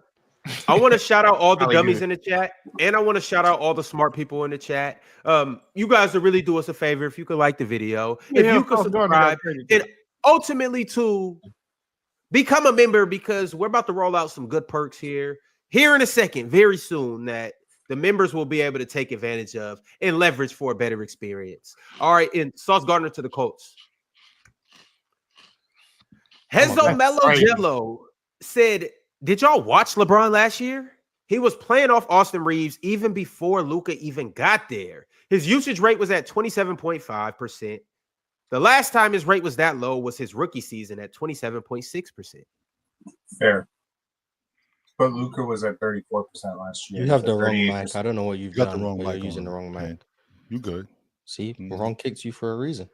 I want to shout out all the Probably dummies good. in the chat, and I want to shout out all the smart people in the chat. You guys will really do us a favor if you could like the video, if you could subscribe, and ultimately to become a member because we're about to roll out some good perks here in a second, very soon that the members will be able to take advantage of and leverage for a better experience. All right, and Sauce Gardner to the Colts. Hezzo Melo Jello said, did y'all watch LeBron last year? He was playing off Austin Reeves even before Luka even got there. His usage rate was at 27.5%. The last time his rate was that low was his rookie season at 27.6%. Fair. But Luka was at 34% last year. You have the wrong mic. I don't know what you've You got done. the wrong You're mic using on. the wrong mic. Man, you good. See, Ron kicked you for a reason.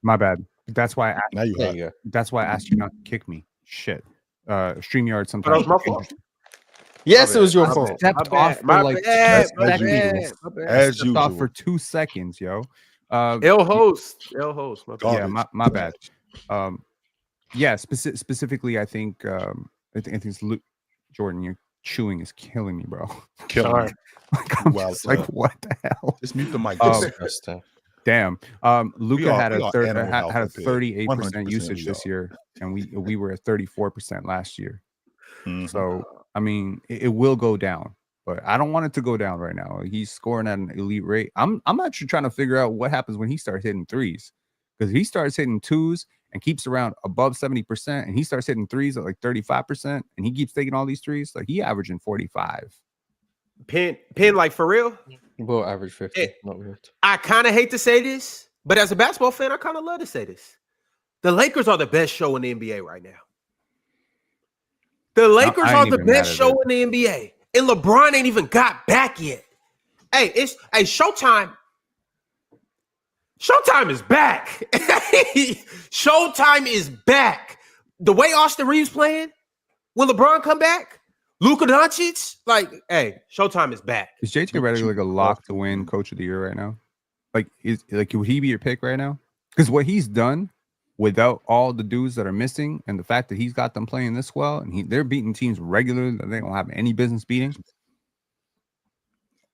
My bad. That's why. Now you There got you go. That's why I asked you not to kick me. Shit. StreamYard But sometimes. that was my fault. Yes, it was your My fault. bad. Stepped My off bad. for My like bad. 2 My seconds. bad. My bad. as Stepped off usual. for 2 seconds, yo. L host. My bad. Yeah, Garbage. my bad. Yeah, specifically, I think it's Luke Jordan. You're chewing is killing me, bro. Killing me. Like, I'm Wow, just like, sir. what the hell? Just mute the mic. Disgusting. Damn. Luka are- had we a are had animal a health up here. 38% 100% usage we this are. year, and we were at 34% last year. Mhm. So I mean, it will go down, but I don't want it to go down right now. He's scoring at an elite rate. I'm actually trying to figure out what happens when he starts hitting threes, because he starts hitting twos and keeps around above 70%, and he starts hitting threes at like 35%, and he keeps taking all these threes. Like he averaging 45. Pin, like for real. We'll average 50. Hey. Not weird. I kind of hate to say this, but as a basketball fan, I kind of love to say this. The Lakers are the best show in the NBA right now. The Lakers I are ain't the even mad best at show it. in the NBA. And LeBron ain't even got back yet. Hey, Showtime. Showtime is back. Showtime is back. The way Austin Reeves playing, when LeBron come back, Luka Doncic, like, hey, Showtime is back. Is JJ Redick like a lock to win Coach of the Year right now? Like, would he be your pick right now? Because what he's done without all the dudes that are missing, and the fact that he's got them playing this well, and they're beating teams regularly that they don't have any business beating.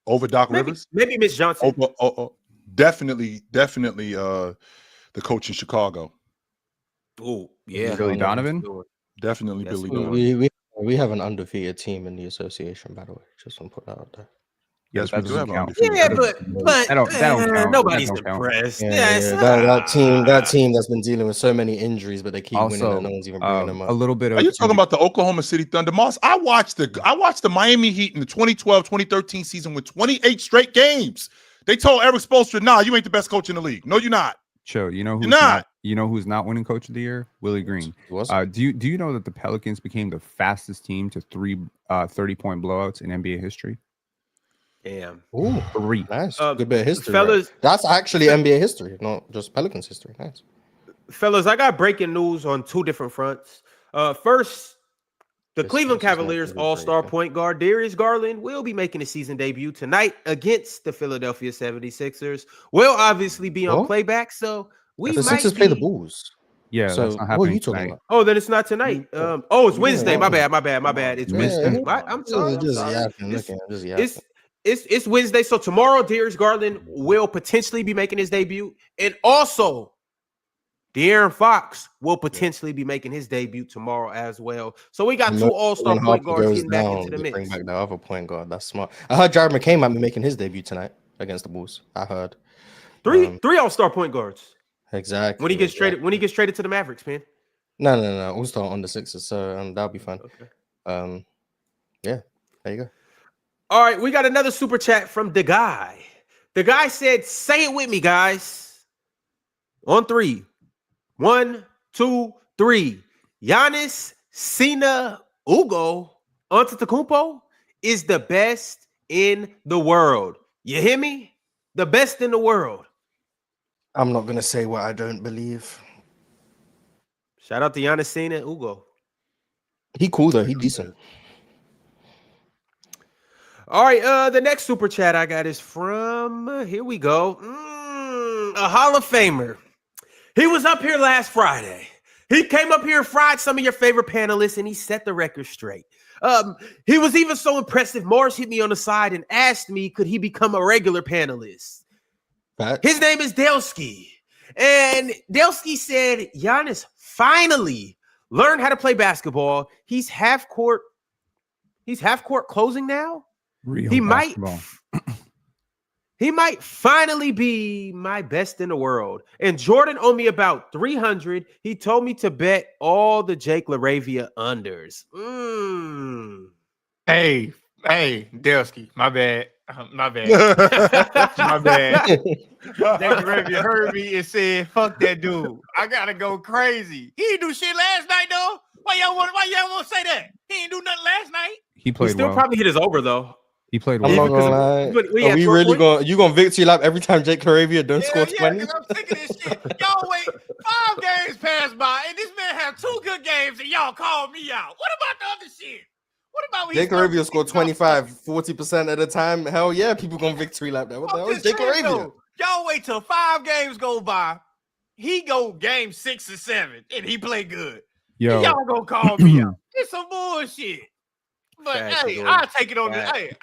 Over Doc Rivers? Maybe Miss Johnson. Definitely the coach in Chicago. Oh, yeah. Billy Donovan? Definitely Yes, Billy Donovan. We have an undefeated team in the association, by the way. Just want to put that out there. Yes, That we do have doesn't count. undefeated. Yeah, but that don't count. nobody's That don't count. impressed. That team that's been dealing with so many injuries, but they keep winning Also, and no one's even bringing them up. a little bit of. Are you talking about the Oklahoma City Thunder? Moss, I watched the Miami Heat in the 2012-2013 season with 28 straight games. They told Eric Spoelstra, nah, you ain't the best coach in the league. No, you're not. Show, you know who's You're not. You know who's not winning Coach of the Year? Willie Green. Do you know that the Pelicans became the fastest team to 3 30-point blowouts in NBA history? Damn. Ooh, 3. nice. Good bit of history. Fellas, right? That's actually NBA history, not just Pelicans history. Nice. Fellas, I got breaking news on 2 different fronts. First, the Cleveland Cavaliers all-star point guard Darius Garland will be making his season debut tonight against the Philadelphia 76ers. We'll obviously be on playback, so we the might Sixers play the Bulls. Yeah, so that's not happening. what are you talking tonight. about? Oh, then it's not tonight. It's Wednesday. My bad. It's Wednesday. Yeah. I'm sorry. Just It's Wednesday. So tomorrow, Darius Garland will potentially be making his debut, and also De'Aaron Fox will potentially be making his debut tomorrow as well. So we got 2 all-star point guards getting back into the mix. Bring back the other point guard. That's smart. I heard Jared McCain might be making his debut tonight against the Bulls. I heard. Three all-star point guards. Exactly. When he gets traded to the Mavericks, man. No. All-star on the Sixers, so that'll be fun. Okay. Yeah, there you go. All right, we got another super chat from the guy. The guy said, "Say it with me, guys. On 3. 1, 2, 3. Giannis, Cena, Ugo, Antetokounmpo is the best in the world." You hear me? The best in the world. I'm not gonna say what I don't believe. Shout out to Giannis, Cena, and Ugo. He cool though. He decent. All right, the next super chat I got is from, here we go, a Hall of Famer. He was up here last Friday. He came up here and fried some of your favorite panelists, and he set the record straight. He was even so impressive, Morris hit me on the side and asked me, could he become a regular panelist? His name is Delsky. And Delsky said, Giannis finally learned how to play basketball. He's half court closing now. He might finally be my best in the world. And Jordan owed me about 300. He told me to bet all the Jake LaRavia unders. Hey, Delsky, my bad. My bad. Jake LaRavia heard me and said, "Fuck that dude. I gotta go crazy. He didn't do shit last night though. Why y'all want to say that? He ain't do nothing last night. He played still well. probably hit his over though. He played I'm well. not gonna lie. Are we really gonna victory lap every time Jake LaRavia don't score 20? Yeah, I'm sick of this shit. Y'all wait 5 games pass by, and this man have 2 good games, and y'all call me out. What about the other shit? What about when Jake LaRavia scored 25, 40% of the time? Hell yeah, people gonna victory lap that. What the hell is Jake LaRavia? Y'all wait till 5 games go by. He go game 6 or 7, and he play good. Yo, And y'all gonna call me out. It's some bullshit. But Facts, hey, Jordan. I'll take it on this. Facts.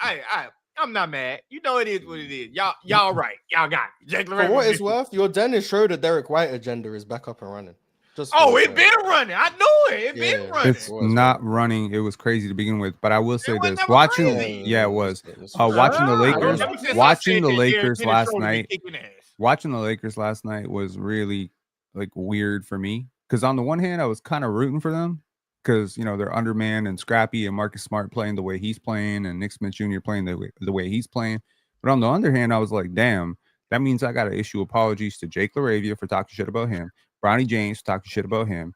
I'm not mad. You know it is what it is. Y'all right. Y'all got it. Jake For LaRavia. what it's worth, your Dennis Schroeder, Derek White agenda is back up and running. Just Oh, for it been running. I knew it. It been Yeah. running. it's not running. It was crazy to begin with, but I will say was this: never watching, crazy. yeah, it was. Watching the Lakers, Ever since I watching said the that, Lakers Dennis last Schroeder be night. kicking ass. Watching the Lakers last night was really like weird for me because on the one hand, I was kind of rooting for them because they're undermanned and scrappy, and Marcus Smart playing the way he's playing, and Nick Smith Jr. playing the way he's playing. But on the other hand, I was like, damn, that means I got to issue apologies to Jake LaRavia for talking shit about him, Bronny James for talking shit about him,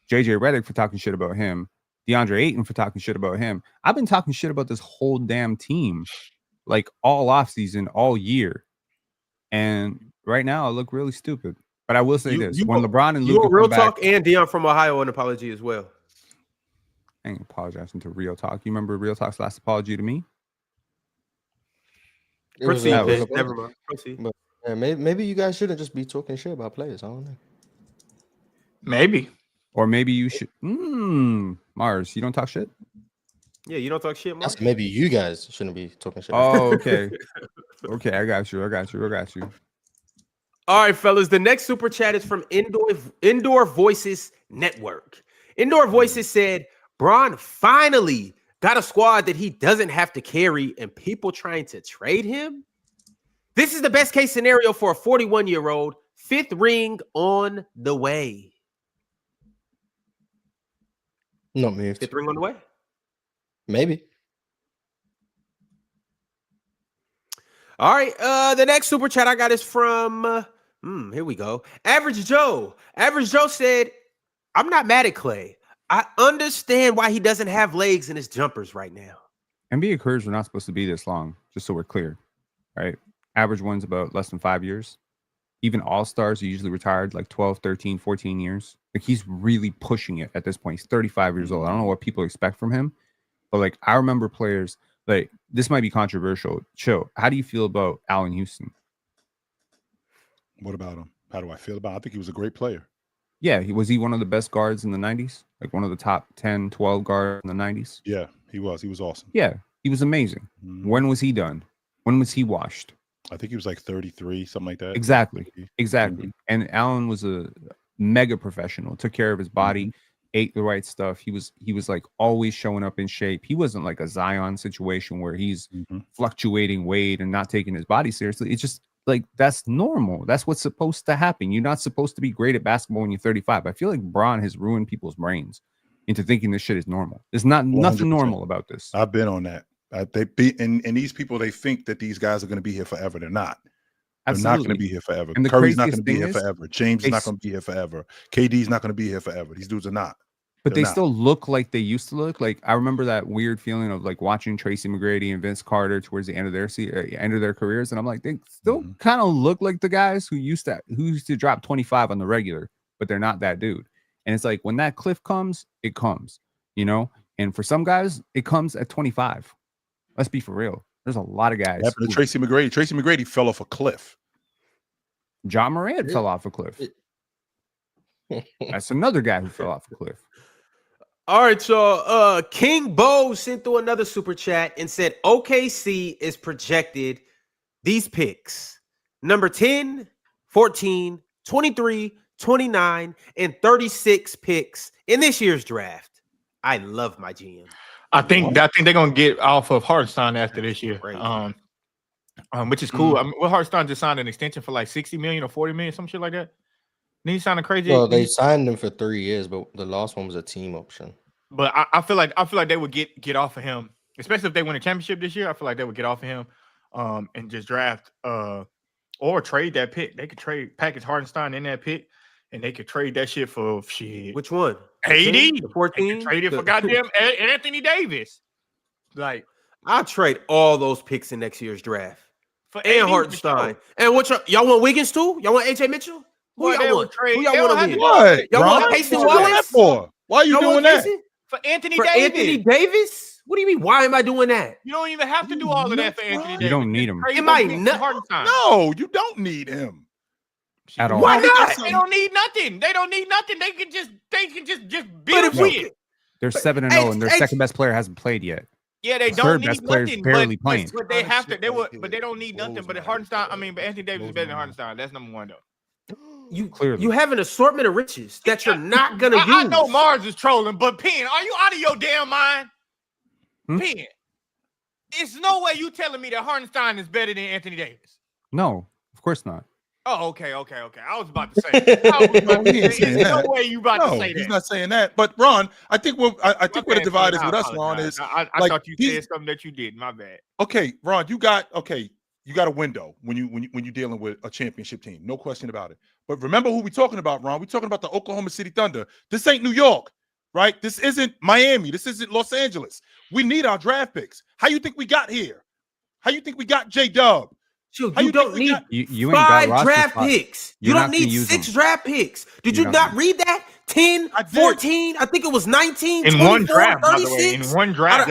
JJ Redick for talking shit about him, DeAndre Ayton for talking shit about him. I've been talking shit about this whole damn team like all offseason, all year. And right now I look really stupid. But I will say this. When LeBron and Luka Real come back, Talk and Dion from Ohio an apology as well. I ain't apologizing to Real Talk. You remember Real Talk's last apology to me? Proceed, it was Vic. a- Never mind. Proceed. But yeah, maybe you guys shouldn't just be talking shit about players. I don't know. Maybe. Or maybe you should. Mars, you don't talk shit? Yeah, you don't talk shit, Mark. That's maybe you guys shouldn't be talking shit. Oh, okay. Okay, I got you. All right, fellas. The next super chat is from Indoor Voices Network. Indoor Voices said, Bron finally got a squad that he doesn't have to carry and people trying to trade him. This is the best case scenario for a 41-year-old. 5th ring on the way. Not moved. 5th ring on the way. Maybe. All right. The next super chat I got is from here we go. Average Joe. Average Joe said, I'm not mad at Clay. I understand why he doesn't have legs in his jumpers right now. NBA careers are not supposed to be this long, just so we're clear. Right? Average one's about less than 5 years. Even all-stars are usually retired like 12, 13, 14 years. Like he's really pushing it at this point. He's 35 years old. I don't know what people expect from him. But like I remember players, like this might be controversial. Chill. How do you feel about Allen Houston? What about him? How do I feel about him? I think he was a great player. Yeah, was he one of the best guards in the 90s? Like one of the top 10, 12 guards in the 90s? Yeah, he was. He was awesome. Yeah, he was amazing. When was he done? When was he washed? I think he was like 33, something like that. Exactly. And Allen was a mega professional, took care of his body, ate the right stuff. He was like always showing up in shape. He wasn't like a Zion situation where he's fluctuating weight and not taking his body seriously. It's just like that's normal. That's what's supposed to happen. You're not supposed to be great at basketball when you're 35. I feel like Bron has ruined people's brains into thinking this shit is normal. There's not 100%. nothing normal about this. I've been on that. And these people, they think that these guys are going to be here forever. They're not. They're not going to be here forever. And Curry's not going to craziest be thing here is, forever. James is not going to be here forever. KD's not going to be here forever. These dudes are not. But They're they not. still look like they used to look. Like I remember that weird feeling of like watching Tracy McGrady and Vince Carter towards the end of their careers, and I'm like, they still kind of look like the guys who used to drop 25 on the regular, but they're not that dude. And it's like when that cliff comes, it comes, you know. And for some guys, it comes at 25. Let's be for real. There's a lot of guys. Happened to Tracy McGrady. Tracy McGrady fell off a cliff. John Morant fell off a cliff. That's another guy who fell off a cliff. All right, so King Bo sent through another super chat and said OKC is projected these picks: number 10, 14, 23, 29, and 36 picks in this year's draft. I love my GM. I think they're gonna get off of Hartenstein after this year, which is cool. I mean, Hartenstein just signed an extension for like 60 million or 40 million, some shit like that. Then he signed a crazy. Well, they signed him for 3 years, but the last one was a team option. But I feel like they would get off of him, especially if they win a championship this year. I feel like they would get off of him, and just draft or trade that pick. They could package Hartenstein in that pick, and they could trade that shit for shit. Which one? 80, 14. Trade it for goddamn Anthony Davis. Like I'll trade all those picks in next year's draft. For And Hartenstein. And what y'all want Wiggins too? Y'all want AJ Mitchell? Who y'all want? Who y'all want to win? What? Y'all want Ron? Payson What you doing Wallace? that for? Why are you Y'all doing want that? Payson? For Anthony For Davis. Anthony Davis? What do you mean? Why am I doing that? You don't even have to do all of that for Anthony Davis. You don't need him. Am I not? Hartenstein. No, you don't need him. At all. Why not? They don't need nothing. They don't need nothing. They can just But build if we shit. They're 7-0, and their second best player hasn't played yet. Yeah, they The don't third need best player's nothing. barely playing. But they have to. But they don't need nothing. But Hartenstein. I mean, but Anthony Davis is better than Hartenstein. That's number one though. You have an assortment of riches that you're not gonna use. I know Mars is trolling, but Penn, are you out of your damn mind? Penn, it's no way you telling me that Hartenstein is better than Anthony Davis. No, of course not. Oh, okay. I was about to say. There's no way you about to say that. He's not saying that. But Ron, I think where the divide is with us, Ron, is I like, thought you said something that you did. My bad. okay, Ron, you got a window when you're dealing with a championship team, no question about it. But remember who we're talking about, Ron. We're talking about the Oklahoma City Thunder. This ain't New York, right? This isn't Miami. This isn't Los Angeles. We need our draft picks. How you think we got here? How you think we got J-Dub? You don't need you ain't got 5 roster draft spots. picks. You're You don't not gonna need use 6 them. draft picks. Did You're you not not read that? 10, I did. 14, I think it was 19, In 24, one draft, by the way. 36. In one draft.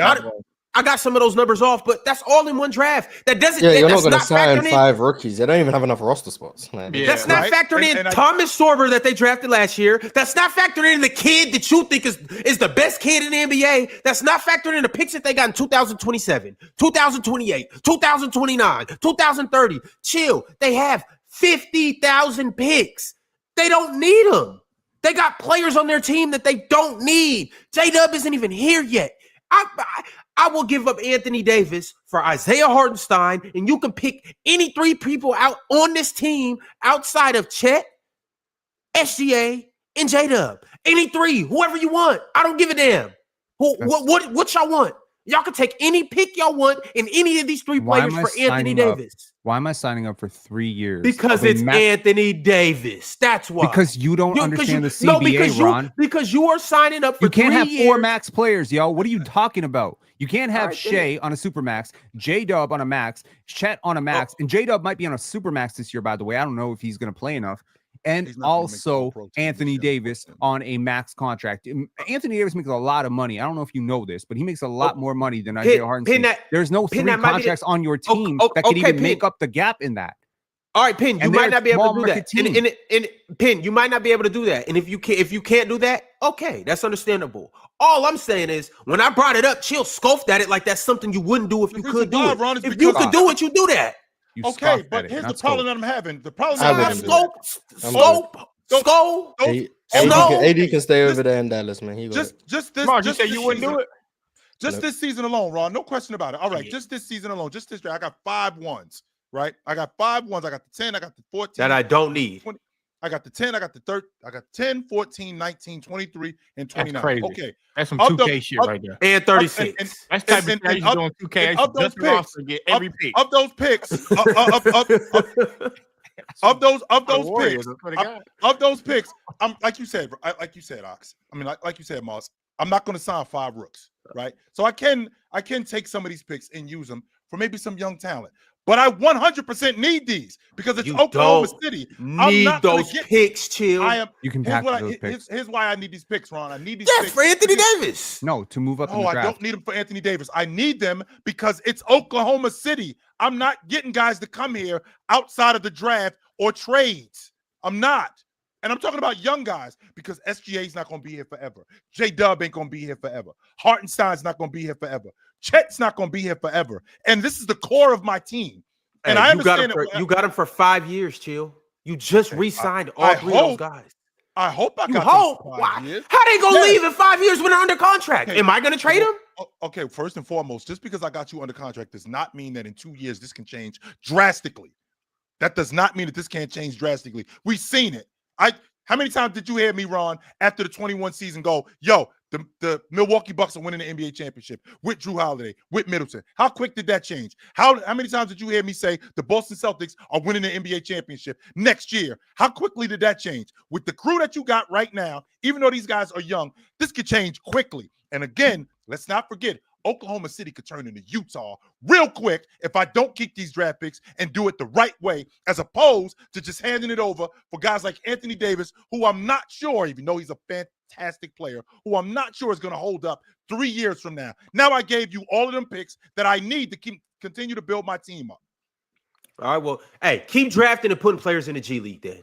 I got some of those numbers off, but that's all in one draft. That doesn't. Yeah, you're not that's going to sign factored in. 5 rookies. They don't even have enough roster spots. Man. Yeah. That's not Right? factored in And Thomas Sorber that they drafted last year. That's not factored in the kid that you think is the best kid in the NBA. That's not factored in the picks that they got in 2027, 2028, 2029, 2030. Chill. They have 50,000 picks. They don't need them. They got players on their team that they don't need. J-Dub isn't even here yet. I will give up Anthony Davis for Isaiah Hartenstein, and you can pick any 3 people out on this team outside of Chet, SGA, and J-Dub. Any 3, whoever you want. I don't give a damn. What y'all want? Y'all can take any pick y'all want in any of these 3 players for Anthony Davis. Why am I signing up for 3 years? Because it's Anthony Davis. That's why. Because you don't understand the CBA, Ron. Because you are signing up for you can't 3 have years. 4 max players, yo. What are you talking about? You can't have Shea on a super max, J-Dub on a max, Chet on a max, and J-Dub might be on a super max this year, by the way. I don't know if he's going to play enough. And also Anthony Davis on a max contract. Anthony Davis makes a lot of money. I don't know if you know this, but he makes a lot more money than Isaiah Hartenstein. There's no 3 contracts on your team that could even make up the gap in that. All right, Penn, you might not be able to do that. And Penn, you might not be able to do that. And if you can't do that, okay, that's understandable. All I'm saying is, when I brought it up, Chill scoffed at it like that's something you wouldn't do if you could do it. If you could do it, you do that. Okay, but here's the problem that I'm having. The problem I that I'm having. Scope. AD can stay over there in Dallas, man. He just this. Mark, you just say this you wouldn't season. do it? Just this season alone, Ron. No question about it. All right, just this season alone, just this draft. I got 5 ones. right? I got 5 ones. I got the 10. I got the 14. That I don't need. 20. I got the 10. I got the 30. I got 10, 14, 19, 23, and 29. That's crazy. Okay. That's some Of 2K the- shit of- right there. And 36. That's the type of and- shit I used and to do on 2K. I and used of to those dust it off picks, and get every pick. of those picks, of those Warriors, picks, I swear to God. of those picks, I'm like you said, Ox. I mean, like you said, Moss. I'm not going to sign 5 rooks, right? So I can take some of these picks and use them for maybe some young talent. But I 100% need these because it's You Oklahoma don't City. Need not gonna those get- picks, chill. I am. You can Here's, pack what those I, picks. here's why I need these picks, Ron. I need these Yeah, picks for Anthony because- Davis. No, to move up in No, the I draft. don't need them for Anthony Davis. I need them because it's Oklahoma City. I'm not getting guys to come here outside of the draft or trades. I'm not. And I'm talking about young guys because SGA's not going to be here forever. J-Dub ain't going to be here forever. Hartenstein's not going to be here forever. Chet's not going to be here forever. And this is the core of my team. And Hey, I you got understand him. You got him for 5 years, chill. You just re-signed all 3 of those guys. I hope I You got hope. them for 5 Why? years. How they gonna Yes. leave in 5 years when they're under contract? Okay. Am I gonna trade him? Okay, first and foremost, just because I got you under contract does not mean that in 2 years this can change drastically. That does not mean that this can't change drastically. We've seen it. How many times did you hear me, Ron, after the 21 season go, yo, the Milwaukee Bucks are winning the NBA championship with Drew Holiday, with Middleton? How quick did that change? How many times did you hear me say the Boston Celtics are winning the NBA championship next year? How quickly did that change? With the crew that you got right now, even though these guys are young, this could change quickly. And again, let's not forget, Oklahoma City could turn into Utah real quick if I don't keep these draft picks and do it the right way, as opposed to just handing it over for guys like Anthony Davis, who I'm not sure, even though he's a fantastic player, who I'm not sure is going to hold up 3 years from now. Now I gave you all of them picks that I need to continue to build my team up. All right, well, hey, keep drafting and putting players in the G League then.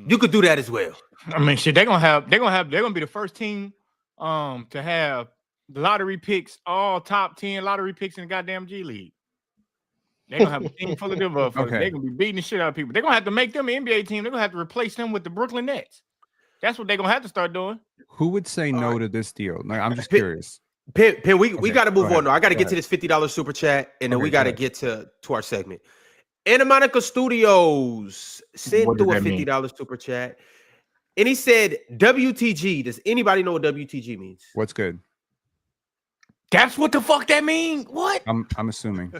You could do that as well. I mean, shit, they're gonna be the first team to have the lottery picks, all top 10 lottery picks in the goddamn G League. They're gonna have a team full of them motherfuckers. Okay. They're gonna be beating the shit out of people. They're gonna have to make them an NBA team. They're gonna have to replace them with the Brooklyn Nets. That's what they're gonna have to start doing. Who would say no right. to this deal? Like, I'm just Pick- curious. Pin, we Okay, got to move go on. Though. I got to Go get to ahead. this $50 super chat, and then Okay, we go got to ahead. get to our segment. Anna Monica Studios sent What does through a that mean? $50 super chat, and he said, "WTG." Does anybody know what WTG means? What's good? That's what the fuck that mean? What? I'm assuming.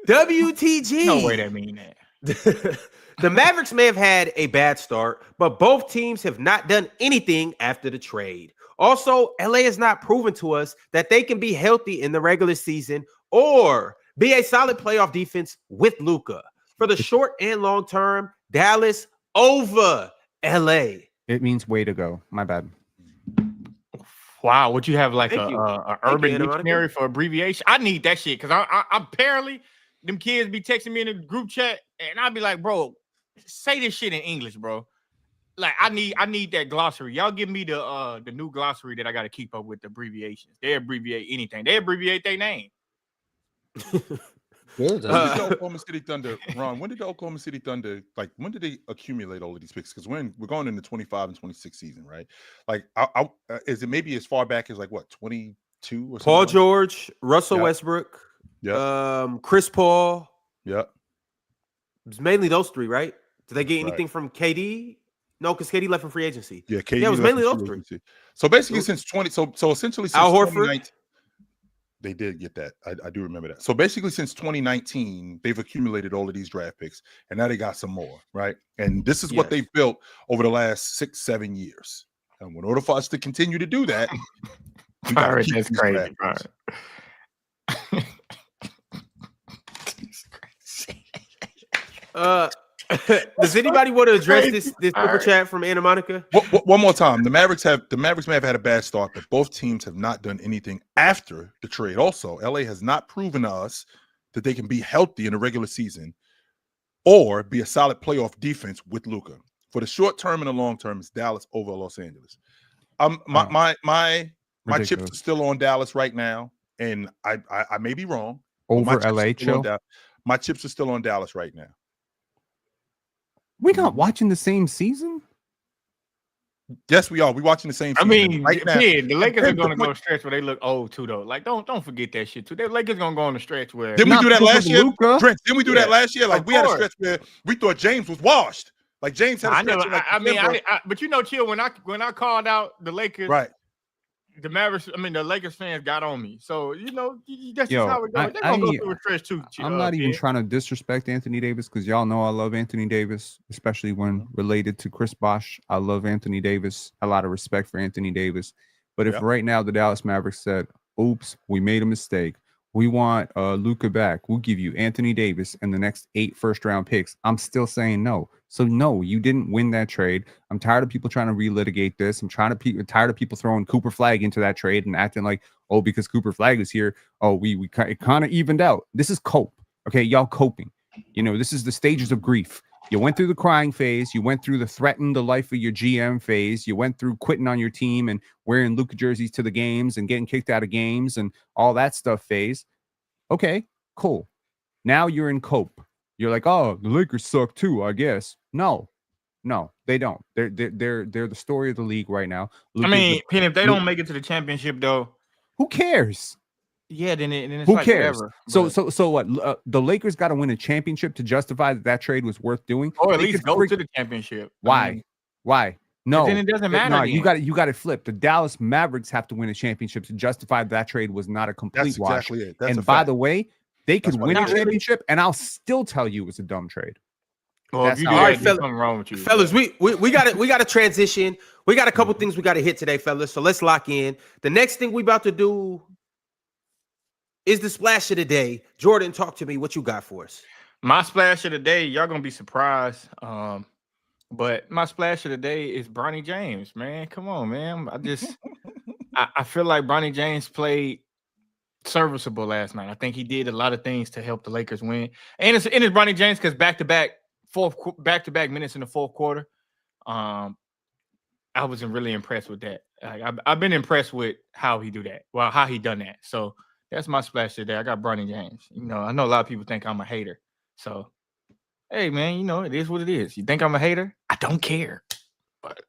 WTG. No way that mean that. The Mavericks may have had a bad start, but both teams have not done anything after the trade. Also, LA has not proven to us that they can be healthy in the regular season or be a solid playoff defense with Luka. For the short and long term, Dallas over LA. It means way to go. My bad. Wow, would you have like Thank a you. urban Anna Monica. dictionary for abbreviation? I need that shit because I apparently them kids be texting me in the group chat and I'd be like, bro, say this shit in English, bro. Like I need that glossary. Y'all give me the new glossary that I got to keep up with the abbreviations. They abbreviate anything. They abbreviate their name. Good. When did the Oklahoma City Thunder, Ron, when did the Oklahoma City Thunder, like, when did they accumulate all of these picks? Because we're going into 25 and 26 season, right? Like, is it maybe as far back as, like, what, 22 or something? Paul like George, Russell Yeah. Westbrook, Yeah. Chris Paul. Yeah. It's mainly those three, right? Did they get Right. anything from KD? No, because KD left in free agency. Yeah, KD Yeah, it was left mainly in those free three. agency. So basically, since essentially since Al Horford. 2019, they did get that. I do remember that. So basically, since 2019, they've accumulated all of these draft picks, and now they got some more, right? And this is what Yes. they've built over the last 6-7 years. And in order for us to continue to do that, we gotta Alright, keep that's these crazy, draft bro. picks. Does anybody want to address this super chat from Anna Monica? One more time. The Mavericks may have had a bad start, but both teams have not done anything after the trade. Also, LA has not proven to us that they can be healthy in the regular season or be a solid playoff defense with Luka. For the short term and the long term, it's Dallas over Los Angeles. My chips are Ridiculous. still on Dallas right now, and I may be wrong. but my Over chips are LA, still on chill. Dallas. My chips are still on Dallas right now. We're not watching the same season. Yes, we are. We watching the same. I season mean, right now. yeah, the Lakers are And going to the go a stretch where they look old too, though. Like, don't forget that shit too. The Lakers going to go on a stretch where Didn't we Not do that because last of year? Luka. Drench, didn't we do that last year? Like of we had a course. stretch where we thought James was washed. Like James had a I stretch never. in like I mean, December. but you know, chill. When I called out the Lakers, Right. the Mavericks. I mean, the Lakers fans got on me. So you know, that's Yo, just how it goes. They're gonna go through a stretch too. I'm not even kid. trying to disrespect Anthony Davis because y'all know I love Anthony Davis, especially when related to Chris Bosh. I love Anthony Davis. A lot of respect for Anthony Davis. But if Yep. right now the Dallas Mavericks said, "Oops, we made a mistake. We want Luka back. We'll give you Anthony Davis and the next 8 first-round picks." I'm still saying no. So no, you didn't win that trade. I'm tired of people trying to relitigate this. I'm tired of people throwing Cooper Flag into that trade and acting like, oh, because Cooper Flag is here, oh, it kind of evened out. This is cope. Okay, y'all coping. You know, this is the stages of grief. You went through the crying phase. You went through the threaten the life of your GM phase. You went through quitting on your team and wearing Luka jerseys to the games and getting kicked out of games and all that stuff phase. Okay, cool. Now you're in cope. You're like, oh, the Lakers suck too, I guess. No, they don't. They're the story of the league right now. I mean, if they don't make it to the championship, though, who cares? yeah, then it's Who like cares? whatever. So what? The Lakers got to win a championship to justify that trade was worth doing, or at They least could go freak- to the championship. Why? I mean, Why? No, then it doesn't matter No, then. you got it flipped. The Dallas Mavericks have to win a championship to justify that trade was not a complete That's wash. exactly it. That's And a by fact. the way, they could That's why win they a did it. championship, and I'll still tell you it was a dumb trade. well, if you do how- that, All right, there's fella- something wrong with you, Fellas, we got to transition. We got a couple Mhm. things we got to hit today, fellas. So let's lock in. The next thing we about to do is the splash of the day. Jordan, talk to me. What you got for us? My splash of the day, y'all gonna be surprised. But my splash of the day is Bronny James, man. Come on, man. I feel like Bronny James played serviceable last night. I think he did a lot of things to help the Lakers win. And it's Bronny James because back-to-back minutes in the fourth quarter. I wasn't really impressed with that. Like, I've been impressed with how he do that. Well, how he done that. So that's my splash today. I got Bronny James. You know, I know a lot of people think I'm a hater. So, hey, man, you know, it is what it is. You think I'm a hater? I don't care. But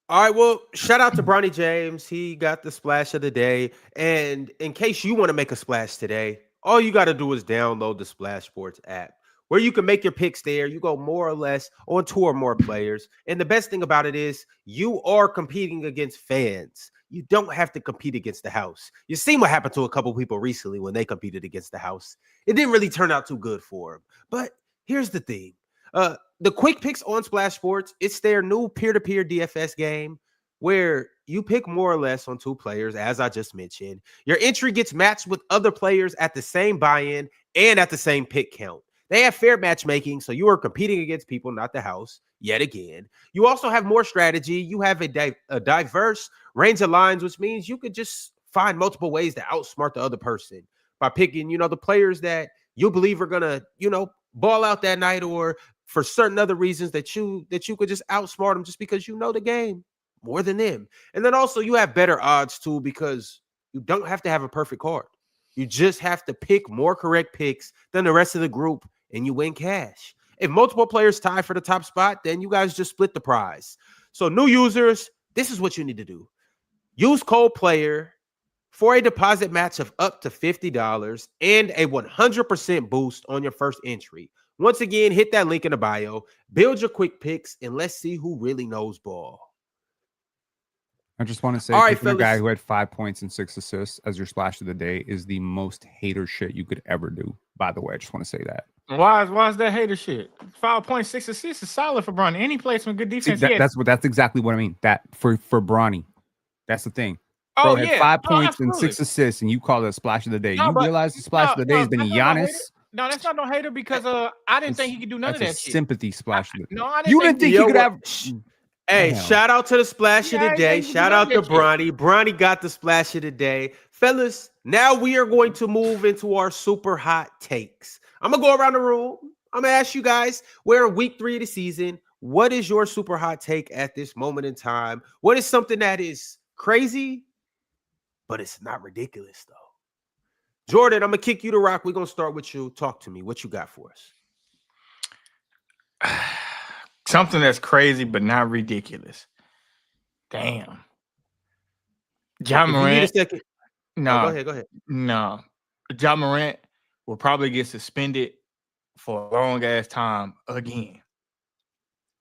All right, well, shout out to Bronny James. He got the splash of the day. And in case you want to make a splash today, all you got to do is download the Splash Sports app, where you can make your picks there. You go more or less on 2 or more players. And the best thing about it is you are competing against fans. You don't have to compete against the house. You seen what happened to a couple people recently when they competed against the house. It didn't really turn out too good for them. But here's the thing. The quick picks on Splash Sports, it's their new peer-to-peer DFS game where you pick more or less on 2 players, as I just mentioned. Your entry gets matched with other players at the same buy-in and at the same pick count. They have fair matchmaking, so you are competing against people, not the house, yet again. You also have more strategy. You have a diverse range of lines, which means you could just find multiple ways to outsmart the other person by picking, the players that you believe are going to, ball out that night, or for certain other reasons that you could just outsmart them just because you know the game more than them. And then also you have better odds too, because you don't have to have a perfect card. You just have to pick more correct picks than the rest of the group and you win cash. If multiple players tie for the top spot, then you guys just split the prize. So new users, this is what you need to do. Use code PLAYER for a deposit match of up to $50 and a 100% boost on your first entry. Once again, hit that link in the bio, build your quick picks, and let's see who really knows ball. I just want to say, All right, picking a guy fellas. who had 5 points and 6 assists as your splash of the day is the most hater shit you could ever do. By the way, I just want to say that. why is that hater shit? 5.6 assists is solid for Bronny. And he plays some good See, defense. that's exactly what I mean. That for Bronny, that's the thing. Oh, Bro had yeah. 5 Oh, points and absolutely. 6 assists, and you call it a splash of the day. No, You but- realize the splash of the day has been that's not no Giannis. hater. No, that's not no hater because I didn't think he could do none of That's that a shit. sympathy splash of the day. No, I didn't You didn't think he Yo, could what- have. Hey, Damn. shout out to the splash of Yeah, the day. you Shout love out to that shit. Bronny. Bronny got the splash of the day. Fellas, now we are going to move into our super hot takes. I'm going to go around the room. I'm going to ask you guys, we're in week 3 of the season. What is your super hot take at this moment in time? What is something that is crazy, but it's not ridiculous, though? Jordan, I'm going to kick you to rock. We're going to start with you. Talk to me. What you got for us? Something that's crazy but not ridiculous. Damn. Ja If you need a Morant. second, No, go ahead. no. Ja Morant will probably get suspended for a long ass time again.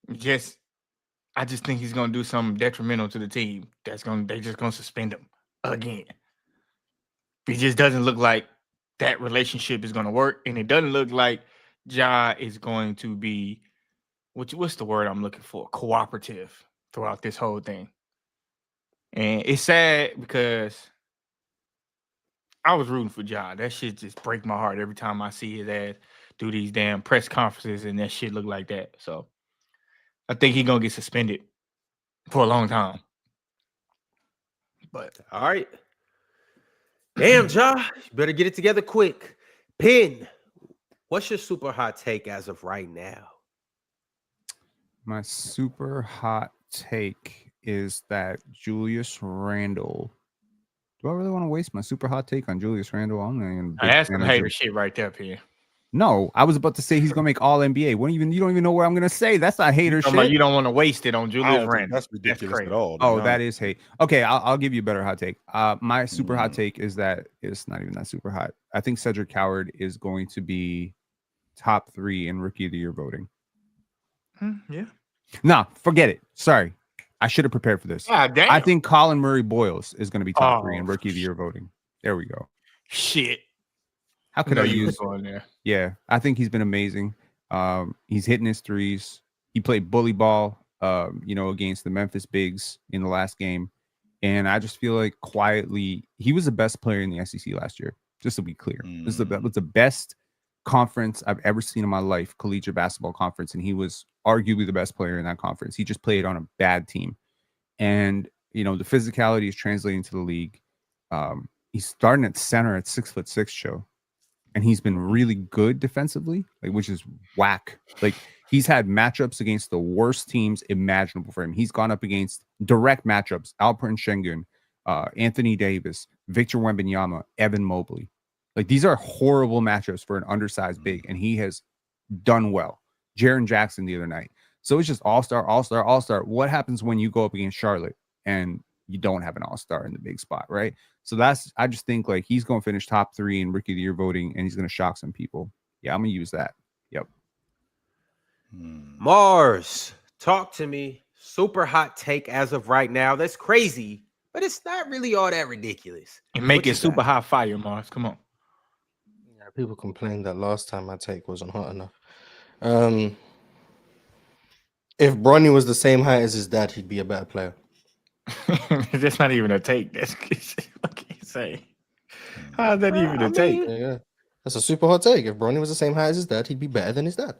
I just think he's gonna do something detrimental to the team. They're just gonna suspend him again. It just doesn't look like that relationship is gonna work, and it doesn't look like Ja is going to be what's the word I'm looking for? Cooperative throughout this whole thing. And it's sad because I was rooting for Ja. That shit just break my heart every time I see his ass do these damn press conferences and that shit look like that. So I think he's gonna get suspended for a long time. But All right. Damn, Ja, you better get it together quick. Pin, what's your super hot take as of right now? My super hot take is that Julius Randle. Do I really want to waste my super hot take on Julius Randle? I'm not even. that's some hater shit right there, Pin. No, I was about to say he's gonna make All NBA. You don't even know what I'm gonna say. That's not hater shit. You don't want to waste it on I Julius don't think Randle. that's ridiculous at all. Oh, that is hate. Okay, I'll give you a better hot take. My super hot take is that it's not even that super hot. I think Cedric Coward is going to be top 3 in Rookie of the Year voting. Yeah. Nah, forget it. Sorry, I should have prepared for this. God damn. I think Colin Murray Boyles is going to be top 3 in Rookie of the Year voting. There we go. Shit. How could I you use? going there? Yeah, I think he's been amazing. He's hitting his threes. He played bully ball, against the Memphis Bigs in the last game. And I just feel like quietly, he was the best player in the SEC last year, just to be clear. This was the best conference I've ever seen in my life, collegiate basketball conference. And he was arguably the best player in that conference. He just played on a bad team. And, the physicality is translating to the league. He's starting at center at 6'6", Joe. And he's been really good defensively, which is whack. He's had matchups against the worst teams imaginable for him. He's gone up against direct matchups: Alperen Şengün, Anthony Davis, Victor Wembanyama, Evan Mobley. These are horrible matchups for an undersized big, and he has done well. Jaren Jackson the other night. So it's just all-star, all-star, all-star. What happens when you go up against Charlotte and you don't have an all-star in the big spot, right? So I just think he's going to finish top 3 in Rookie of the Year voting, and he's going to shock some people. Yeah, I'm going to use that. Yep. Mars, talk to me. Super hot take as of right now. That's crazy, but it's not really all that ridiculous. And make it super hot fire, Mars. Come on. Yeah, people complained that last time my take wasn't hot enough. If Bronny was the same height as his dad, he'd be a better player. That's not even a take. That's what can you say? How's that even a take? Yeah. That's a super hot take. If Bronny was the same height as his dad, he'd be better than his dad.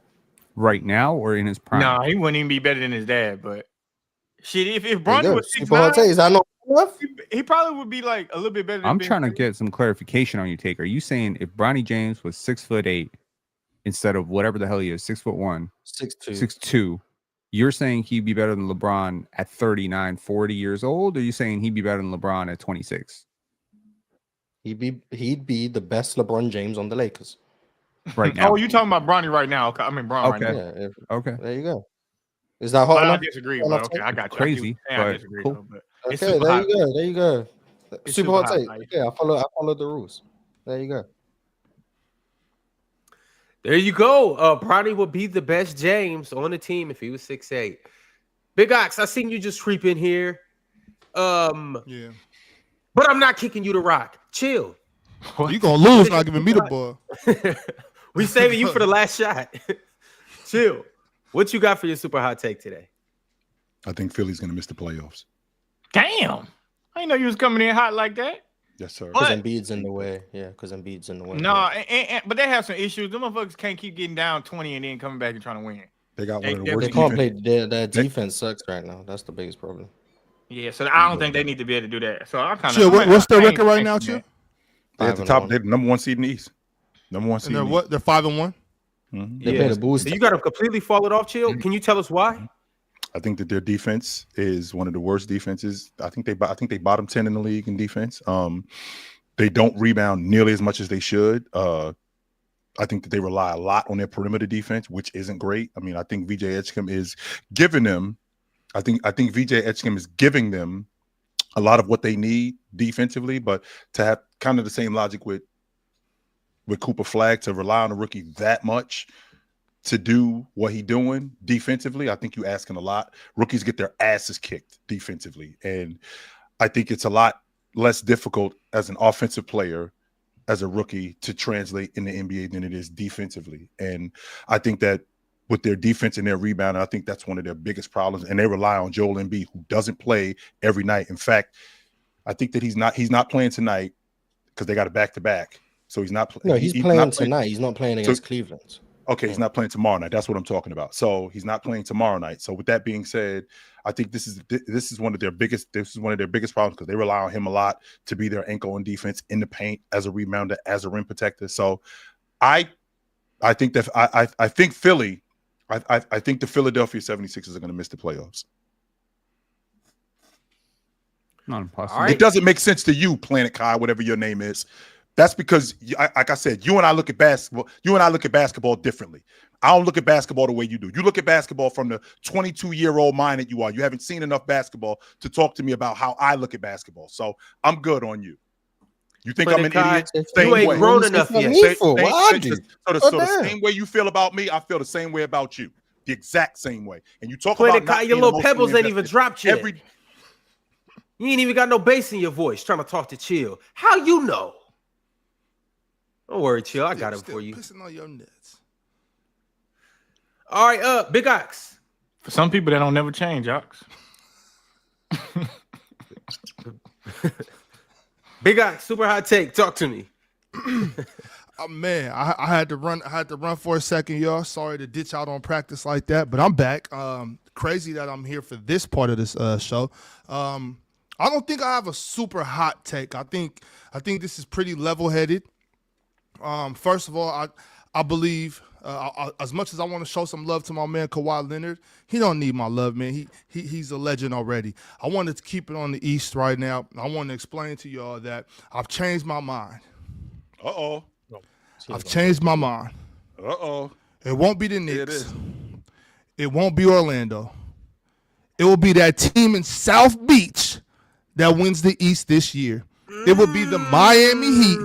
Right now or in his prime? No, he wouldn't even be better than his dad. But shit, if Bronny was super hot take, is that not enough? He probably would be a little bit better. I'm trying to get some clarification on your take. Are you saying if Bronny James was 6'8" instead of whatever the hell he is, 6'1", 6'2", you're saying he'd be better than LeBron at 39, 40 years old? Or are you saying he'd be better than LeBron at 26? He'd be the best LeBron James on the Lakers right now. Oh, you talking about Bronny right now? Okay. I mean Bron right now. Yeah, okay. There you go. Is that hot enough? I disagree, but okay, I got you. Crazy, I disagree, cool. though, but Okay, there you go. Super hot take. High. Okay, I follow the rules. There you go. There you go. Bronny would be the best James on the team if he was 6'8". Big Ox, I seen you just creep in here. Yeah. But I'm not kicking you to rock. Chill. You gonna lose not giving me the ball. We saving you for the last shot. Chill. What you got for your super hot take today? I think Philly's going to miss the playoffs. Damn. I didn't know you was coming in hot like that. Yes, sir. Because Embiid's in the way. Yeah, because Embiid's in the way. No, but they have some issues. Them motherfuckers can't keep getting down 20 and then coming back and trying to win. They got one of the They worst can't defense. play. Their defense sucks right now. That's the biggest problem. Yeah, so I don't think they need to be able to do that. So I kind Chill, of. what's their record right now, Chill? They're at the top. They're the number 1 seed in the East. Number 1 seed. And they're what? They're 5-1. They play the Bulls. So you got to completely fall it off, Chill. Can you tell us why? I think that their defense is one of the worst defenses. I think they bottom 10 in the league in defense. They don't rebound nearly as much as they should. I think that they rely a lot on their perimeter defense, which isn't great. I mean, I think VJ Edgecombe is giving them. I think VJ Edgecombe is giving them a lot of what they need defensively, but to have kind of the same logic with Cooper Flagg, to rely on a rookie that much to do what he's doing defensively, I think you're asking a lot. Rookies get their asses kicked defensively, and I think it's a lot less difficult as an offensive player, as a rookie, to translate in the NBA than it is defensively. And I think that with their defense and their rebound, I think that's one of their biggest problems. And they rely on Joel Embiid, who doesn't play every night. In fact, I think that he's not playing tonight because they got a back-to-back. So he's not playing. No, he's playing tonight. He's not playing against Cleveland. Okay, he's not playing tomorrow night. That's what I'm talking about. So he's not playing tomorrow night. So with that being said, I think this is one of their biggest problems, because they rely on him a lot to be their ankle on defense, in the paint, as a rebounder, as a rim protector. So I think that I think Philly, I think the Philadelphia 76ers are going to miss the playoffs. Not impossible. Right. It doesn't make sense to you, Planet Kai, whatever your name is. That's because, like I said, you and I look at basketball differently. I don't look at basketball the way you do. You look at basketball from the 22-year-old mind that you are. You haven't seen enough basketball to talk to me about how I look at basketball. So I'm good on you. You think I'm an idiot? You ain't grown enough yet. So the same way you feel about me, I feel the same way about you. The exact same way. And you talk Planet about Kai, your little pebbles ain't even dropped yet. You ain't even got no bass in your voice trying to talk to Chill. How you know? Don't worry, Chill. I got it for you. Pissing on your nuts. All right, Big Ox. For some people, that don't never change, Ox. Big Ox, super hot take. Talk to me. Oh, man, I had to run. I had to run for a second, y'all. Sorry to ditch out on practice like that, but I'm back. Crazy that I'm here for this part of this show. I don't think I have a super hot take. I think this is pretty level-headed. First of all, I believe as much as I want to show some love to my man Kawhi Leonard, he don't need my love, man. He's a legend already. I wanted to keep it on the East right now. I want to explain to y'all that I've changed my mind. Uh-oh. I've changed my mind. Uh-oh. It won't be the Knicks. It is. It won't be Orlando. It will be that team in South Beach that wins the East this year. It will be the Miami Heat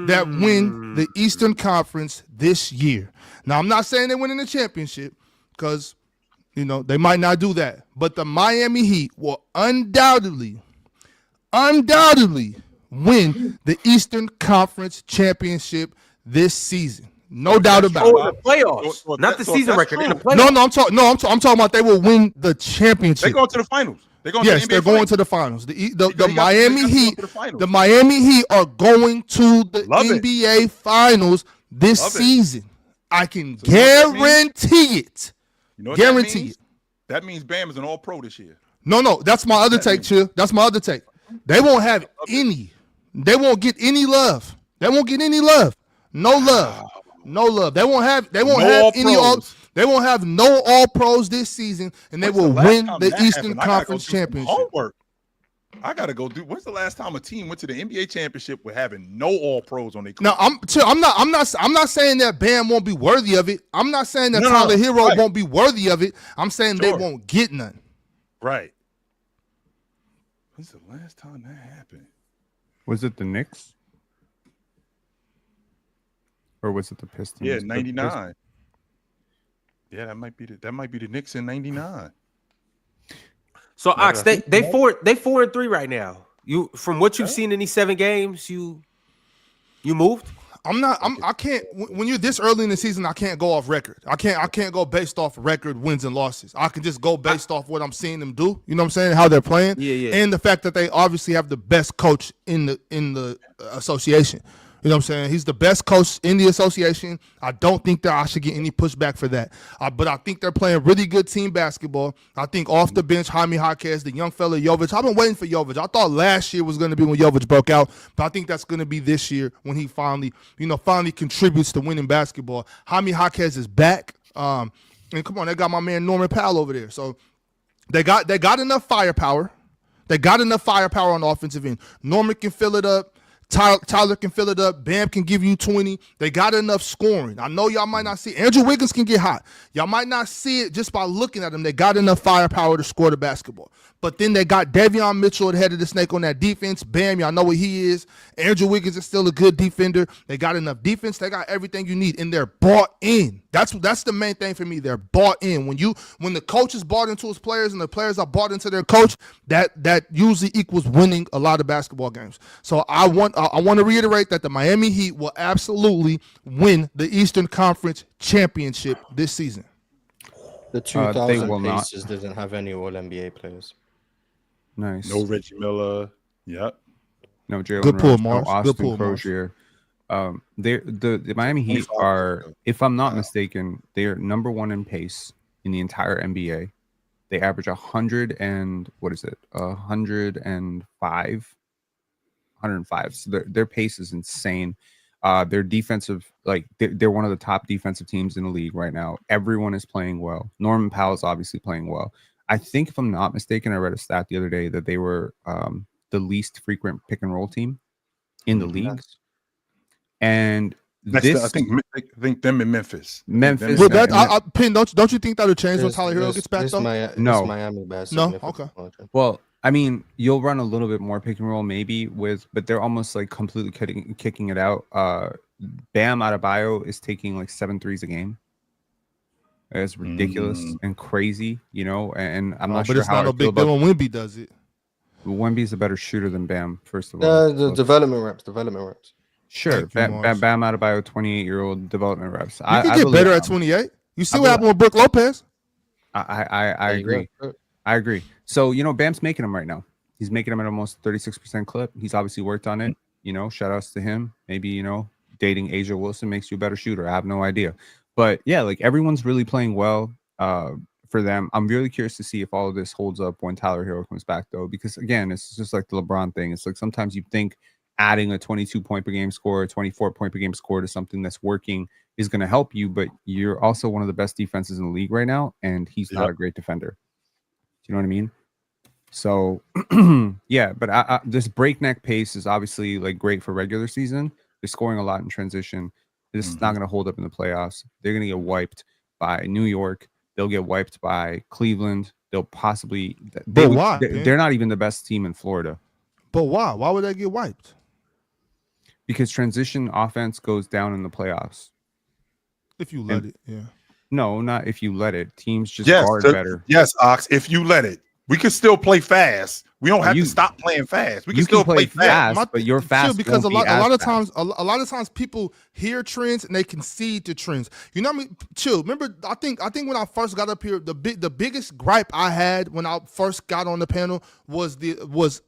that win the Eastern Conference this year. Now, I'm not saying they're winning the championship because, they might not do that. But the Miami Heat will undoubtedly win the Eastern Conference championship this season. No doubt about it. Oh, the playoffs, not the season record. In the playoffs. No, I'm talking about they will win the championship. They're going to the finals. They're going to the finals. The Miami Heat, the Miami Heat are going to the NBA Finals this season. I can guarantee it. You know what guarantee it. That means Bam is an All-Pro this year. No, that's my other take, Chill. That's my other take. They won't have any. They won't get any love. They won't get any love. No love. No love. They won't have any all. They won't have no All Pros this season, and they will win the Eastern Conference Championship. Homework. I gotta go do. When's the last time a team went to the NBA championship with having no All Pros on their court? No, I'm not saying that Bam won't be worthy of it. I'm not saying that Tyler Hero won't be worthy of it. I'm saying they won't get none. Right. When's the last time that happened? Was it the Knicks? Or was it the Pistons? Yeah, 99. Yeah, that might be the Knicks in 99. So Ox, they 4-3 right now. You from what you've seen in these 7 games, you moved? I can't when you're this early in the season, I can't go off record. I can't go based off record wins and losses. I can just go based off what I'm seeing them do. You know what I'm saying? How they're playing. Yeah. And the fact that they obviously have the best coach in the association. You know what I'm saying? He's the best coach in the association. I don't think that I should get any pushback for that. But I think they're playing really good team basketball. I think off the bench, Jaime Jaquez, the young fella Jovic. I've been waiting for Jovic. I thought last year was going to be when Jovic broke out, but I think that's going to be this year when he finally contributes to winning basketball. Jaime Jaquez is back. And come on, they got my man Norman Powell over there. So they got enough firepower. They got enough firepower on the offensive end. Norman can fill it up. Tyler can fill it up. Bam can give you 20. They got enough scoring. I know y'all might not see it. Andrew Wiggins can get hot. Y'all might not see it just by looking at him. They got enough firepower to score the basketball. But then they got Davion Mitchell at the head of the snake on that defense. Bam, y'all know what he is. Andrew Wiggins is still a good defender. They got enough defense. They got everything you need, and they're bought in. That's the main thing for me. They're bought in. When the coach is bought into his players and the players are bought into their coach, that usually equals winning a lot of basketball games. So I want to reiterate that the Miami Heat will absolutely win the Eastern Conference Championship this season. The 2000 will not. Pacers didn't have any All-NBA players. Nice. No Reggie Miller. Yep. No Jalen Good pull, Rose, no Mars. Austin Good pull, Mars. Crozier. The Miami Heat 25 are, ago. if I'm not mistaken, they are number one in pace in the entire NBA. They average 105. So their pace is insane. Their defensive, they're one of the top defensive teams in the league right now. Everyone is playing well. Norman Powell is obviously playing well. I think, if I'm not mistaken, I read a stat the other day that they were the least frequent pick and roll team in the league. And I think them in Memphis. Memphis. Well, Pin, don't you think that'll change when Tyler Hero gets back though? No, Miami bad. No, okay. Well, I mean, you'll run a little bit more pick and roll maybe but they're almost like completely kicking it out. Bam Adebayo is taking like 7 threes a game. It's ridiculous and crazy, and I'm not sure but it's how not a big deal when Wemby does it. Wemby is a better shooter than Bam, first of all. The development reps. Sure, Thank you, Bam Adebayo, 28-year-old development reps. You can get better at 28. You see what happened with Brook Lopez? I agree. I agree. So, Bam's making them right now. He's making them at almost 36% clip. He's obviously worked on it. Shout outs to him. Maybe, dating Asia Wilson makes you a better shooter. I have no idea. But yeah, like everyone's really playing well for them. I'm really curious to see if all of this holds up when Tyler Hero comes back, though, because again, it's just like the LeBron thing. It's like sometimes you think adding a 22 point per game score, a 24 point per game score to something that's working is going to help you, but you're also one of the best defenses in the league right now, and he's not a great defender. Do you know what I mean? So yeah, but this breakneck pace is obviously like great for regular season. They're scoring a lot in transition. This is not going to hold up in the playoffs. They're going to get wiped by New York. They'll get wiped by Cleveland. They'll possibly. Why? They're not even the best team in Florida. But why? Why would they get wiped? Because transition offense goes down in the playoffs. If you let it, yeah. No, not if you let it. Teams just guard better. Yes, Ox, if you let it. We can still play fast. We don't have to stop playing fast. We can still play fast. But you're fast because a lot of times people hear trends and they concede to trends. You know what I mean? Chill. Remember, I think when I first got up here, the biggest gripe I had when I first got on the panel was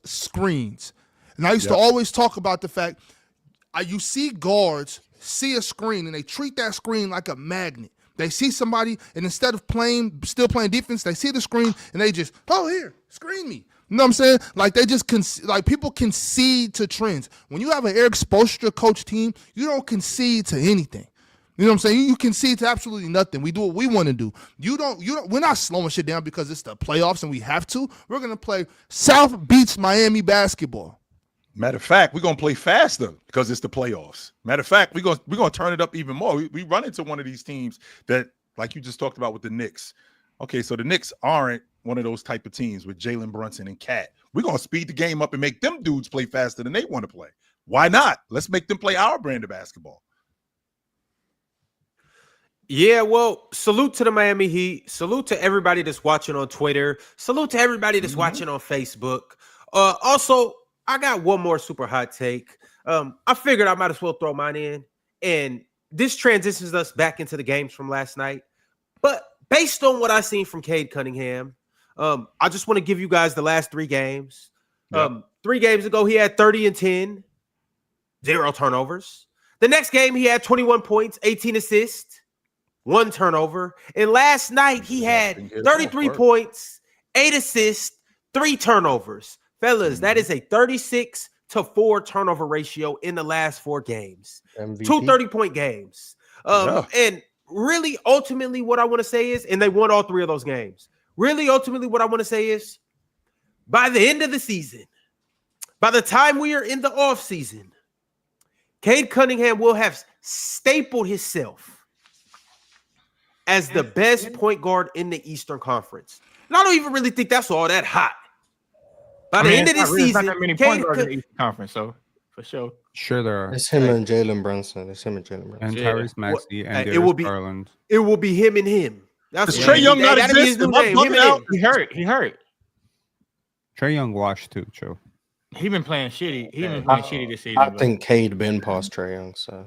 screens. And I used to always talk about the fact you see guards see a screen and they treat that screen like a magnet. They see somebody, and instead of still playing defense, they see the screen, and they just, here, screen me. You know what I'm saying? Like, they just, people concede to trends. When you have an Eric Spoelstra coach team, you don't concede to anything. You know what I'm saying? You concede to absolutely nothing. We do what we want to do. We're not slowing shit down because it's the playoffs and we have to. We're going to play South beats Miami basketball. Matter of fact, we're gonna play faster because it's the playoffs. Matter of fact, we're gonna turn it up even more. We run into one of these teams that, like you just talked about with the Knicks. Okay, so the Knicks aren't one of those type of teams with Jalen Brunson and Cat. We're gonna speed the game up and make them dudes play faster than they want to play. Why not? Let's make them play our brand of basketball. Yeah, well, salute to the Miami Heat. Salute to everybody that's watching on Twitter. Salute to everybody that's watching on Facebook. Also, I got one more super hot take. I figured I might as well throw mine in. And this transitions us back into the games from last night. But based on what I've seen from Cade Cunningham, I just want to give you guys the last 3 games. 3 games ago, he had 30 and 10, 0 turnovers. The next game, he had 21 points, 18 assists, 1 turnover. And last night, he had 33 points, 8 assists, 3 turnovers. Fellas, that is a 36-4 turnover ratio in the last 4 games. MVP. 2 30-point games. And really, ultimately, what I want to say is, and they won all 3 of those games. Really, ultimately, what I want to say is, by the end of the season, by the time we are in the offseason, Cade Cunningham will have stapled himself as the best point guard in the Eastern Conference. And I don't even really think that's all that hot. By the end of this it's season, not that many Cade point guards in the Eastern Conference, so for sure. Sure, there are. It's him and Jalen Brunson. It's him and Jalen Brunson. And Yeah. Tyrese Maxey and it Darius will be- Garland. It will be him and him. That's Does what Trae Young not that'd be his exist? new Am I name, him bugging and out? him. He hurt. Trey Young washed too, Joe. He been playing shitty. He been playing shitty this season. I think Cade been past Trae Young, so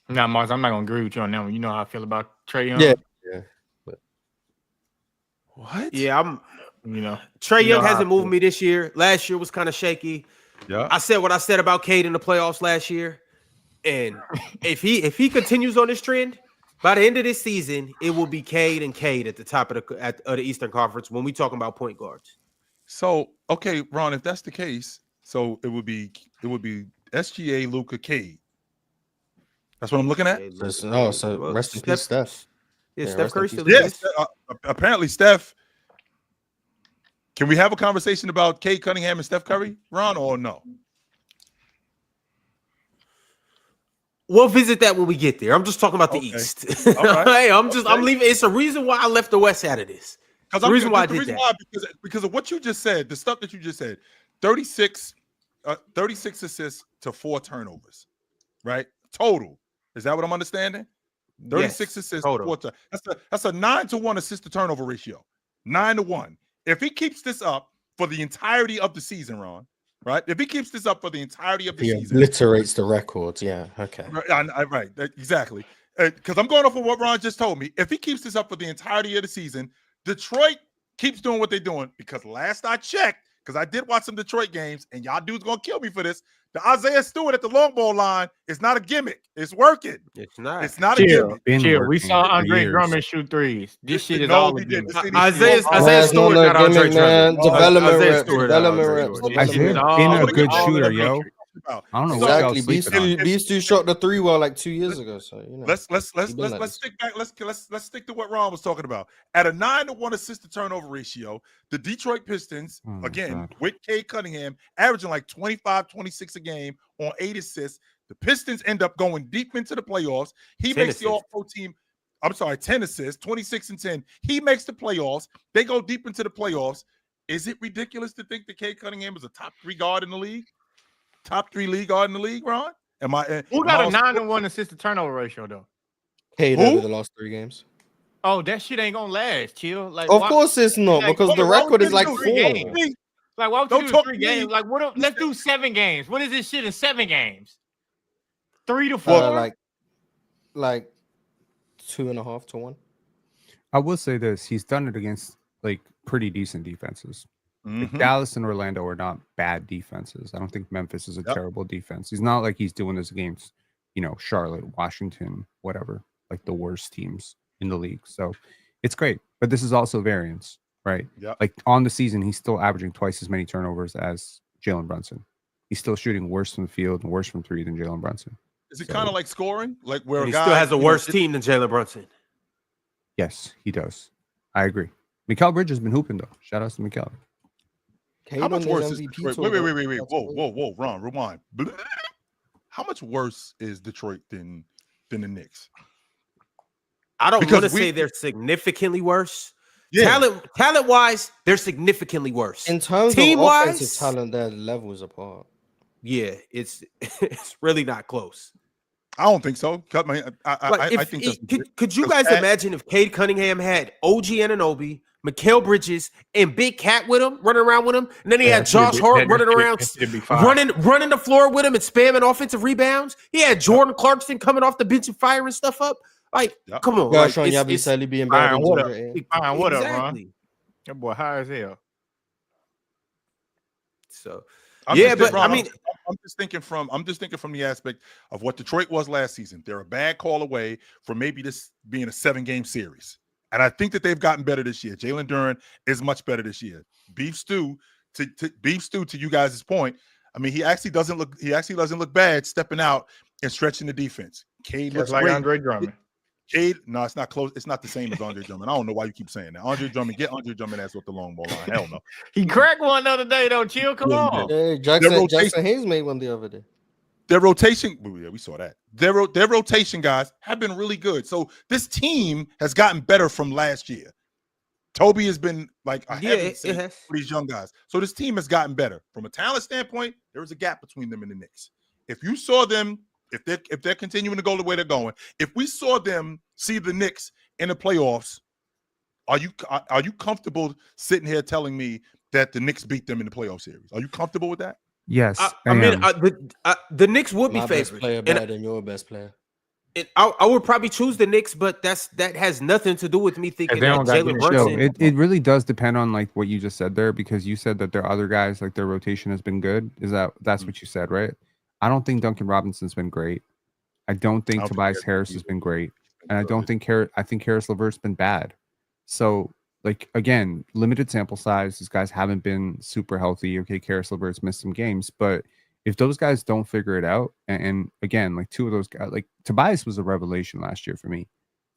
Now, Mars, I'm not gonna agree with you on that one. You know how I feel about Trae Young. yeah. What? Yeah, I'm. You know, Trey You know Young how hasn't I moved feel. me this year. Last year was kind of shaky. Yeah. I said what I said about Cade in the playoffs last year, and if he continues on this trend, by the end of this season, it will be Cade and Cade at the top of the Eastern Conference when we talking about point guards. So okay, Ron, if that's the case, so it would be SGA, Luka, Cade. That's what I'm looking at. So rest in peace, Steph. Yeah, Yeah, Steph rest in Curry peace. still Yes. exists. Apparently, Steph. Can we have a conversation about Cade Cunningham and Steph Curry, Ron, or no? We'll visit that when we get there. I'm just talking about the Okay. East. All right. Hey, I'm Okay. leaving. It's a reason why I left the West out of this. The reason why I did that. Because of what you just said, the stuff that you just said, 36 assists to 4 turnovers, right? Total. Is that what I'm understanding? 36 assists to total. 4 that's a 9-to-1 assist to turnover ratio. 9-to-1. If he keeps this up for the entirety of the season, Ron, right? If he keeps this up for the entirety of the He season, obliterates the records. Yeah. Okay. right, exactly. Because I'm going off of what Ron just told me. If he keeps this up for the entirety of the season, Detroit keeps doing what they're doing. Because last I checked, because I did watch some Detroit games, and y'all dudes gonna kill me for this. The Isaiah Stewart at the long ball line is not a gimmick. It's working. It's not. It's not a chill, gimmick. Been chill. We working saw for Andre years. Drummond shoot threes. This shit is No, all he a did. gimmick. Isaiah That's Stewart, not not a Andre gimmick, man. Drummond. Development Isaiah reps. Stewart, Development Isaiah reps. Stewart. This shit is Isaiah all been in a the good all in the shooter, yo. matrix. I don't know So- what y'all Exactly. sleeping on. Beast 2 shot the 3 well like 2 years ago. So you know. Let's He been like this. stick back. Let's stick to what Ron was talking about. At a 9-to-1 assist to turnover ratio, the Detroit Pistons, Oh my again, God. with Cade Cunningham, averaging like 25, 26 a game on 8 assists. The Pistons end up going deep into the playoffs. He 10 makes the assists. All-Pro team. I'm sorry, 10 assists, 26 and 10. He makes the playoffs. They go deep into the playoffs. Is it ridiculous to think that Cade Cunningham is a top 3 guard in the league? Top 3 league guard in the league, Ron? Who got a 9-to-1 assist to turnover ratio though? Cade Who? over the last 3 games. Oh, that shit ain't gonna last. Chill. Like, Of why- course it's not, Like, because the why record would is you like do 4. 3 games? Like, why would Don't you do talk 3 to games? me. Like, let's do 7 games. What is this shit in 7 games? 3 to 4. Like 2.5 to 1. I will say this: he's done it against like pretty decent defenses. Like, Mhm. Dallas and Orlando are not bad defenses. I don't think Memphis is a Yep. terrible defense. He's not like he's doing this against, Charlotte, Washington, whatever, like the worst teams in the league. So it's great. But this is also variance, right? Yep. Like on the season, he's still averaging twice as many turnovers as Jalen Brunson. He's still shooting worse from the field and worse from 3 than Jalen Brunson. Is it So- kind of like scoring? Like where And a he guy still has a you know, worse it- team than Jalen Brunson. Yes, he does. I agree. Mikal Bridges has been hooping though. Shout out to Mikal. Cade How much on his worse is MVP Detroit? tour, Wait. though. That's crazy. Whoa, Ron, rewind. How much worse is Detroit than the Knicks? I don't Because want to we- say they're significantly worse. Yeah. Talent wise, they're significantly worse. In terms of Team-wise- offensive talent, they're levels apart. Yeah, it's really not close. I don't think so. I think that's Could you because guys imagine if Cade Cunningham had OG Anunoby, Mikal Bridges, and Big Cat with him, running around with him, and then he had Josh Hart running around, running the floor with him and spamming offensive rebounds. He had Jordan Clarkson coming off the bench and firing stuff up. Like, Yep. come on, Gosh, like, on Yabi Sally being better Fine, than what up? DeAndre Ayton. Fine, what up, Ron? exactly. That boy high as hell. So I'm yeah, just- but Ron, I mean, I'm just thinking from the aspect of what Detroit was last season. They're a bad call away from maybe this being a 7-game series. And I think that they've gotten better this year. Jalen Duren is much better this year. Beef Stew, to you guys' point. I mean, he actually doesn't look bad stepping out and stretching the defense. Cade Just looks like great. Andre Drummond. Cade, no, it's not close. It's not the same as Andre Drummond. I don't know why you keep saying that. Andre Drummond, get Andre Drummond as with the long ball line. Hell no. He cracked one the other day, though. Chill, come Yeah, he on. Yeah, Their rotation- Jackson Hayes made one the other day. Their rotation, yeah, we saw that. Their rotation guys have been really good. So this team has gotten better from last year. Toby has been like a heaven sent for these young guys. So this team has gotten better. From a talent standpoint, there is a gap between them and the Knicks. If you saw them, if they're continuing to go the way they're going, if we saw them see the Knicks in the playoffs, are you comfortable sitting here telling me that the Knicks beat them in the playoff series? Are you comfortable with that? Yes, I mean, the Knicks would be My best favorites. player better than your best player. I would probably choose the Knicks, but that has nothing to do with me thinking they that don't got Jalen any Brunson. it really does depend on like what you just said there, because you said that there are other guys like their rotation has been good. That's what you said, right? I don't think Duncan Robinson's been great. I don't think Tobias Harris has been great, and I don't think I think Harris LeVert's been bad. So like again, limited sample size. These guys haven't been super healthy. Okay, Harris LeVert's missed some games, but if those guys don't figure it out, and again, like two of those guys, like Tobias was a revelation last year for me.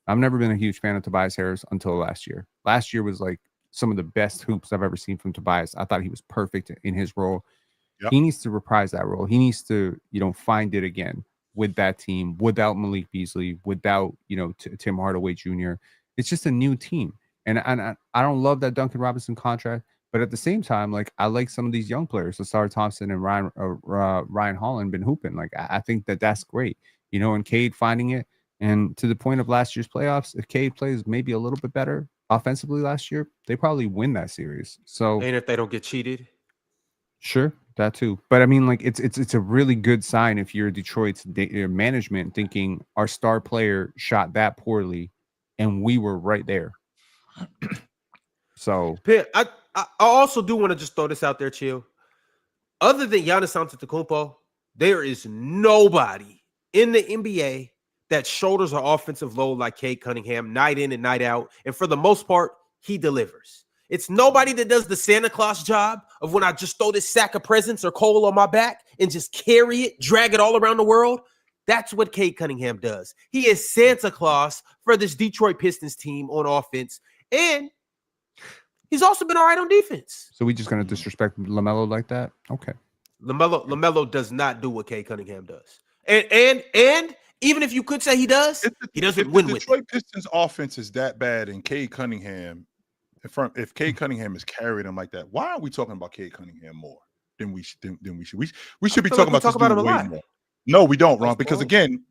I've never been a huge fan of Tobias Harris until last year. Last year was like some of the best hoops I've ever seen from Tobias. I thought he was perfect in his role. Yep. He needs to reprise that role. He needs to, find it again with that team, without Malik Beasley, without, Tim Hardaway Jr. It's just a new team. And I don't love that Duncan Robinson contract. But at the same time, like I like some of these young players, so Sarr Thompson and Ryan Holland been hooping. Like I think that's great, and Cade finding it. And to the point of last year's playoffs, if Cade plays maybe a little bit better offensively last year, they probably win that series. So and if they don't get cheated, sure, that too. But I mean, like it's a really good sign if you're Detroit's management thinking our star player shot that poorly, and we were right there. So I also do want to just throw this out there, Chill. Other than Giannis Antetokounmpo, there is nobody in the NBA that shoulders an offensive load like Cade Cunningham, night in and night out. And for the most part, he delivers. It's nobody that does the Santa Claus job of when I just throw this sack of presents or coal on my back and just carry it, drag it all around the world. That's what Cade Cunningham does. He is Santa Claus for this Detroit Pistons team on offense. And he's also been all right on defense. So we just gonna disrespect LaMelo like that? Okay. LaMelo does not do what Cade Cunningham does. And even if you could say he does, he doesn't win with it. Detroit Pistons offense is that bad, and Cade Cunningham, if Cade Cunningham is carrying him like that, why are we talking about Cade Cunningham more than we should? We should be talking about this dude way more. No, we don't, Ron, because again,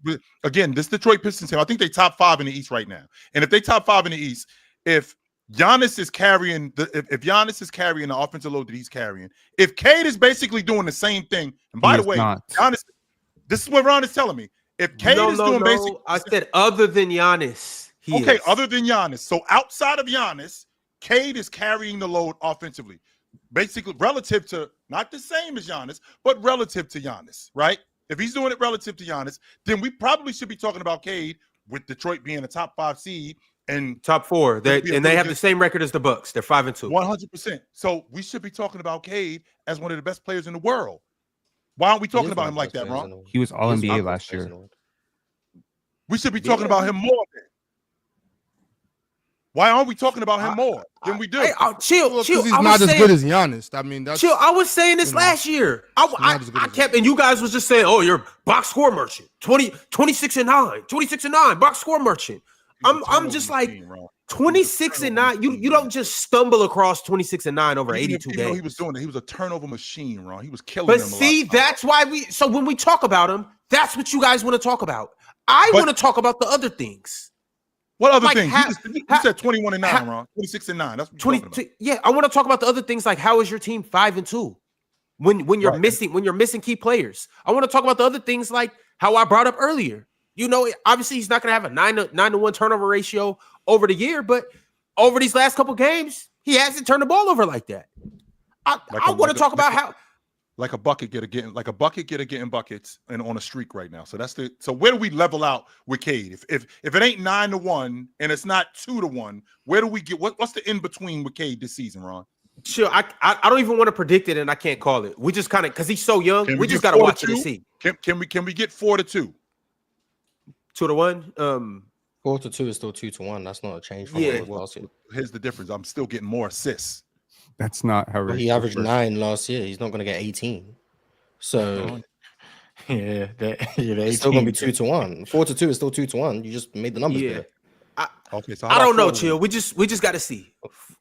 this Detroit Pistons team, I think they top 5 in the East right now. And if they top 5 in the East, if Giannis is carrying if Giannis is carrying the offensive load that he's carrying, if Cade is basically doing the same thing, and by the way, Giannis, this is what Ron is telling me. If Cade is doing basically, I said other than Giannis. Other than Giannis. So outside of Giannis, Cade is carrying the load offensively, basically relative to, not the same as Giannis, but relative to Giannis, right? If he's doing it relative to Giannis, then we probably should be talking about Cade, with Detroit being a top 5 seed. And top 4, they have the same record as the Bucks. They're 5-2. 100%. So we should be talking about Cade as one of the best players in the world. Why aren't we talking about him like that, Ron? He was All NBA last year. We should be talking about him more. Why aren't we talking about him more than we do? Chill. Because he's not as good as Giannis. I mean, that's chill. I was saying this last year. I kept, and you guys was just saying, "Oh, you're box score merchant, 26-9, box score merchant." I'm just like 26-9. You don't just stumble across 26-9 over 82 games. He was doing it. He was a turnover machine, Ron. He was killing them. But see, that's why so when we talk about him, that's what you guys want to talk about. I want to talk about the other things. What other things? You said 21-9, Ron. 26-9. That's what you're talking about. Yeah, I want to talk about the other things, like how is your team 5-2 when you're missing key players. I want to talk about the other things, like how I brought up earlier. Obviously he's not going to have a 9-to-1 turnover ratio over the year, but over these last couple games, he hasn't turned the ball over like that. I want to talk about how like a bucket getter getting buckets and on a streak right now. So so where do we level out with Cade? If it ain't 9-1 and it's not 2-1, where do we get what's the in between with Cade this season, Ron? Sure, I don't even want to predict it, and I can't call it. We just kind of, because he's so young, we just got to watch it and see. Can we get 4-2? 2-1. 4-2 is still 2-1. That's not a change from last year. Here's the difference. I'm still getting more assists. That's not how he averaged 9 last year. He's not going to get 18. So Yeah, It's still gonna be 2-1. 4-2 is still 2-1. You just made the numbers Yeah. bigger. Okay, so I don't know, 4-1? chill. We just got to see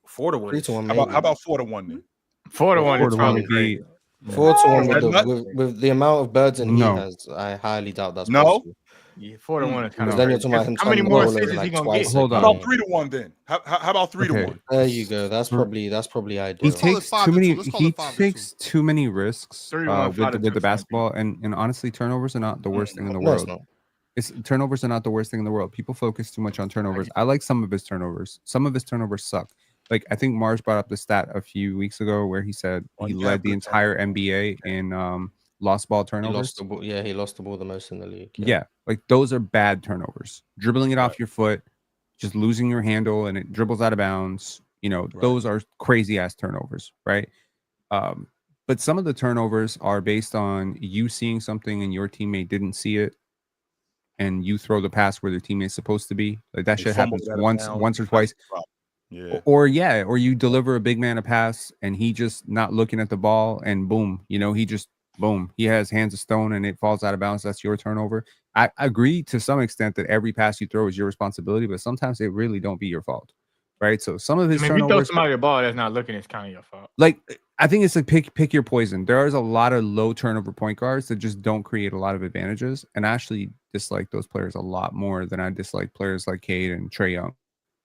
4-1. 3-1, How maybe. about 4-1 then? 4-1 is 4-1 probably would be 4-1 Is with that nuts? with the amount of birds and he No. has. I highly doubt that's No? possible. Yeah, 4-1 is kind Because of then you're talking about him How many turning the more ball assists over is he like gonna twice. get? Hold How on. about 3-1 then? How about 3-1? There you go. That's For- probably He ideal. call it takes 5-2. too many. Let's call He it 5-2. takes too many risks 3-1, with 5-2, the basketball, and honestly, turnovers are not the worst thing in the No, it's world. not. Turnovers are not the worst thing in the world. People focus too much on turnovers. I like some of his turnovers. Some of his turnovers suck. Like I think Mars brought up the stat a few weeks ago where he said Oh, he yeah, led the good entire NBA in lost ball He turnovers. lost the ball. Yeah, he lost the ball the most in the league. Yeah, like those are bad turnovers. Dribbling it off your foot, just losing your handle, and it dribbles out of bounds. Those are crazy ass turnovers, right? But some of the turnovers are based on you seeing something and your teammate didn't see it, and you throw the pass where their teammate's supposed to be. Like that They shit fumbled happens out of once bounds, or the twice. pass dropped. Yeah. Or you deliver a big man a pass and he just not looking at the ball and boom, he just boom, he has hands of stone and it falls out of bounds. That's your turnover. I agree to some extent that every pass you throw is your responsibility, but sometimes it really don't be your fault, right? So some of his if you throw turnovers, somebody a ball that's not looking, it's kind of your fault. like I think it's like pick your poison. There is a lot of low turnover point guards that just don't create a lot of advantages, and I actually dislike those players a lot more than I dislike players like Cade and Trae Young.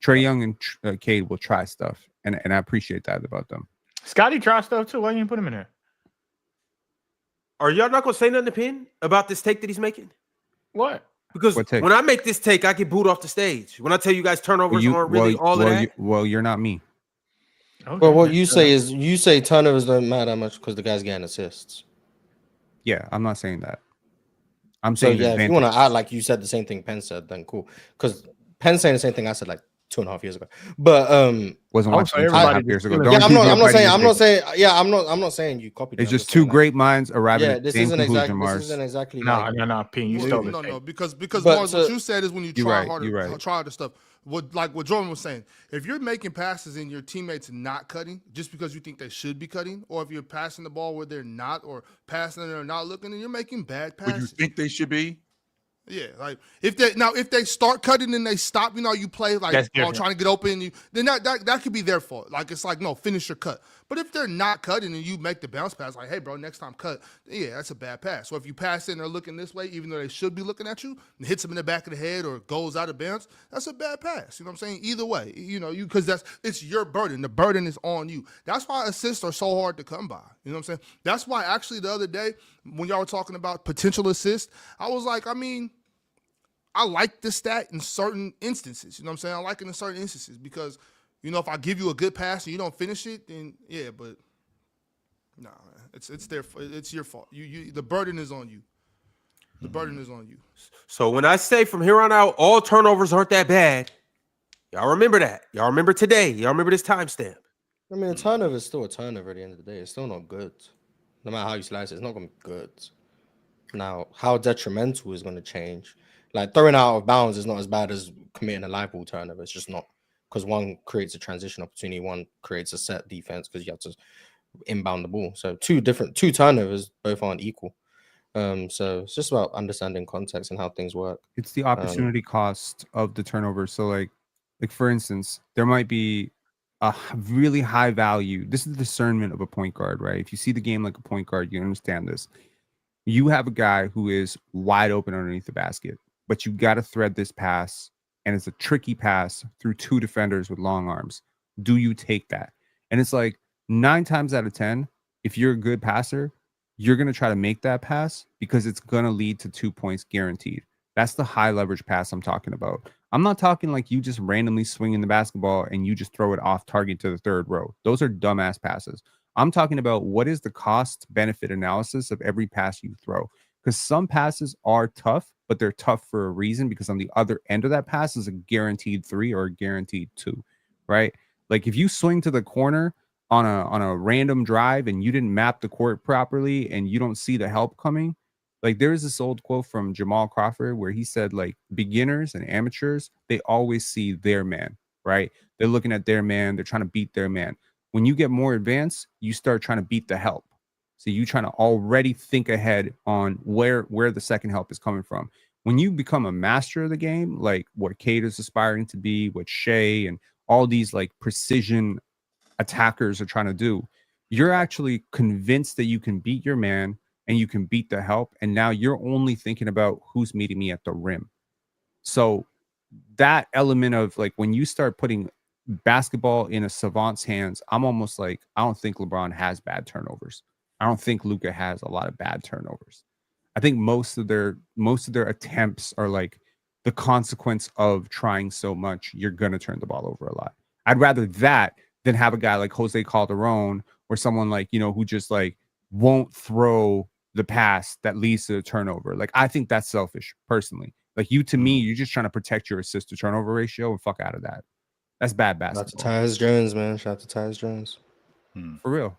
Trae Young and Cade will try stuff, and I appreciate that about them. Scotty try stuff too. Why you didn't put him in there? Are y'all not gonna say nothing to Penn about this take that he's making? What? Because What take? when I make this take, I get booed off the stage. When I tell you guys turnovers aren't really all of that. You're not me. Okay, Well, what you say is turnovers don't matter much because the guy's getting assists. Yeah, I'm not saying that. I'm So saying yeah, if you want to act like you said the same thing Penn said, then cool. Because Penn saying the same thing I said like 2.5 years ago. But wasn't watching everybody 2.5 years ago. just- Don't yeah, I'm use not saying you copied. It's me. I'm just two saying, great minds arriving Yeah, at the this same isn't conclusion, exactly. Mars. This isn't exactly. No, Pin, you stole No, this. because But Mars, what you said is when you try right, harder, you're right. try harder stuff. What Jordan was saying, if you're making passes and your teammates not cutting just because you think they should be cutting, or if you're passing the ball where they're not, or passing and they're not looking, and you're making bad Where you passes. think they should be? Yeah, like if they start cutting and they stop, you play like trying to get open, then that could be their fault. Like it's like no, finish your cut. But if they're not cutting and you make the bounce pass, like hey bro, next time cut, yeah, that's a bad pass. So if you pass it and they're looking this way, even though they should be looking at you, and hits them in the back of the head or goes out of bounds, that's a bad pass. You know what I'm saying? Either way, you because it's your burden. The burden is on you. That's why assists are so hard to come by. You know what I'm saying? That's why actually the other day when y'all were talking about potential assists, I was like, I like this stat in certain instances. You know what I'm saying? I like it in certain instances because, if I give you a good pass and you don't finish it, then yeah, but no, it's your fault. The burden is on you. The burden is on you. So when I say from here on out, all turnovers aren't that bad, y'all remember that. Y'all remember today. Y'all remember this timestamp. I mean, a turnover is still a turnover at the end of the day. It's still not good. No matter how you slice it, it's not going to be good. Now, how detrimental is going to change? Like throwing out of bounds is not as bad as committing a live ball turnover. It's just not, because one creates a transition opportunity, one creates a set defense because you have to inbound the ball. So two turnovers both aren't equal. So it's just about understanding context and how things work. It's the opportunity cost of the turnover. So like for instance, there might be a really high value. This is the discernment of a point guard, right? If you see the game like a point guard, you understand this. You have a guy who is wide open underneath the basket, but you got to thread this pass, and it's a tricky pass through two defenders with long arms. Do you take that? And it's like 9 times out of 10, if you're a good passer, you're going to try to make that pass because it's going to lead to 2 points guaranteed. That's the high leverage pass I'm talking about. I'm not talking like you just randomly swinging the basketball and you just throw it off target to the third row. Those are dumbass passes. I'm talking about what is the cost benefit analysis of every pass you throw, because some passes are tough, but they're tough for a reason, because on the other end of that pass is a guaranteed 3 or a guaranteed 2, right? Like if you swing to the corner on a random drive and you didn't map the court properly and you don't see the help coming, like there's this old quote from Jamal Crawford where he said like beginners and amateurs, they always see their man, right? They're looking at their man, they're trying to beat their man. When you get more advanced, you start trying to beat the help. So you trying to already think ahead on where the second help is coming from. When you become a master of the game, like what Cade is aspiring to be, what Shea and all these like precision attackers are trying to do, you're actually convinced that you can beat your man and you can beat the help. And now you're only thinking about who's meeting me at the rim. So that element of like when you start putting basketball in a savant's hands, I'm almost like, I don't think LeBron has bad turnovers. I don't think Luka has a lot of bad turnovers. I think most of their attempts are like the consequence of trying so much. You're gonna turn the ball over a lot. I'd rather that than have a guy like Jose Calderon or someone like, you know, who just like won't throw the pass that leads to a turnover. Like, I think that's selfish personally. Like, to me, you're just trying to protect your assist to turnover ratio and fuck out of that. That's bad basketball. Shout out to Tyus Jones, man. Shout out to Tyus Jones. For real.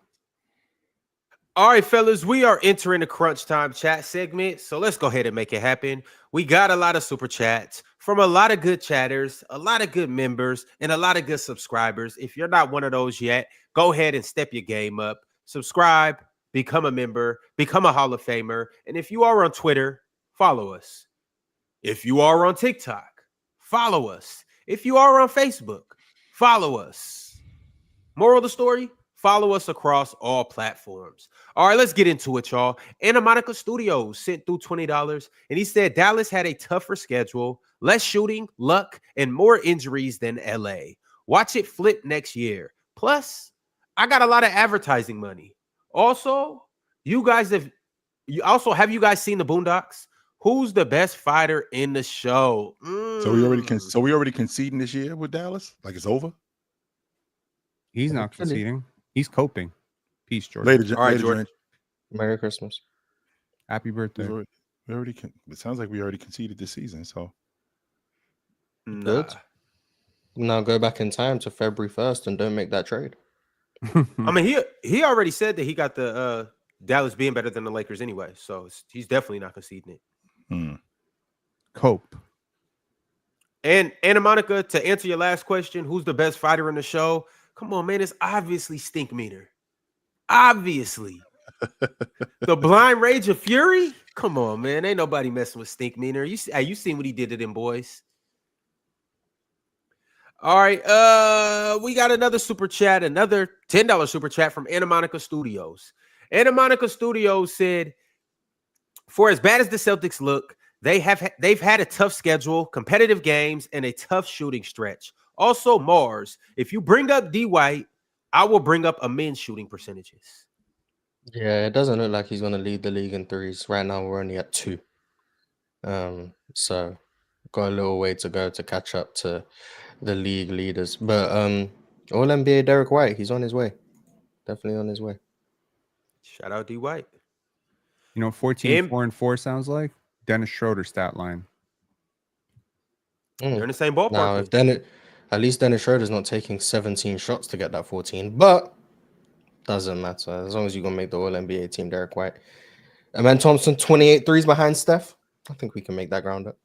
All right, fellas, we are entering the crunch time chat segment, so let's go ahead and make it happen. We got a lot of super chats from a lot of good chatters, a lot of good members, and a lot of good subscribers. If you're not one of those yet, go ahead and step your game up. Subscribe, become a member, become a Hall of Famer. And if you are on Twitter, follow us. If you are on TikTok, follow us. If you are on Facebook, follow us. Moral of the story? Follow us across all platforms. All right, let's get into it, y'all. Anna Monica Studios sent through $20, and he said Dallas had a tougher schedule, less shooting, luck, and more injuries than LA. Watch it flip next year. Plus, I got a lot of advertising money. Also, have you guys seen the Boondocks? Who's the best fighter in the show? So we already conceding this year with Dallas? Like it's over? He's not conceding. He's coping. Peace, George. Later, All right, later, Jordan. Merry Christmas. Happy birthday. It sounds like we already conceded this season. So Good. Now go back in time to February 1st and don't make that trade. I mean, he already said that he got the Dallas being better than the Lakers anyway, so he's definitely not conceding it. Cope. And Anna Monica, to answer your last question, who's the best fighter in the show? Come on, man, it's obviously Stink Meter. Obviously. The Blind Rage of Fury? Come on, man. Ain't nobody messing with Stink Meter. You seen what he did to them boys. All right. We got another super chat, another $10 super chat from Anna Monica Studios. Anna Monica Studios said, for as bad as the Celtics look, they've had a tough schedule, competitive games, and a tough shooting stretch. Also, Mars, if you bring up D White, I will bring up a men's shooting percentages. Yeah, it doesn't look like he's going to lead the league in threes. Right now, we're only at 2. So got a little way to go to catch up to the league leaders. But all NBA Derek White, he's on his way. Definitely on his way. Shout out D White. You know, 14, 4, and 4 sounds like Dennis Schroeder stat line. They're in the same ballpark. Now, at least Dennis Schroeder's not taking 17 shots to get that 14, but doesn't matter. As long as you're going to make the All-NBA team, Derek White. Amen Thompson, 28 threes behind Steph. I think we can make that ground up.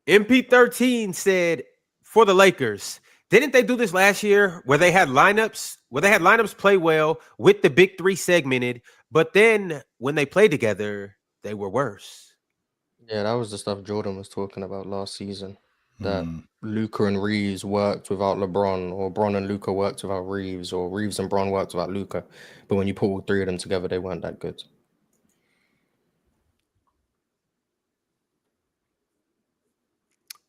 MP13 said, for the Lakers, didn't they do this last year where they had lineups play well with the big three segmented, but then when they played together, they were worse? Yeah, that was the stuff Jordan was talking about last season. That Luka and Reeves worked without LeBron, or Bron and Luka worked without Reeves, or Reeves and Bron worked without Luka. But when you put all three of them together, they weren't that good.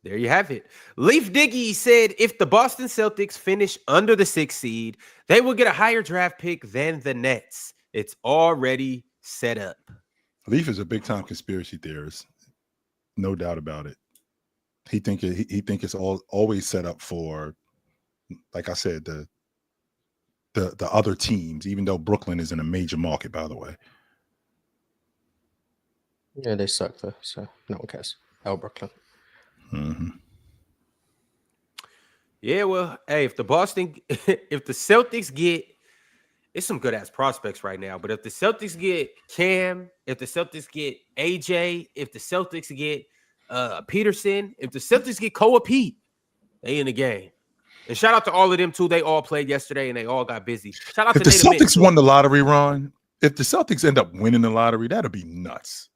There you have it. Leaf Diggy said if the Boston Celtics finish under the 6th seed, they will get a higher draft pick than the Nets. It's already set up. Leaf is a big time conspiracy theorist, no doubt about it. He think it's always set up for, like I said, the other teams. Even though Brooklyn is in a major market, by the way. Yeah, they suck though, so no one cares. Brooklyn. Mm-hmm. Yeah, well, hey, if the Celtics get, it's some good ass prospects right now. But if the Celtics get Cam, if the Celtics get AJ, if the Celtics get Peterson, if the Celtics get Koa Pete, they in the game. And shout out to all of them too. They all played yesterday and they all got busy. Shout out If to the Native Celtics won the lottery, Ron, if the Celtics end up winning the lottery, that'd be nuts.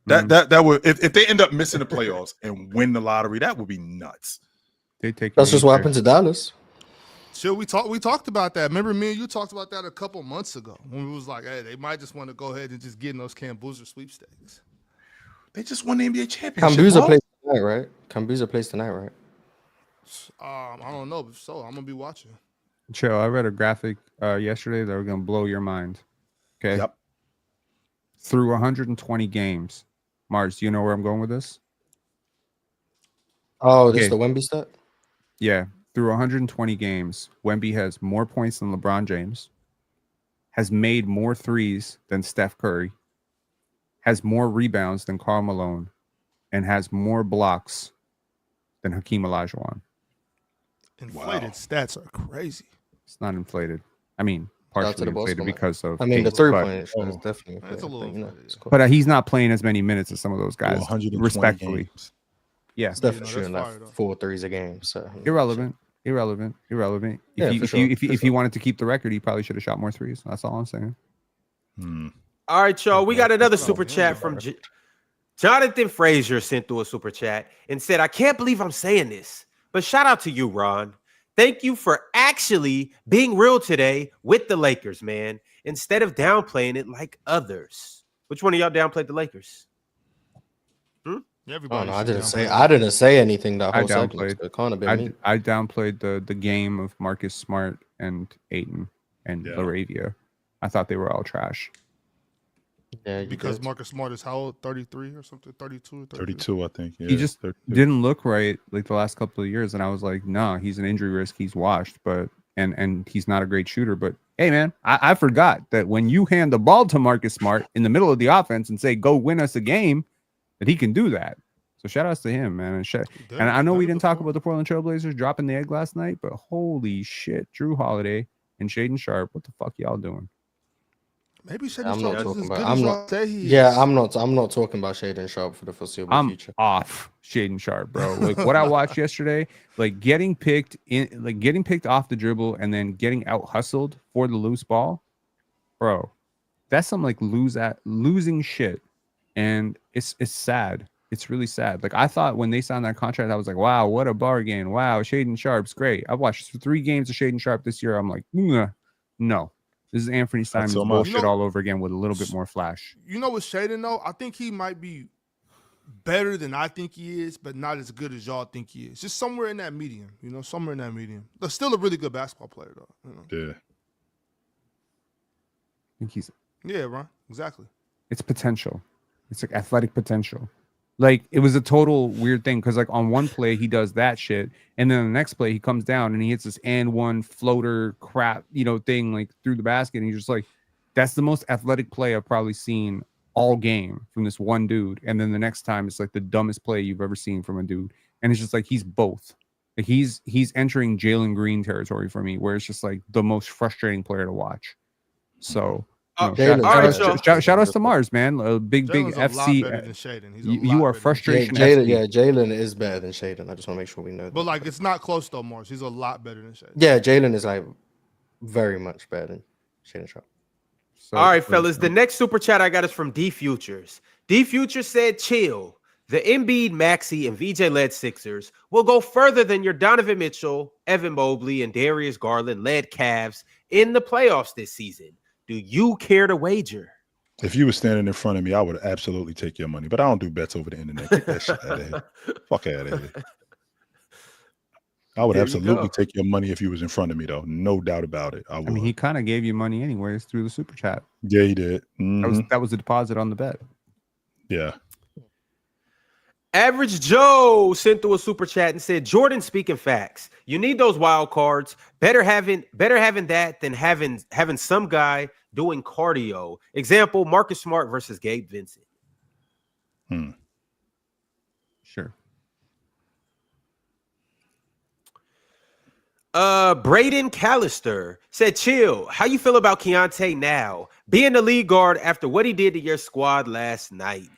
That would if they end up missing the playoffs and win the lottery, that would be nuts. They take. That's just what happened to Dallas. Sure, we talked about that. Remember, me and you talked about that a couple months ago when we was like, hey, they might just want to go ahead and just get in those Cambuza sweepstakes. They just won the NBA championship. Cambuza plays tonight, right? Cambuza plays tonight, right? I don't know, but so I'm gonna be watching. Chill. I read a graphic yesterday that are gonna blow your mind. Okay. Yep. Through 120 games, Mars. Do you know where I'm going with this? Oh, this is the Wemby stat? Yeah. Through 120 games, Wemby has more points than LeBron James, has made more threes than Steph Curry, has more rebounds than Karl Malone, and has more blocks than Hakeem Olajuwon. Inflated stats are crazy. It's not inflated. I mean, partially inflated because of. I mean, the games, 3-point is definitely inflated. It's a little inflated. Cool. But he's not playing as many minutes as some of those guys. 120 respectfully. games. Yeah. It's definitely that's shooting fire, like 4 threes a game. So Irrelevant. Yeah, If you wanted to keep the record, he probably should have shot more threes. That's all I'm saying. All right, y'all. We got another super chat from Jonathan Frazier sent through a super chat and said, I can't believe I'm saying this, but shout out to you, Ron. Thank you for actually being real today with the Lakers, man, instead of downplaying it like others. Which one of y'all downplayed the Lakers? Everybody. I didn't say anything that whole segment. downplayed. So it can't have been me. I downplayed the game of Marcus Smart and Ayton and Laravia. I thought they were all trash. Yeah, because Marcus Smart is how old? 33 or something? 32 or 32, I think. Yeah, he just 32. didn't look right like the last couple of years, and I was like, no, he's an injury risk. He's washed, but and he's not a great shooter. But hey, man, I forgot that when you hand the ball to Marcus Smart in the middle of the offense and say, go win us a game, that he can do that. So shout outs to him, man. And I know we didn't talk about the Portland Trailblazers dropping the egg last night, but holy shit, Drew Holiday and Shaden Sharp, what the fuck y'all doing? Maybe Shaden I'm not Sharp talking is about. as I'm good not. as y'all say he is. Yeah, I'm not talking about Shaden Sharp for the foreseeable future. Off Shaden Sharp, bro. Like what I watched yesterday, like getting picked off the dribble and then getting out hustled for the loose ball, bro. That's some like losing shit, and it's sad. It's really sad. Like I thought when they signed that contract, I was like, wow, what a bargain. Wow, Shaden Sharp's great. I've watched 3 games of Shaden Sharp this year. I'm like, no. This is Anthony Simon's bullshit all over again with a little bit more flash. You know what, Shaden, though? I think he might be better than I think he is, but not as good as y'all think he is. Just somewhere in that medium, somewhere in that medium. But still a really good basketball player, though. Yeah. I think he's... Yeah, Ron. Exactly. It's potential. It's like athletic potential. Like it was a total weird thing because like on one play he does that shit, and then the next play he comes down and he hits this and one floater crap thing like through the basket, and you're just like, that's the most athletic play I've probably seen all game from this one dude. And then the next time it's like the dumbest play you've ever seen from a dude, and it's just like he's both. Like he's entering Jalen Green territory for me, where it's just like the most frustrating player to watch. So. Shout outs to Mars, man. A big FC. You are frustration. Jalen is better than Shaden. I just want to make sure we know that. But like, it's not close though, Mars. He's a lot better than Shaden. Yeah, Jalen is like very much better than Shaden Sharp. So, all right, fellas. The next super chat I got is from D Futures. D Futures said, "Chill. The Embiid, Maxey, and VJ-led Sixers will go further than your Donovan Mitchell, Evan Mobley, and Darius Garland led Cavs in the playoffs this season. Do you care to wager?" If you were standing in front of me, I would absolutely take your money. But I don't do bets over the internet. Get that shit out of here. Fuck out of here. I would absolutely take your money if you was in front of me, though. No doubt about it. I mean, he kind of gave you money anyways through the super chat. Yeah, he did. Mm-hmm. That was a deposit on the bet. Yeah. Average Joe sent through a super chat and said, "Jordan, speaking facts. You need those wild cards. Better having that than having some guy doing cardio. Example: Marcus Smart versus Gabe Vincent." Sure. Braden Callister said, "Chill. How you feel about Keontae now being the lead guard after what he did to your squad last night?"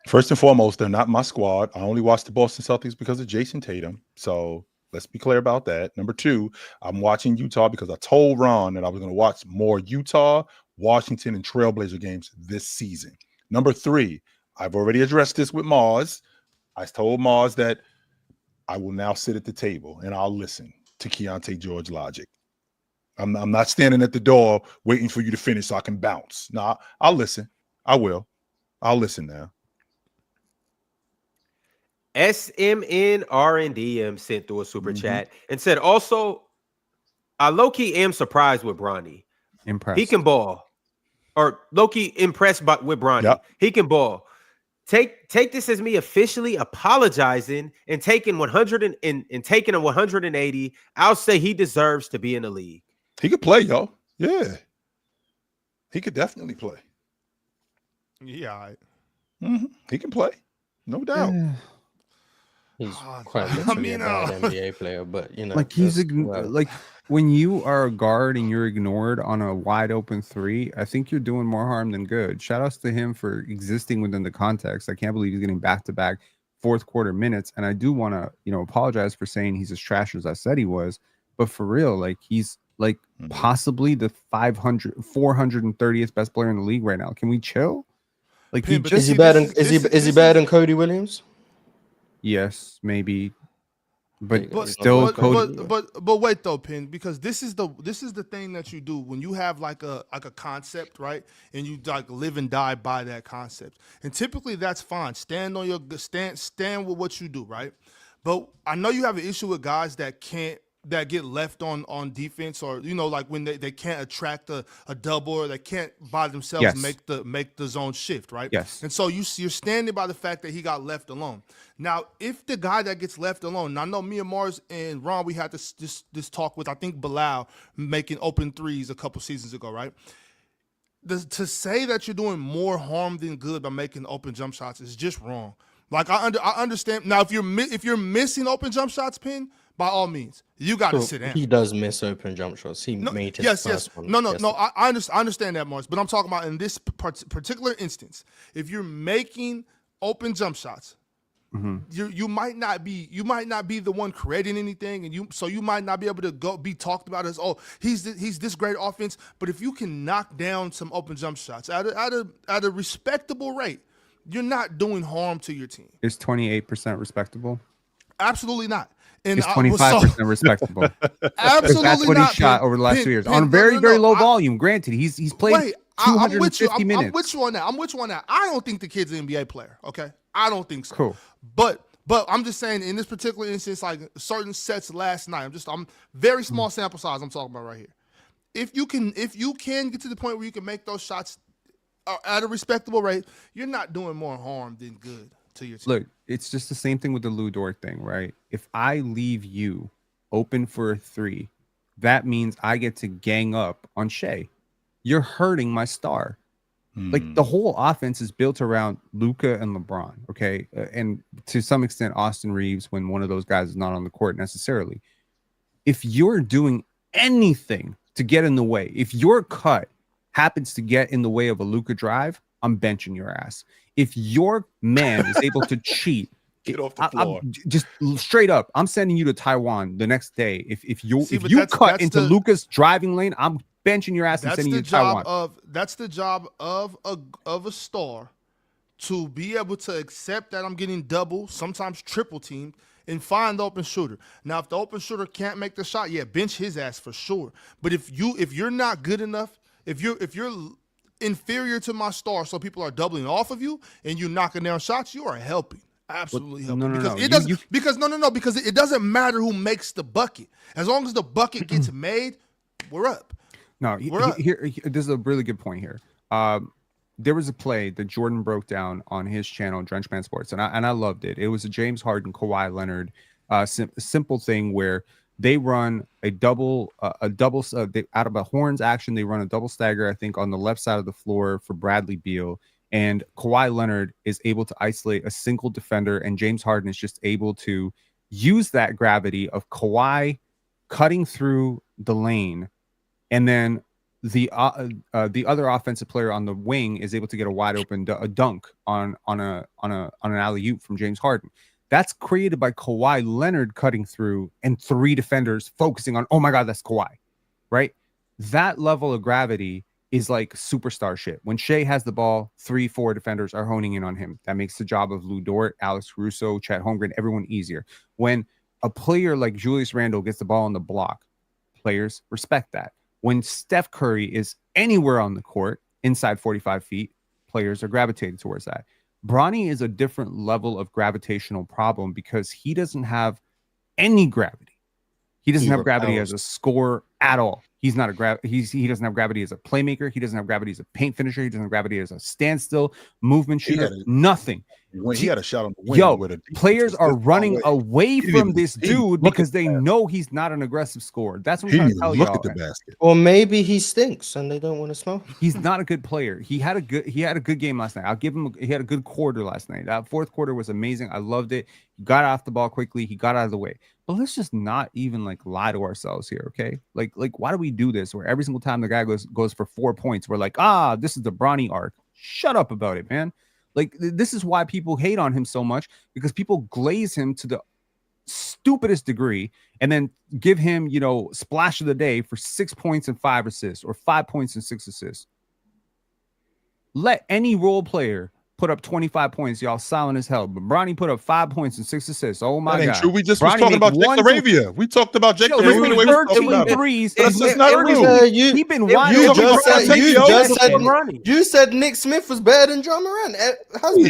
First and foremost, they're not my squad. I only watched the Boston Celtics because of Jason Tatum. So Let's be clear about that. Number 2, I'm watching Utah because I told Ron that I was going to watch more Utah, Washington, and Trailblazer games this season. Number 3, I've already addressed this with Mars. I told Mars that I will now sit at the table and I'll listen to Keontae George logic. I'm not standing at the door waiting for you to finish so I can bounce. No, I'll listen. I will. I'll listen now. SMNRNDM sent through a super chat and said, also, I low-key am surprised with Bronny. Impressed. He can ball. Or low-key impressed with Bronny. Yep. He can ball. Take this as me officially apologizing and taking 100 and taking a 180. I'll say he deserves to be in the league. He could play, yo. Yeah. He could definitely play. Yeah. He can play. No doubt. He's quite literally a bad NBA player, but you know, like like when you are a guard and you're ignored on a wide open 3, I think you're doing more harm than good. Shout outs to him for existing within the context. I can't believe he's getting back-to-back fourth quarter minutes. And I do want to, apologize for saying he's as trash as I said he was, but for real, like he's like possibly the 430th best player in the league right now. Can we chill? Like is he bad than Cody Williams? Yes, maybe, but Cody. But wait though, Pin, because this is the thing that you do when you have like a concept, right? And you like live and die by that concept. And typically that's fine. Stand on your stand with what you do, right? But I know you have an issue with guys that get left on defense, or like when they can't attract a double, or they can't by themselves make the zone shift, right? Yes. And so you're standing by the fact that he got left alone. Now, if the guy that gets left alone, and I know me and Mars and Ron, we had this talk with, I think, Bilal making open threes a couple seasons ago, right? To say that you're doing more harm than good by making open jump shots is just wrong. Like I understand now, if you're missing open jump shots, Pin, by all means, you got to sit down. He does miss open jump shots. He made his first one. No. I understand that, Mars, but I'm talking about in this particular instance. If you're making open jump shots, you might not be the one creating anything, and you might not be able to be talked about as, oh, he's this great offense. But if you can knock down some open jump shots at a respectable rate, you're not doing harm to your team. Is 28% respectable? Absolutely not. And it's 25% respectable. Absolutely, that's what not, he shot over the last 2 years on a very low volume. Granted, he's played 250 minutes. I'm with you on that. I don't think the kid's an NBA player. Okay, I don't think so. Cool. But I'm just saying, in this particular instance, like certain sets last night, I'm very small sample size. I'm talking about right here. If you can get to the point where you can make those shots at a respectable rate, you're not doing more harm than good to your team. Look, it's just the same thing with the Lou Dort thing, right? If I leave you open for a 3, that means I get to gang up on Shea. You're hurting my star. Like the whole offense is built around Luka and LeBron, okay? And to some extent, Austin Reeves when one of those guys is not on the court necessarily. If you're doing anything to get in the way, if your cut happens to get in the way of a Luka drive, I'm benching your ass. If your man is able to cheat, get off the floor. Just straight up, I'm sending you to Taiwan the next day. If you cut into Luka's driving lane, I'm benching your ass and sending you to Taiwan. That's the job of a star, to be able to accept that I'm getting double, sometimes triple teamed, and find the open shooter. Now, if the open shooter can't make the shot, bench his ass for sure. But if you're not good enough, if you're inferior to my star, so people are doubling off of you and you knocking down shots, you are helping. Absolutely helping. Because it doesn't matter who makes the bucket. As long as the bucket gets made, we're up. No, here this is a really good point here. There was a play that Jordan broke down on his channel, Drenchman Sports, and I loved it. It was a James Harden, Kawhi Leonard simple thing where they run a double out of a horns action. They run a double stagger, I think, on the left side of the floor for Bradley Beal. And Kawhi Leonard is able to isolate a single defender, and James Harden is just able to use that gravity of Kawhi cutting through the lane, and then the other offensive player on the wing is able to get a wide open dunk on an alley-oop from James Harden. That's created by Kawhi Leonard cutting through and 3 defenders focusing on, oh my God, that's Kawhi, right? That level of gravity is like superstar shit. When Shea has the ball, 3-4 defenders are honing in on him. That makes the job of Lou Dort, Alex Caruso, Chet Holmgren, everyone easier. When a player like Julius Randle gets the ball on the block, players respect that. When Steph Curry is anywhere on the court, inside 45 feet, players are gravitated towards that. Bronny is a different level of gravitational problem because he doesn't have any gravity. He doesn't have gravity as a scorer at all. He's not a he doesn't have gravity as a playmaker. He doesn't have gravity as a paint finisher. He doesn't have gravity as a standstill movement shooter. Nothing. When he had a shot on the wing, yo, with a players are running away from this dude because they know he's not an aggressive scorer. That's what I'm trying to tell y'all. Look at the basket. Or maybe he stinks and they don't want to smell. He's not a good player. He had a good game last night. I'll give him. He had a good quarter last night. That fourth quarter was amazing. I loved it. He got off the ball quickly. He got out of the way. But let's just not even like lie to ourselves here, okay? Like why do we do this? Where every single time the guy goes for 4 points, we're like, this is the Bronny arc. Shut up about it, man. Like this is why people hate on him so much, because people glaze him to the stupidest degree and then give him, splash of the day for 6 points and 5 assists or 5 points and 6 assists. Let any role player put up 25 points, y'all silent as hell. But Bronny put up 5 points and 6 assists. Oh my God! True. We just was talking about Jake LaRavia. We talked about Jake LaRavia. 13 threes. That's not true. You've been wild. You said Nick Smith was better than John Moran.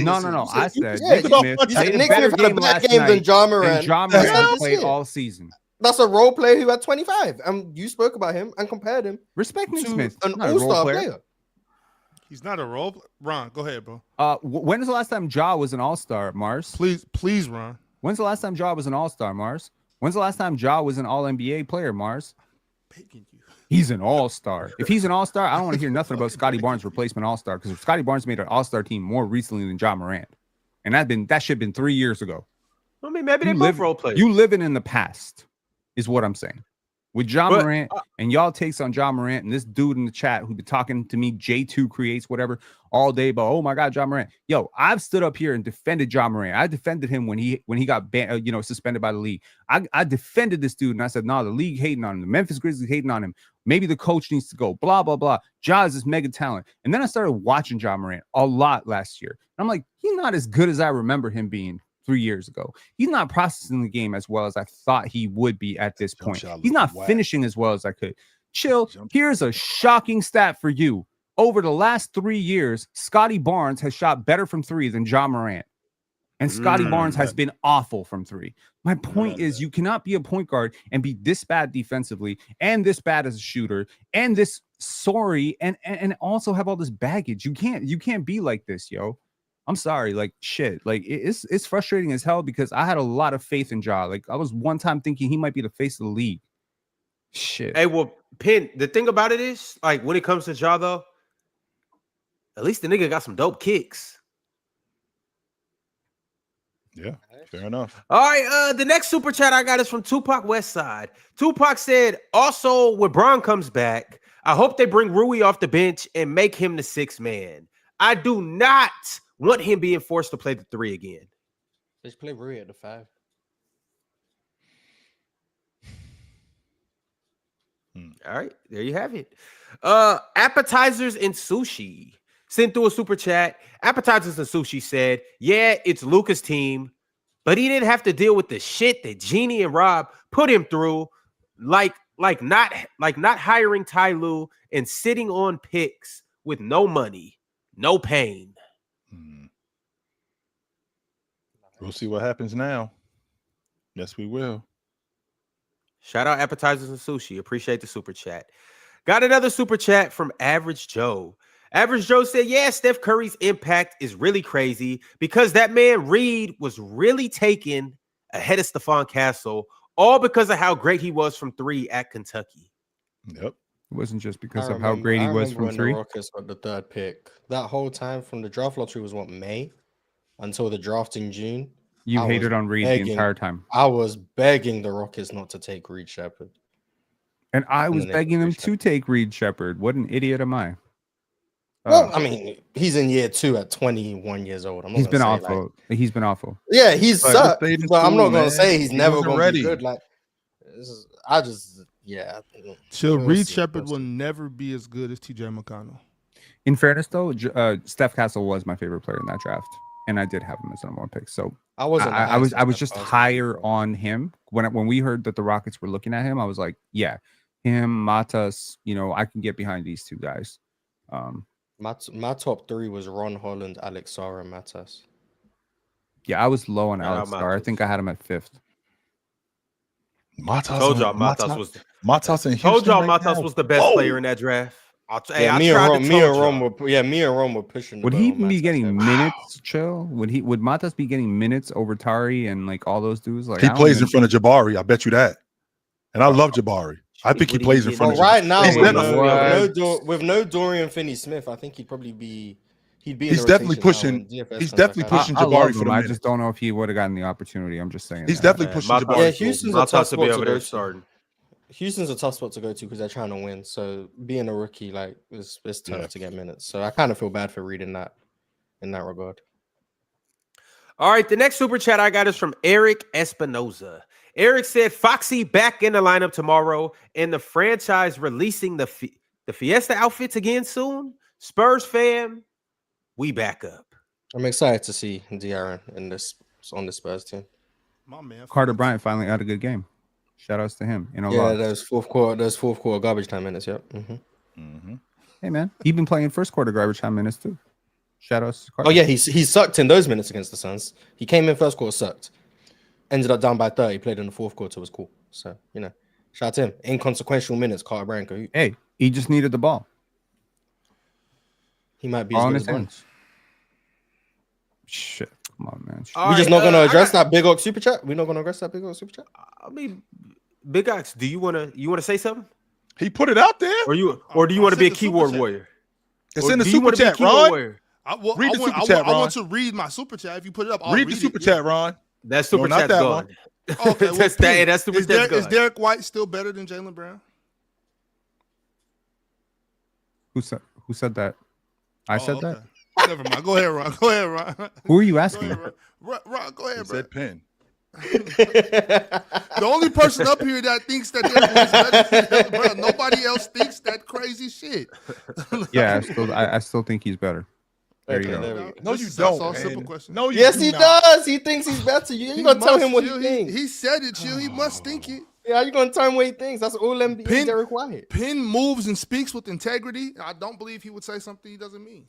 No. I said Nick Smith had a better game than John Moran. And John Moran played all season. That's a role player who had 25. And you spoke about him and compared him. Respect Nick Smith, an all-star player. He's not a role. Ron, go ahead, bro. When was the last time Ja was an all-star, Mars? Please, Ron. When's the last time Ja was an all-star, Mars? When's the last time Ja was an all-NBA player, Mars? He's an all-star. If he's an all-star, I don't want to hear nothing about Scotty Barnes' replacement all-star, because Scotty Barnes made an all-star team more recently than Ja Morant. And that shit been 3 years ago. I mean, maybe they both role players. You living in the past is what I'm saying. With Ja Morant and y'all takes on Ja Morant and this dude in the chat who be talking to me, J2 creates whatever all day, but oh my God, Ja Morant. Yo, I've stood up here and defended Ja Morant. I defended him when he got banned, suspended by the league. I defended this dude and I said, no, the league hating on him. The Memphis Grizzlies hating on him. Maybe the coach needs to go. Blah, blah, blah. Ja is this mega talent. And then I started watching Ja Morant a lot last year. And I'm like, he's not as good as I remember him being 3 years ago. He's not processing the game as well as I thought he would be at this point. He's not finishing as well as I could. Chill. Here's a shocking stat for you. Over the last 3 years, Scotty Barnes has shot better from 3 than Ja Morant. And Scotty Barnes has been awful from 3. My point is you cannot be a point guard and be this bad defensively and this bad as a shooter and this sorry and also have all this baggage. You can't be like this, yo. I'm sorry, like shit. Like it's frustrating as hell because I had a lot of faith in Ja. Like I was one time thinking he might be the face of the league. Shit. Hey, well, Pin, the thing about it is, like, when it comes to Ja, though, at least the nigga got some dope kicks. Yeah, fair enough. All right, the next super chat I got is from Tupac Westside. Tupac said, also, when Bron comes back, I hope they bring Rui off the bench and make him the 6th man. I do not want him being forced to play the 3 again. Let's play Rui at the 5. All right, there you have it. Appetizers and sushi sent through a super chat. Appetizers and sushi said, yeah, it's Luka's team, but he didn't have to deal with the shit that Jeannie and Rob put him through, like not hiring Ty Lue and sitting on picks with no money, no pain. We'll see what happens now. Yes, we will. Shout out Appetizers and Sushi. Appreciate the super chat. Got another super chat from Average Joe. Average Joe said, yeah, Steph Curry's impact is really crazy because that man Reed was really taken ahead of Stephon Castle, all because of how great he was from 3 at Kentucky. Yep. It wasn't just because of how great he was from 3. The Rockets got the 3rd pick. That whole time from the draft lottery was May until the draft in June. You hated on Reed the entire time. I was begging the Rockets not to take Reed Shepherd. And I was begging them to take Reed Shepherd. What an idiot am I? Well, I mean, he's in year 2 at 21 years old. I'm not he's been gonna say, awful. He's been awful. Yeah, he's But sucked. stayed in But I'm school, not gonna man. say he's He never wasn't gonna ready. be good. Like, I just, yeah. So We'll Reed see, Shepard we'll will see. never be as good as TJ McConnell. In fairness, though, Steph Castle was my favorite player in that draft, and I did have him as number 1 pick. So I wasn't. I was Steph just Castle. higher on him when we heard that the Rockets were looking at him. I was like, yeah, him, Matas. I can get behind these two guys. My top 3 was Ron Holland, Alex Sarr, and Matas. Yeah, I was low on Shout out Alex Starr. I Matas. think I had him at 5th. Told y'all Matas was. Matas in Houston Told y'all right Matas now. was the best Whoa. player in that draft. Yeah, me and Ron were pushing. Would the he boat on be Matas getting there. minutes, Chill? Would Matas be getting minutes over Tari and like all those dudes? Like He I don't plays in even- front of Jabari. I bet you that. And I love Jabari. I think he Would he plays be in front Well, of Jabari. right now He's with no Dorian Finney-Smith, I think he'd be. In He's the definitely rotation now pushing- when DFS he's comes definitely back out. pushing I love Jabari for him. the I minutes. just don't know if he would have gotten the opportunity. I'm just saying. He's that. definitely pushing Matas, Jabari. Yeah, Houston's a tough Matas to be spot to over go there to. starting. Houston's a tough spot to go to because they're trying to win. So being a rookie, like, it's tough to get minutes. So I kind of feel bad for reading that in that regard. All right, the next super chat I got is from Eric Espinoza. Eric said, Foxy back in the lineup tomorrow and the franchise releasing the Fiesta outfits again soon. Spurs fam, we back up. I'm excited to see De'Aaron on the Spurs team. My man, Carter Bryant finally had a good game. Shout outs to him. Yeah, those fourth quarter garbage time minutes. Yep. Mm-hmm. Hey man, he been playing first quarter garbage time minutes too. Shout outs to Carter. Oh yeah, he sucked in those minutes against the Suns. He came in first quarter, sucked. Ended up down by 30. Played in the fourth quarter, was cool. So shout out to him. Inconsequential minutes, Carter Bryant. Hey, he just needed the ball. He might be All as in good his as Bryant. hands. Shit, come on, man. All We just right, not gonna I address got- that big old super chat. We're not gonna address that big old super chat. I mean, Big Ox, do you wanna say something? He put it out there. Or do you want to I be a said the super keyboard chat. warrior? It's Or in the do you super wanna be a chat, keyboard Ron. warrior? Read the super chat, I Ron. want to read my super chat. If you put it up, I'll Read the super it, chat, Ron. That super not chat's that gone. one. Okay, well, That's Pete, that super is chat's is gone. Derek White still better than Jaylen Brown? Who said that? I said okay. that. Never mind. Go ahead, Ron. Go ahead, Ron. Who are you Go asking? ahead, Ron. Ron, go He ahead, bro. said Penn. The only person up here that thinks that Derek White's better than Jaylen Brown. Nobody else thinks that crazy shit. Yeah, I still think he's better. There Okay, you there go. we go. No, This you is also don't. a simple man. question. No, you Yes, do he not. does. He thinks he's better. You ain't gonna tell must, him what he Chill. thinks. He said it, Chill. He must think it. Yeah, you gonna tell him what he thinks. That's all NBA Pin- Derek White. Penn moves and speaks with integrity. I don't believe he would say something he doesn't mean.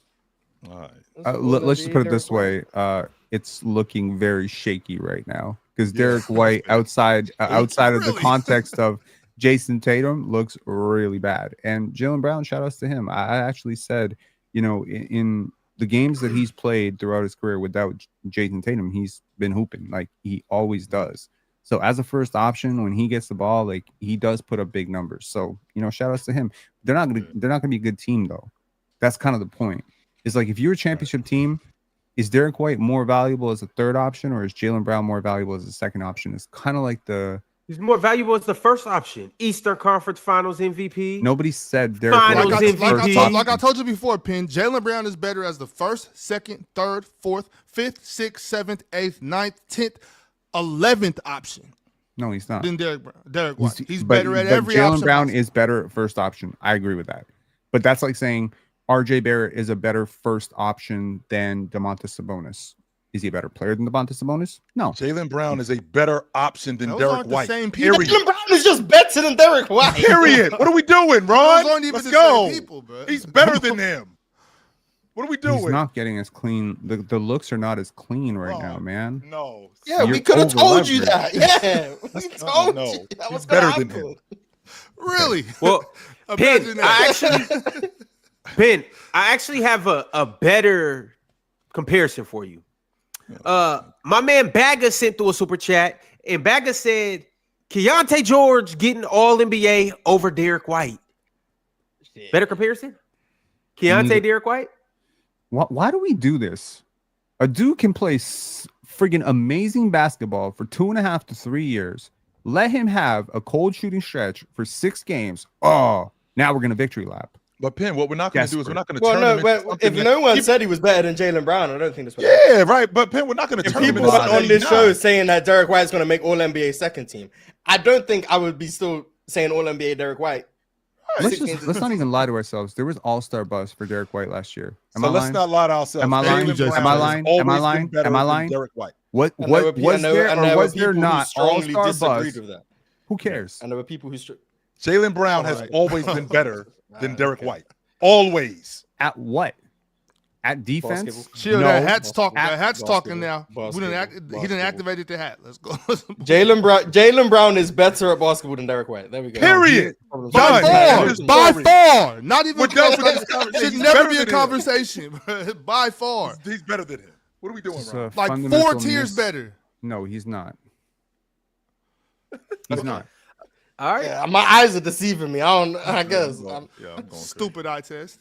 All right. That's all Let's just NBA put it Derek this White. way. It's looking very shaky right now because Derek White outside of the Really? context of Jason Tatum looks really bad. And Jaylen Brown, shout outs to him. I actually said, in the games that he's played throughout his career without Jason Tatum, he's been hooping like he always does. So as a first option, when he gets the ball, like he does put up big numbers. So shout outs to him. They're not gonna be a good team though. That's kind of the point. It's like if you're a championship team, is Derek White more valuable as a third option, or is Jaylen Brown more valuable as a second option? It's kind of like He's more valuable as the first option. Eastern Conference Finals MVP. nobody said Derek Finals White Like was the first MVP. option. I told you before, Penn, Jaylen Brown is better as the first, second, third, fourth, fifth, sixth, seventh, eighth, ninth, 10th, 11th option No, he's not. than Derek White. He's But- better at but every Jaylen option. Brown possible. is better at first option. I agree with that. But that's like saying RJ Barrett is a better first option than Domantas Sabonis. Is he a better player than Domantas Sabonis? No. Jaylen Brown is a better option than Those Derek aren't the White. same people. Period. Jaylen Brown is just better than Derek White. Period. What are we doing, Ron? Those aren't even Let's the go. same people, bro. He's better than him. What are we doing? He's not getting as clean. The looks are not as clean right Wrong. now, man. No. Yeah, we You're could have told you over-leveraged. that. Yeah, we told no. you that He's was better gonna than happen. him. Really? Well, Imagine Penn, I actually have a better comparison for you. My man Bagga sent through a super chat, and Bagga said Keontae George getting all NBA over Derek White. Better comparison? Keontae, Derek White? Why do we do this? A dude can play friggin' amazing basketball for 2.5 to 3 years. Let him have a cold shooting stretch for 6 games. Oh, now we're gonna victory lap. But Penn, what we're not going to do is we're not going to Well, turn no, him into but something if that- no one said he was better than Jaylen Brown, I don't think this was. Yeah, right. But Penn, we're not going to If turn him people into went something on this he's show not. saying that Derek White's going to make All NBA second team, I don't think I would be still saying All NBA Derek White. Let's not even lie to ourselves. There was all-star buzz for Derek White last year. Am So I let's lying? not lie to ourselves. Am I lying? Jaylen Am Brown I has lying? always Am I been lying? better Am I than lying? Derek White. What And there were was there or was there people who not strongly all-star disagreed buzz? with that. Who cares? And there were people who. Jaylen Brown has Alright. always been better than Derek White. Always. At what? At defense? Basketball. Chill, No. that hat's talking. Basketball. That hat's talking now. Basketball. We didn't he didn't Basketball. activated the hat. Let's go. Jaylen Brown is better at basketball than Derek White. There we go. Period. Problems. By Done. far, End of by story. far, not even We're done with this should conversation. He's never better be a than him. conversation. By far, He's better than him. What are we doing, It's Ron? a like 4 fundamental tiers miss. better. No, he's not. He's not. All right. Yeah, my eyes are deceiving me. I guess. Yeah, I'm going crazy. Stupid eye test.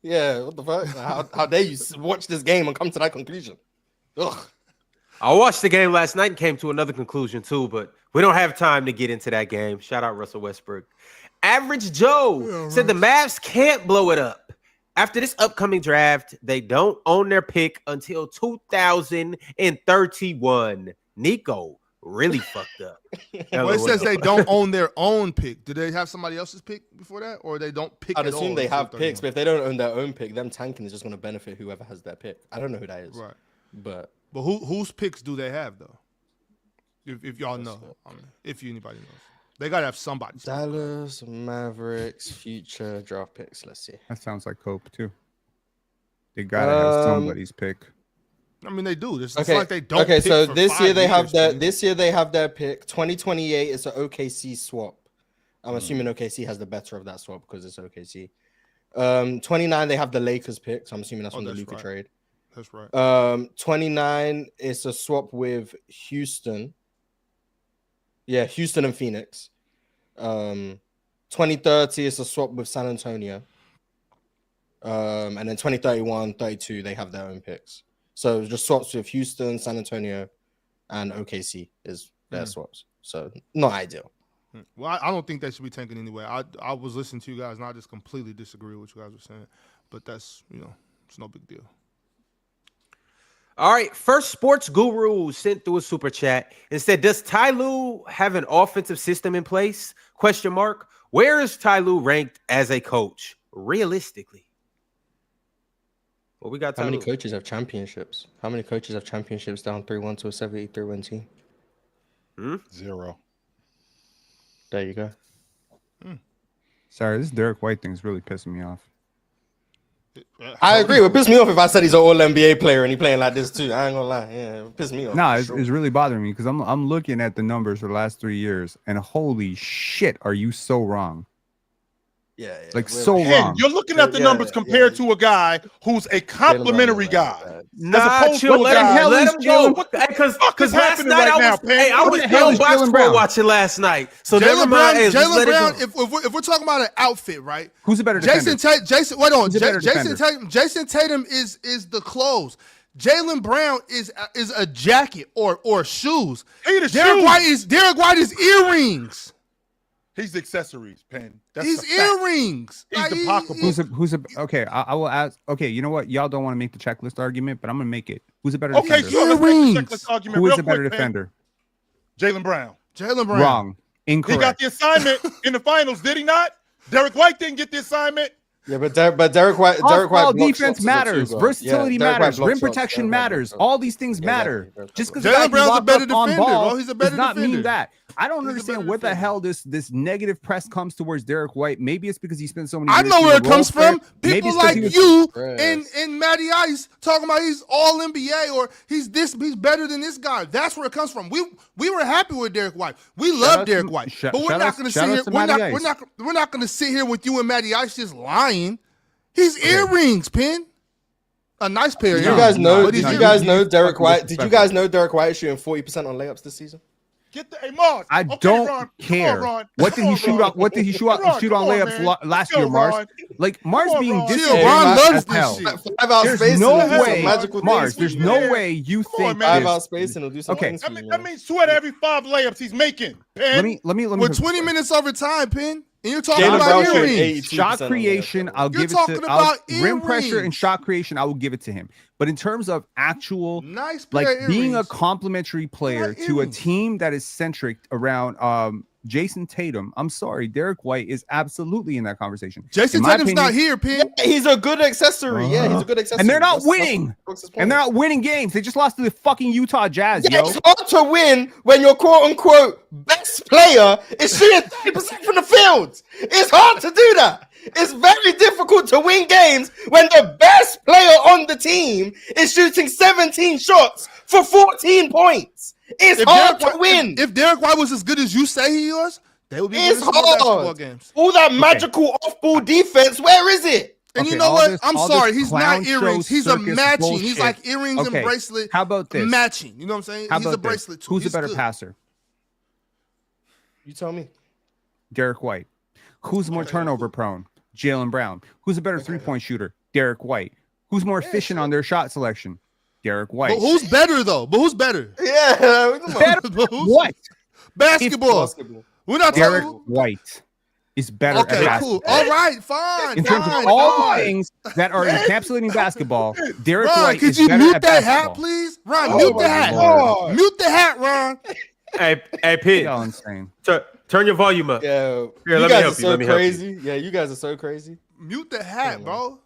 Yeah, what the fuck? How dare you watch this game and come to that conclusion? Ugh. I watched the game last night and came to another conclusion too, but we don't have time to get into that game. Shout out Russell Westbrook. Average Joe said the Mavs can't blow it up. After this upcoming draft, they don't own their pick until 2031. Nico really fucked up. Well, it says they don't own their own pick. Do they have somebody else's pick before that, or they don't pick? I'd at all assume they until have 31? picks, but if they don't own their own pick, them tanking is just going to benefit whoever has their pick. I don't know who that is, Right. but But whose picks do they have though? If y'all know, if anybody knows, they gotta have somebody. Dallas Mavericks future draft picks. Let's see. That sounds like Cope too. They gotta have somebody's pick. I mean, they do. It's Okay. like they don't. Okay, pick so for this 5 year they have years, their man. this year they have their pick. 2028 is an OKC swap. I'm assuming OKC has the better of that swap because it's OKC. 29 they have the Lakers pick, so I'm assuming that's from the that's Luka right. trade. That's right. 29 is a swap with Houston. Yeah, Houston and Phoenix. 2030 is a swap with San Antonio. And then 2031, 32, they have their own picks. So just swaps with Houston, San Antonio, and OKC is their swaps. So not ideal. Well, I don't think they should be tanking anyway. I was listening to you guys, and I just completely disagree with what you guys were saying. But that's it's no big deal. All right, first sports guru sent through a super chat and said, "Does Ty Lue have an offensive system in place?" ? Where is Ty Lue ranked as a coach realistically? Well, we got How Ty many Lue. coaches have championships? How many coaches have championships down 3-1 to a 73-win team? 0. There you go. Sorry, this Derek White thing's really pissing me off. I agree. It would piss me off if I said he's an all NBA player and he playing like this too. I ain't gonna lie. Yeah, it would piss me off. No, for it's, sure. it's really bothering me because I'm looking at the numbers for the last 3 years, and holy shit, are you so wrong? Yeah, Like, we're- so Ken, wrong. you're looking at the Yeah, numbs compared yeah. to a guy who's a complimentary guy. Nah, opposed chill. to a Let guy- him, let him go. What the Because fuck is last happening night right I was, now, Penn? hey, I What was the hell on is box Jaylen score Brown? watching last night. So never Jaylen mind. Brown. Hey, just Jaylen let it Brown. go. If we're talking about an outfit, right? Who's a better defender? Jason. Wait on. Who's a better Jason defender? Tatum. Jason Tatum is the clothes. Jaylen Brown is a jacket or shoes. He the Derek shoes. White is earrings. He's the accessories, Penn. That's He's the fact. earrings. He's Like, the pocketbook. Who's a okay? I will ask. Okay, you know what? Y'all don't want to make the checklist argument, but I'm gonna make it. Who's a better Okay, defender? so let's make the Earrings. checklist argument Who is real a better quick, Penn. defender? Jaylen Brown. Jaylen Brown. Wrong. He Incorrect. got the assignment in the finals, did he not? Derek White didn't get the assignment. Yeah, but Derek White. Derek Off-ball White blocks defense shots as a matters. two-guard. Versatility Yeah, Derek White matters. blocks Rim shots. protection Derek White matters. blocks All these things Yeah, matter. exactly. Just because Jaylen Brown's a better defender, bro. He's a better does not defender. mean that. I don't He's a understand better what the defender. hell this negative press comes towards Derek White. Maybe it's because he spent so many I years know being where a it comes role player. from. Maybe People it's 'cause like he was- you Yes. and Matty Ice talking about he's all NBA or he's better than this guy. That's where it comes from. We were happy with Derek White. We love out Derek to- White, shout- but we're shout not out- going to shout sit out here. to We're Matty not Ice. we're not going to sit here with you and Matty Ice just lying. He's earrings, Pin. A nice pair. of Did you earrings. guys know? But Did he's you earrings. guys know Derek fucking White? Did you disrespectful. guys know Derek White is shooting 40% on layups this season? Get the Mars. I Okay, don't Ron. Come care. on, Ron. What Come did he on, shoot Ron. on? What did he shoot on Ron, come on, layups man. last Yo, year, Mars? Ron. Like Mars Come on, being Ron. Chill, disrespectful Ron as loves this hell. shit. 5 out There's spacing. no will do some way, magical Mars. things for There's you. no Yeah. way you Come on, think man. 5 this. out spacing will do some Okay. things for you. That means 2 out of every 5 layups he's making. Penn. Let me. With 20 minutes overtime, Pin. And you're talking Jaylen about Brown shooting earrings. 82% Shot on creation, there. I'll You're give it talking to about rim pressure and earrings. shot creation. I will give it to him. But in terms of actual, Nice pair like of being a earrings. complementary player like to a earrings. team that is centric around Jason Tatum, I'm sorry, Derek White is absolutely in that conversation. Jason In my Tatum's not opinion- here, Pin. Yeah, he's a good accessory. Yeah, he's a good accessory. And they're not That's winning. Brooks' point. And they're not winning games. They just lost to the fucking Utah Jazz, Yeah, yo. it's hard to win when your quote-unquote best player is shooting 30% from the field. It's hard to do that. It's very difficult to win games when the best player on the team is shooting 17 shots for 14 points. It's hard to win. If Derek White was as good as you say he was, they would be It's winning some more basketball hard. games. All that magical off-ball defense, where is it? And Okay, you know all what? this- I'm all sorry. this He's clown not earrings. show He's a circus matching. He's bullshit. like earrings Okay, and bracelet. how about this? Matching. You know what I'm saying? How He's a about this? bracelet too. Who's He's a better good. passer? You tell me. Derek White. Who's more turnover prone? Jaylen Brown. Who's a better three-point shooter? Derek White. Who's more efficient on their shot selection? Derek White. But who's better though? But who's better? Yeah. better? But who's- What? Basketball. We're not Derek talking. White is better at Okay, basketball. cool. All right, fine. In terms fine, of all fine. the things that are encapsulating basketball, Derek Ron, White could is you better mute at that basketball. hat, please? Ron, Oh mute my the hat. God. Mute the hat, Ron. Hey, Pin, Y'all insane. turn your volume up. Yeah. Here, You let me guys help are you, so let me help you. crazy. Yeah, you guys are so crazy. Mute the hat, bro.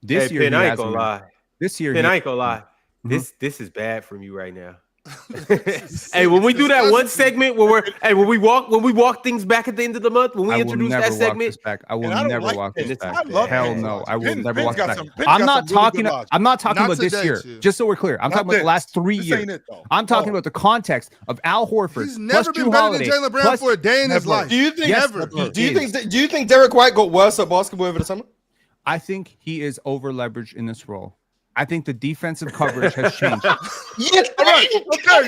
This Hey, year, Pin, he I ain't has gonna me. lie. This year, Pin, he- I ain't gonna lie. Mhm. This is bad from you right now. Hey, when we do that one segment where when we walk things back at the end of the month, when we I will introduce never that walk segment, this back. I will And I don't never like walk Pin. this back. I love Hell Pin. no, I will Pin- never Pin's walk got this some- back. Pin's I'm got not some really talking. good logic. I'm not talking Not about this today, year. Chill. Just so we're clear, I'm Not talking about the this. last 3 This years. ain't it, though. I'm talking Oh. about the context of Al Horford. He's plus never Drew been better Holiday, than Jaylen Brown plus- for a day in his Never. life. Do you think? Yes, Never. he Do you is. think Derek White got worse at basketball over the summer? I think he is over leveraged in this role. I think the defensive coverage has changed. Yes. All right, okay.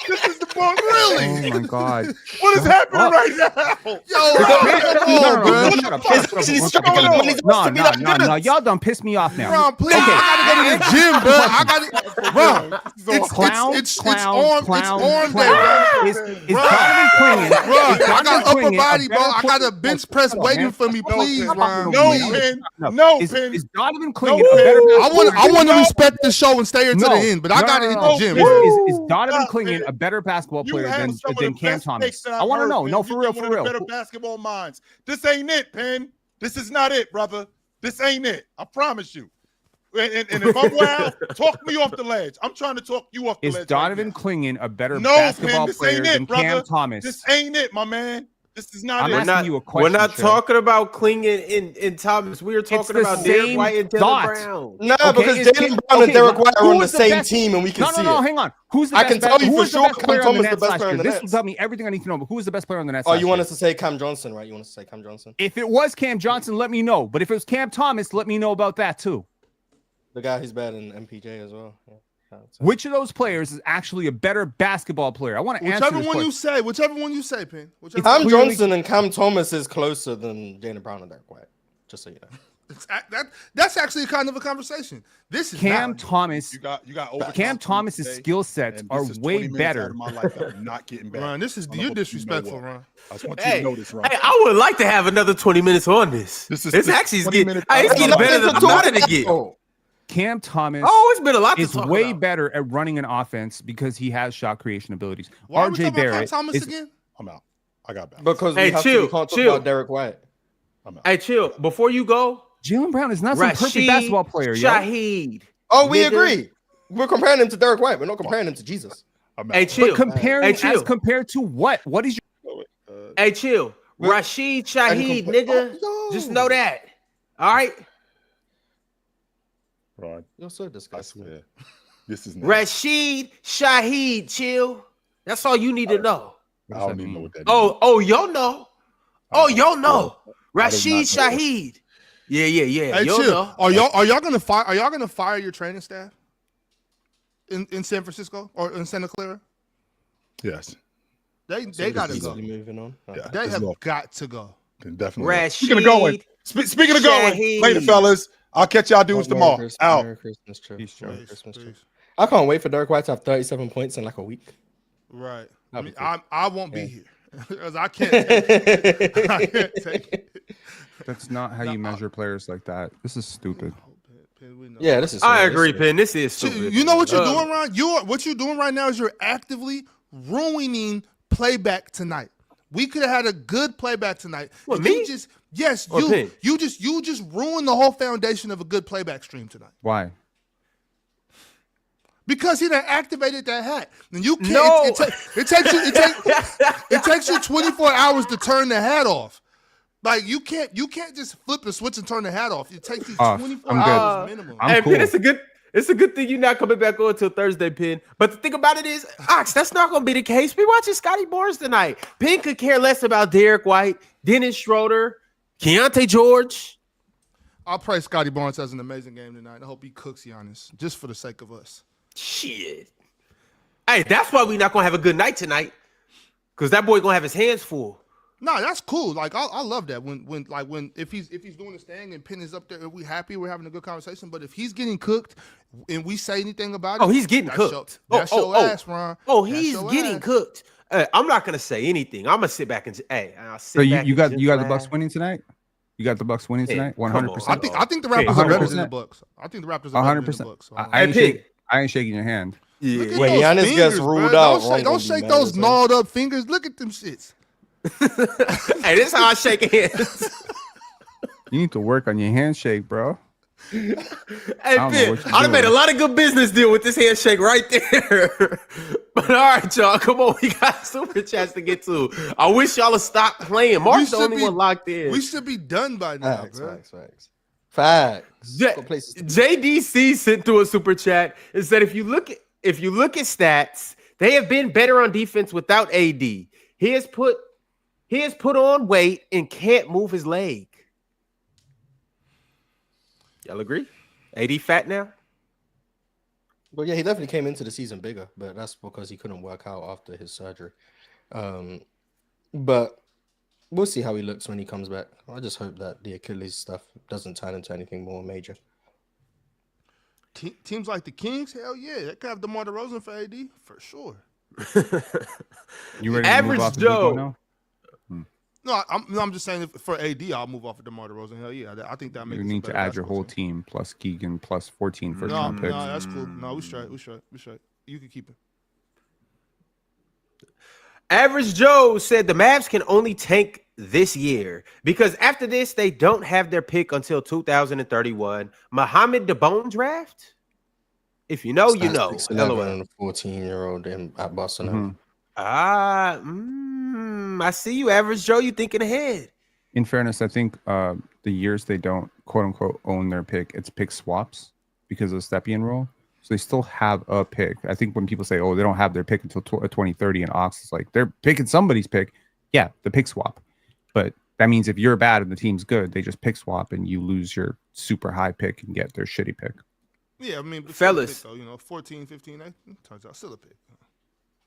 This is the point. Really? Oh my god! What is Shut happening up. right now? Yo, No, Ron, no, bro. shut up. He's struggling when he's supposed to be that good. No. Y'all done pissed me off now. Ron, please. Okay. I gotta go to the gym, bro. I gotta. Ron, it's arm day, bro. Is Ron. Donovan Clingan? Ron, is I got Donovan upper Clingan body, a bro. better I got a player? bench press waiting for me, No, please, Pin. Ron. No, Please. Pin. No, Is Pin. Donovan Clingan No. a better? I want to No. respect the show and stay here to No. the end, but I No, gotta no, hit no. the gym. Is- bro. Is Donovan Stop, Clingan man. a better basketball You player have than some of the Cam best Thomas? takes that I I've want to heard, know. Pin. No, You for got real, one for of the real. better basketball minds. This ain't it, Pin. This is not it, brother. This ain't it. I promise you. And if I'm wild, talk me off the ledge. I'm trying to talk you off the Is ledge. Donovan right now. Clingan a better No, basketball Pin, this player ain't it, than Cam brother. Thomas? This ain't it, my man. This is not I'm it. asking you a we're question. not Chill. talking about Clingan and Thomas. We are talking the about Derek same White and thought. Jaylen Brown. No, Okay, because is Jaylen Cam- Brown and okay, Derek White are who on the is the same best- team, and we can see No, it. hang on. Who's the I best? can tell you who for was the sure best Cam player on the Thomas the Nets best last player year? on the This Nets. will tell me everything I need to know. But who was the best player on the Nets? Oh, last you year? want us to say Cam Johnson, right? You want us to say Cam Johnson? If it was Cam Johnson, let me know. But if it was Cam Thomas, let me know about that too. The guy who's better than MPJ as well. Yeah. Which of those players is actually a better basketball player? I want to answer Whichever this one you question. say, whichever one you say, Pin. Whichever It's Cam one. clearly- Johnson and Cam Thomas is closer than Jaylen Brown and Derek White. Just so you know. That's actually kind of a conversation. This is Cam not. Thomas. You got Cam Thomas's today, skill sets and are this is 20 way minutes better. out of my life that I'm not getting back. Ron, this is I don't know you're what you disrespectful, know what. Ron. I just want you Hey, to know this, Ron. hey, I would like to have another 20 minutes on this. This is- it's this actually 20 getting, minutes hey, it's out of getting my better life. than I thought it'd get. Cam Thomas Oh, it's been a lot to is talk way about. better at running an offense because he has shot creation abilities. Why are we RJ talking about Cam Barrett Thomas is again? I'm out. I got back. Because Hey, we chill, can't talk chill. about Derek White. I'm out. Hey, chill. Before you go, Jaylen Brown is not some perfect Rashid basketball player, yo. Shaheed. Oh, we Nigga. agree. We're comparing him to Derek White. We're not comparing him to Jesus. I'm out. Hey, chill. But comparing Hey, chill. as compared to what? What is your Hey, chill. Rashid Shaheed, nigga. Oh, Just know that. All right. Ron, You're so I disgusting. swear. This is nasty. Rashid Shaheed, chill. That's all you need to know. I don't even know what that Oh, y'all know. Oh, y'all know. I do Rashid not know. Shaheed. Yeah. Hey, You'll chill. know. Are y'all gonna fire your training staff in San Francisco or in Santa Clara? Yes. They So gotta this go. is- Moving on. Yeah. They this have is all- got to go. Definitely. Rashid. Speaking of going. Speaking of going. Shaheed. Later, fellas. I'll catch y'all dudes Merry tomorrow. Christmas, Out. Merry Christmas, Trip. Peace, Merry Peace, Christmas, Trip. peace. I can't wait for Derek White to have 37 points in like a week. Right. That'd be I won't be Yeah. here. Because I can't take it. I can't take it. That's not how you measure players like that. This is stupid. Yeah, this is. I agree, Penn. This is stupid. You know what you're doing, Ron? What you're doing right now is you're actively ruining playback tonight. We could have had a good playback tonight. What, And me? You just Or Penn? you just ruined the whole foundation of a good playback stream tonight. Why? Because he done activated that hat. And you can't. No. It takes you 24 hours to turn the hat off. Like you can't just flip the switch and turn the hat off. It takes you 24 I'm hours good. minimum. I'm Hey, cool. Penn, it's a good thing you're not coming back on until Thursday, Penn. But the thing about it is, Ox, that's not going to be the case. We watching Scotty Barnes tonight. Penn could care less about Derek White, Dennis Schroeder, Keontae George. I'll pray Scotty Barnes has an amazing game tonight. I hope he cooks Giannis just for the sake of us. Shit. Hey, that's why we're not going to have a good night tonight. Because that boy going to have his hands full. No, that's cool. Like I love that when if he's doing his thing and Penn is up there and we happy, we're having a good conversation. But if he's getting cooked and we say anything about it, He's getting cooked. That's your ass, Ron. Oh, That's he's your getting ass. cooked. I'm not gonna say anything. I'm gonna sit back and I'll sit So you back got and the just Bucks laugh. winning tonight? You got the Bucks winning Hey, tonight? come on. 100%. I think the Raptors are better than the 100%. Bucks. I think the Raptors are better than the 100%. Bucks. So I ain't shaking your hand. Look at When those Giannis fingers, gets bro. ruled out, Ron don't gonna be shake mad those as hell. gnawed up fingers. Look at them shits. Hey, this is how I shake hands. You need to work on your handshake, bro. Hey, don't know Finn, what you're I'd have made a doing. lot of good business deal with this handshake right there. But all right, y'all, come on. We got super chats to get to. I wish y'all would stop playing. Mark's the should only be- one locked in. We should be done by now, bro. Facts. J- Got places to be. JDC sent through a super chat and said, if you look at stats, they have been better on defense without AD. He has put on weight and can't move his leg. Y'all agree? AD fat now? Well, yeah, he definitely came into the season bigger, but that's because he couldn't work out after his surgery. But we'll see how he looks when he comes back. I just hope that the Achilles stuff doesn't turn into anything more major. Teams like the Kings, hell yeah, they could have DeMar DeRozan for AD for sure. You ready to Average move off Joe. of now? No, I'm just saying for AD, I'll move off of DeMar DeRozan. Hell yeah, I think that makes. You us a need to better add your basketball whole team. team plus Keegan plus 14 first No, round picks. no, that's cool. No, we straight. You can keep it. Average Joe said the Mavs can only tank this year because after this, they don't have their pick until 2031. Mohamed DeBone draft? If you know, you know. 6'11" LOL. and a 14-year-old at Barcelona. I see you, Average Joe. You thinking ahead. In fairness, I think the years they don't quote unquote own their pick, it's pick swaps because of the Stepien rule. So they still have a pick. I think when people say, "Oh, they don't have their pick until 2030," and Ox is like, "They're picking somebody's pick." Yeah, the pick swap. But that means if you're bad and the team's good, they just pick swap and you lose your super high pick and get their shitty pick. Yeah, I mean, but Fellas. still a pick, though, 14, 15, that turns out still a pick.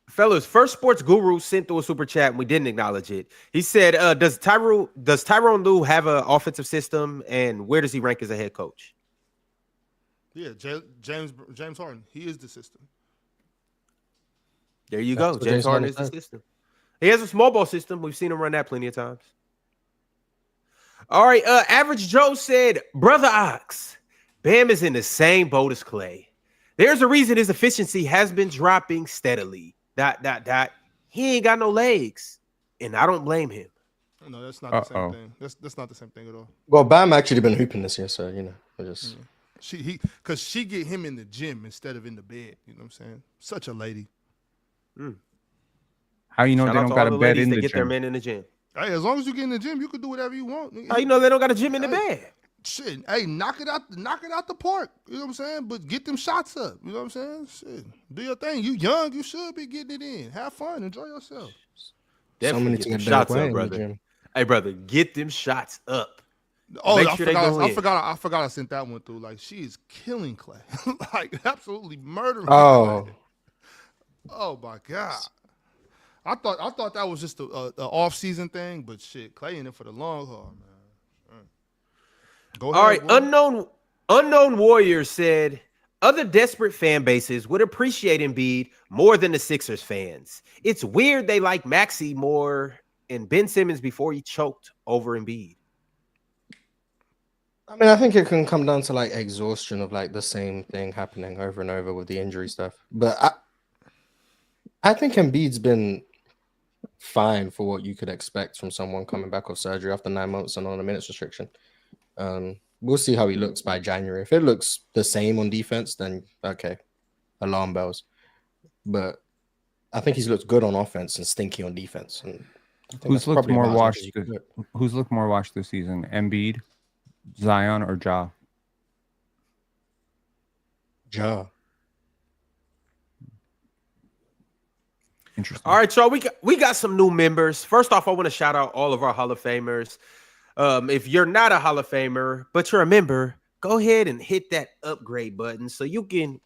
Fellas, First Sports Guru sent through a super chat and we didn't acknowledge it. He said, does Tyronn Lue have an offensive system and where does he rank as a head coach? Yeah, James Harden, he is the system. There you That's go. what James James Harden is Harden the system. He has a small ball system. We've seen him run that plenty of times. All right. Average Joe said, Brother Ox, Bam is in the same boat as Clay. There's a reason his efficiency has been dropping steadily. ... He ain't got no legs. And I don't blame him. No, that's not the same thing. That's not the same thing at all. Well, Bam actually been hooping this year, so I just Because she get him in the gym instead of in the bed. You know what I'm saying? Such a lady. How you know Shout they out don't to got all a the bed ladies in that the get their gym? men in the gym. Hey, as long as you get in the gym, you can do whatever you want. How you know they don't got a gym in the bed? Shit, hey, knock it out the park. You know what I'm saying? But get them shots up. You know what I'm saying? Shit, do your thing. You young, you should be getting it in. Have fun, enjoy yourself. Definitely get them shots up, brother. Hey, brother, get them shots up. Oh, Make I sure they go in. forgot I sent that one through. Like, she is killing Clay. Like, absolutely murdering Oh. Clay. Oh my God. I thought that was just a off-season thing, but shit, Clay in it for the long haul, man. Go ahead. All right, boy. unknown warrior said, Other desperate fan bases would appreciate Embiid more than the Sixers fans. It's weird they like Maxey more and Ben Simmons before he choked over Embiid. I mean, I think it can come down to like exhaustion of like the same thing happening over and over with the injury stuff. But I think Embiid's been fine for what you could expect from someone coming back off surgery after 9 months and on a minutes restriction. We'll see how he looks by January. If it looks the same on defense, then okay, alarm bells. But I think he's looked good on offense and stinky on defense. And who's looked more washed? Who's looked more washed this season? Embiid, Zion, or Ja? Ja. Interesting. All right, y'all. We got some new members. First off, I want to shout out all of our Hall of Famers. If you're not a Hall of Famer, but you're a member, go ahead and hit that upgrade button so you can,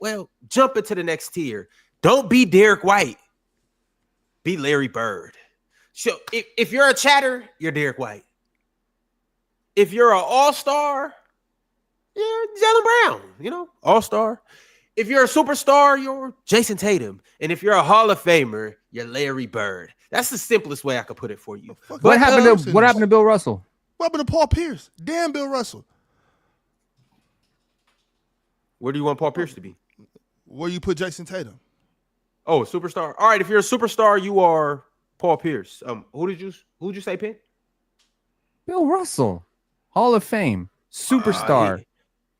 jump into the next tier. Don't be Derek White. Be Larry Bird. So if you're a chatter, you're Derek White. If you're an all-star, you're Jaylen Brown, all-star. If you're a superstar, you're Jason Tatum. And if you're a Hall of Famer, you're Larry Bird. That's the simplest way I could put it for you. What happened to Bill Russell? What happened to Paul Pierce? Damn, Bill Russell. Where do you want Paul Pierce to be? Where you put Jason Tatum? Oh, superstar. All right, if you're a superstar, you are Paul Pierce. Who'd you say, Penn? Bill Russell, Hall of Fame, superstar,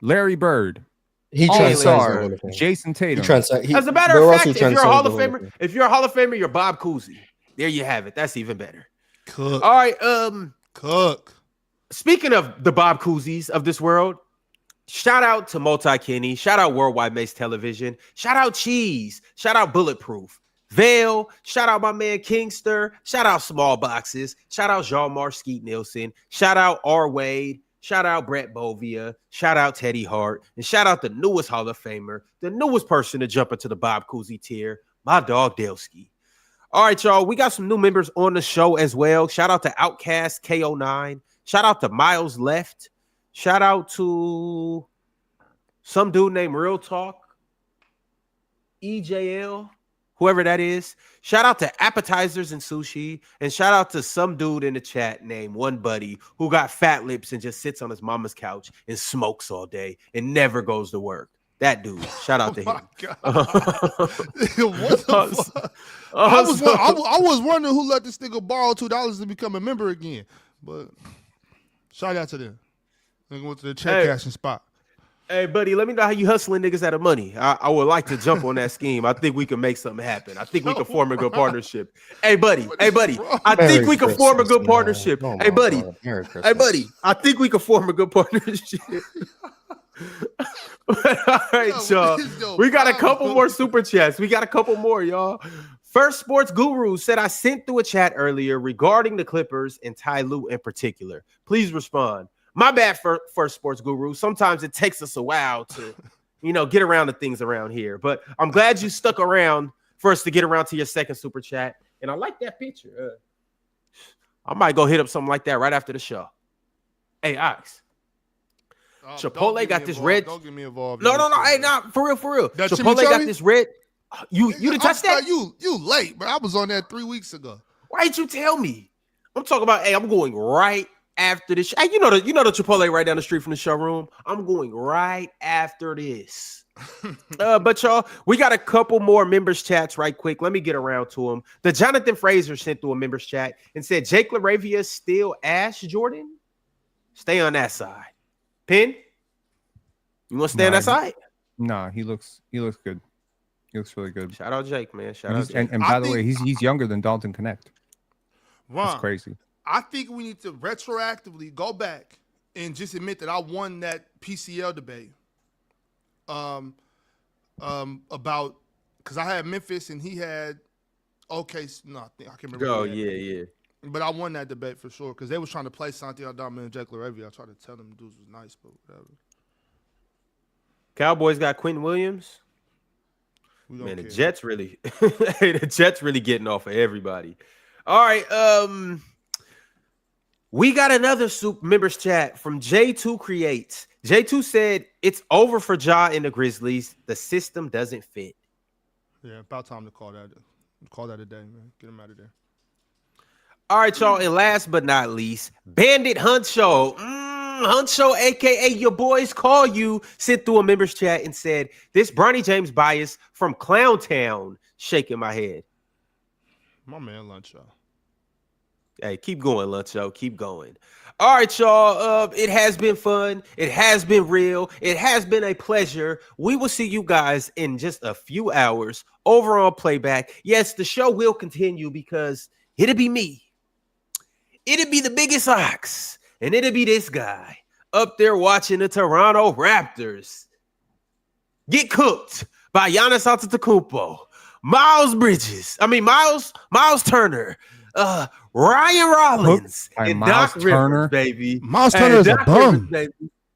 Larry Bird. He All-star, Jason Tatum. As a matter of fact, if you're a Hall of Famer, you're Bob Cousy. There you have it. That's even better. Cook. All right. Cook. Speaking of the Bob Cousies of this world, shout out to Multi-Kenny. Shout out Worldwide Mace Television. Shout out Cheese. Shout out Bulletproof. Vale. Shout out my man Kingster. Shout out Small Boxes. Shout out Jean-Mar Skeet Nielsen. Shout out R. Wade. Shout out Brett Bovia. Shout out Teddy Hart. And shout out the newest Hall of Famer, the newest person to jump into the Bob Cousy tier, my dog Delsky. All right, y'all. We got some new members on the show as well. Shout out to Outcast K09. Shout out to Miles Left. Shout out to some dude named Real Talk. EJL. Whoever that is. Shout out to Appetizers and Sushi. And shout out to some dude in the chat named One Buddy who got fat lips and just sits on his mama's couch and smokes all day and never goes to work. That dude. Shout out to him. What the fuck? I was wondering who let this nigga borrow $2 to become a member again. But shout out to them. They went to the check cashing spot. Hey, buddy, let me know how you hustling niggas out of money. I would like to jump on that scheme. I think we can make something happen. I think we can form a good partnership. Hey, buddy. I think we can form a good partnership. Hey, buddy. I think we can form a good partnership. All right, y'all. We got a couple more super chats. We got a couple more, y'all. First Sports Guru said, I sent through a chat earlier regarding the Clippers and Ty Lue in particular. Please respond. My bad, First Sports Guru. Sometimes it takes us a while to, get around to things around here. But I'm glad you stuck around for us to get around to your second super chat. And I like that picture. I might go hit up something like that right after the show. Hey, Ox. Chipotle got this red. Don't get me involved. No. Hey, for real. That Chipotle got this red. You didn't touch that? You late, but I was on that 3 weeks ago. Why didn't you tell me? I'm talking about. Hey, I'm going right after this. Hey, you know the Chipotle right down the street from the showroom. I'm going right after this. But y'all, we got a couple more members chats right quick. Let me get around to them. The Jonathan Fraser sent through a members chat and said, Jake LaRavia still Ash Jordan? Stay on that side. Penn, you want to stay on that side? Nah, he looks good. He looks really good. Shout out Jake, man. Shout out Jake. And by the way, he's younger than Dalton Connect. Ron, that's crazy. I think we need to retroactively go back and just admit that I won that PCL debate. About because I had Memphis and he had OKC. No, I can't remember. Oh yeah. But I won that debate for sure because they was trying to play Santiago Dama and Jake LaRavia. I tried to tell them dudes was nice, but whatever. Cowboys got Quentin Williams. Man, the Jets really, the Jets really getting off of everybody. All right, We got another soup members chat from J2 Creates. J2 said it's over for Ja and the Grizzlies. The system doesn't fit. Yeah, about time to call that a day, man. Get him out of there. All right, y'all. And last but not least, Bandit Huncho. Huncho, a.k.a. your boys call you, sent through a members chat and said, this Bronny James bias from Clown Town. Shaking my head. My man, Luncho. Hey, keep going, Luncho. Keep going. All right, y'all. It has been fun. It has been real. It has been a pleasure. We will see you guys in just a few hours over on Playback. Yes, the show will continue because it'll be me. It'll be the biggest ox. And it'll be this guy up there watching the Toronto Raptors get cooked by Giannis Antetokounmpo, Miles Turner, Ryan Rollins, and Miles Doc Turner. Rivers, baby. Miles Turner is a Doc bum. Rivers,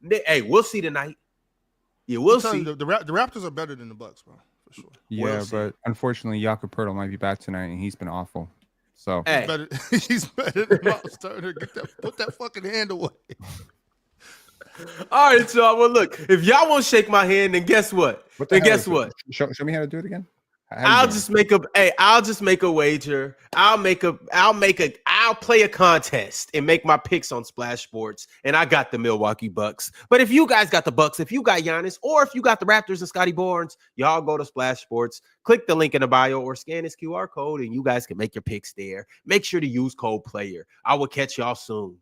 baby. Hey, we'll see tonight. Yeah, we'll see. The Raptors are better than the Bucks, bro, for sure. Yeah, We'll see. but unfortunately, Jakob Poeltl might be back tonight, and he's been awful. So Hey, He's better than Miles Turner. Put that fucking hand away. all right, y'all. Well, look, if y'all won't shake my hand, then guess what? Then guess what? Show me how to do it again. I'll just make a wager. I'll play a contest and make my picks on Splash Sports. And I got the Milwaukee Bucks. But if you guys got the Bucks, if you got Giannis, or if you got the Raptors and Scotty Barnes, y'all go to Splash Sports, click the link in the bio or scan this QR code and you guys can make your picks there. Make sure to use code PLAYER. I will catch y'all soon.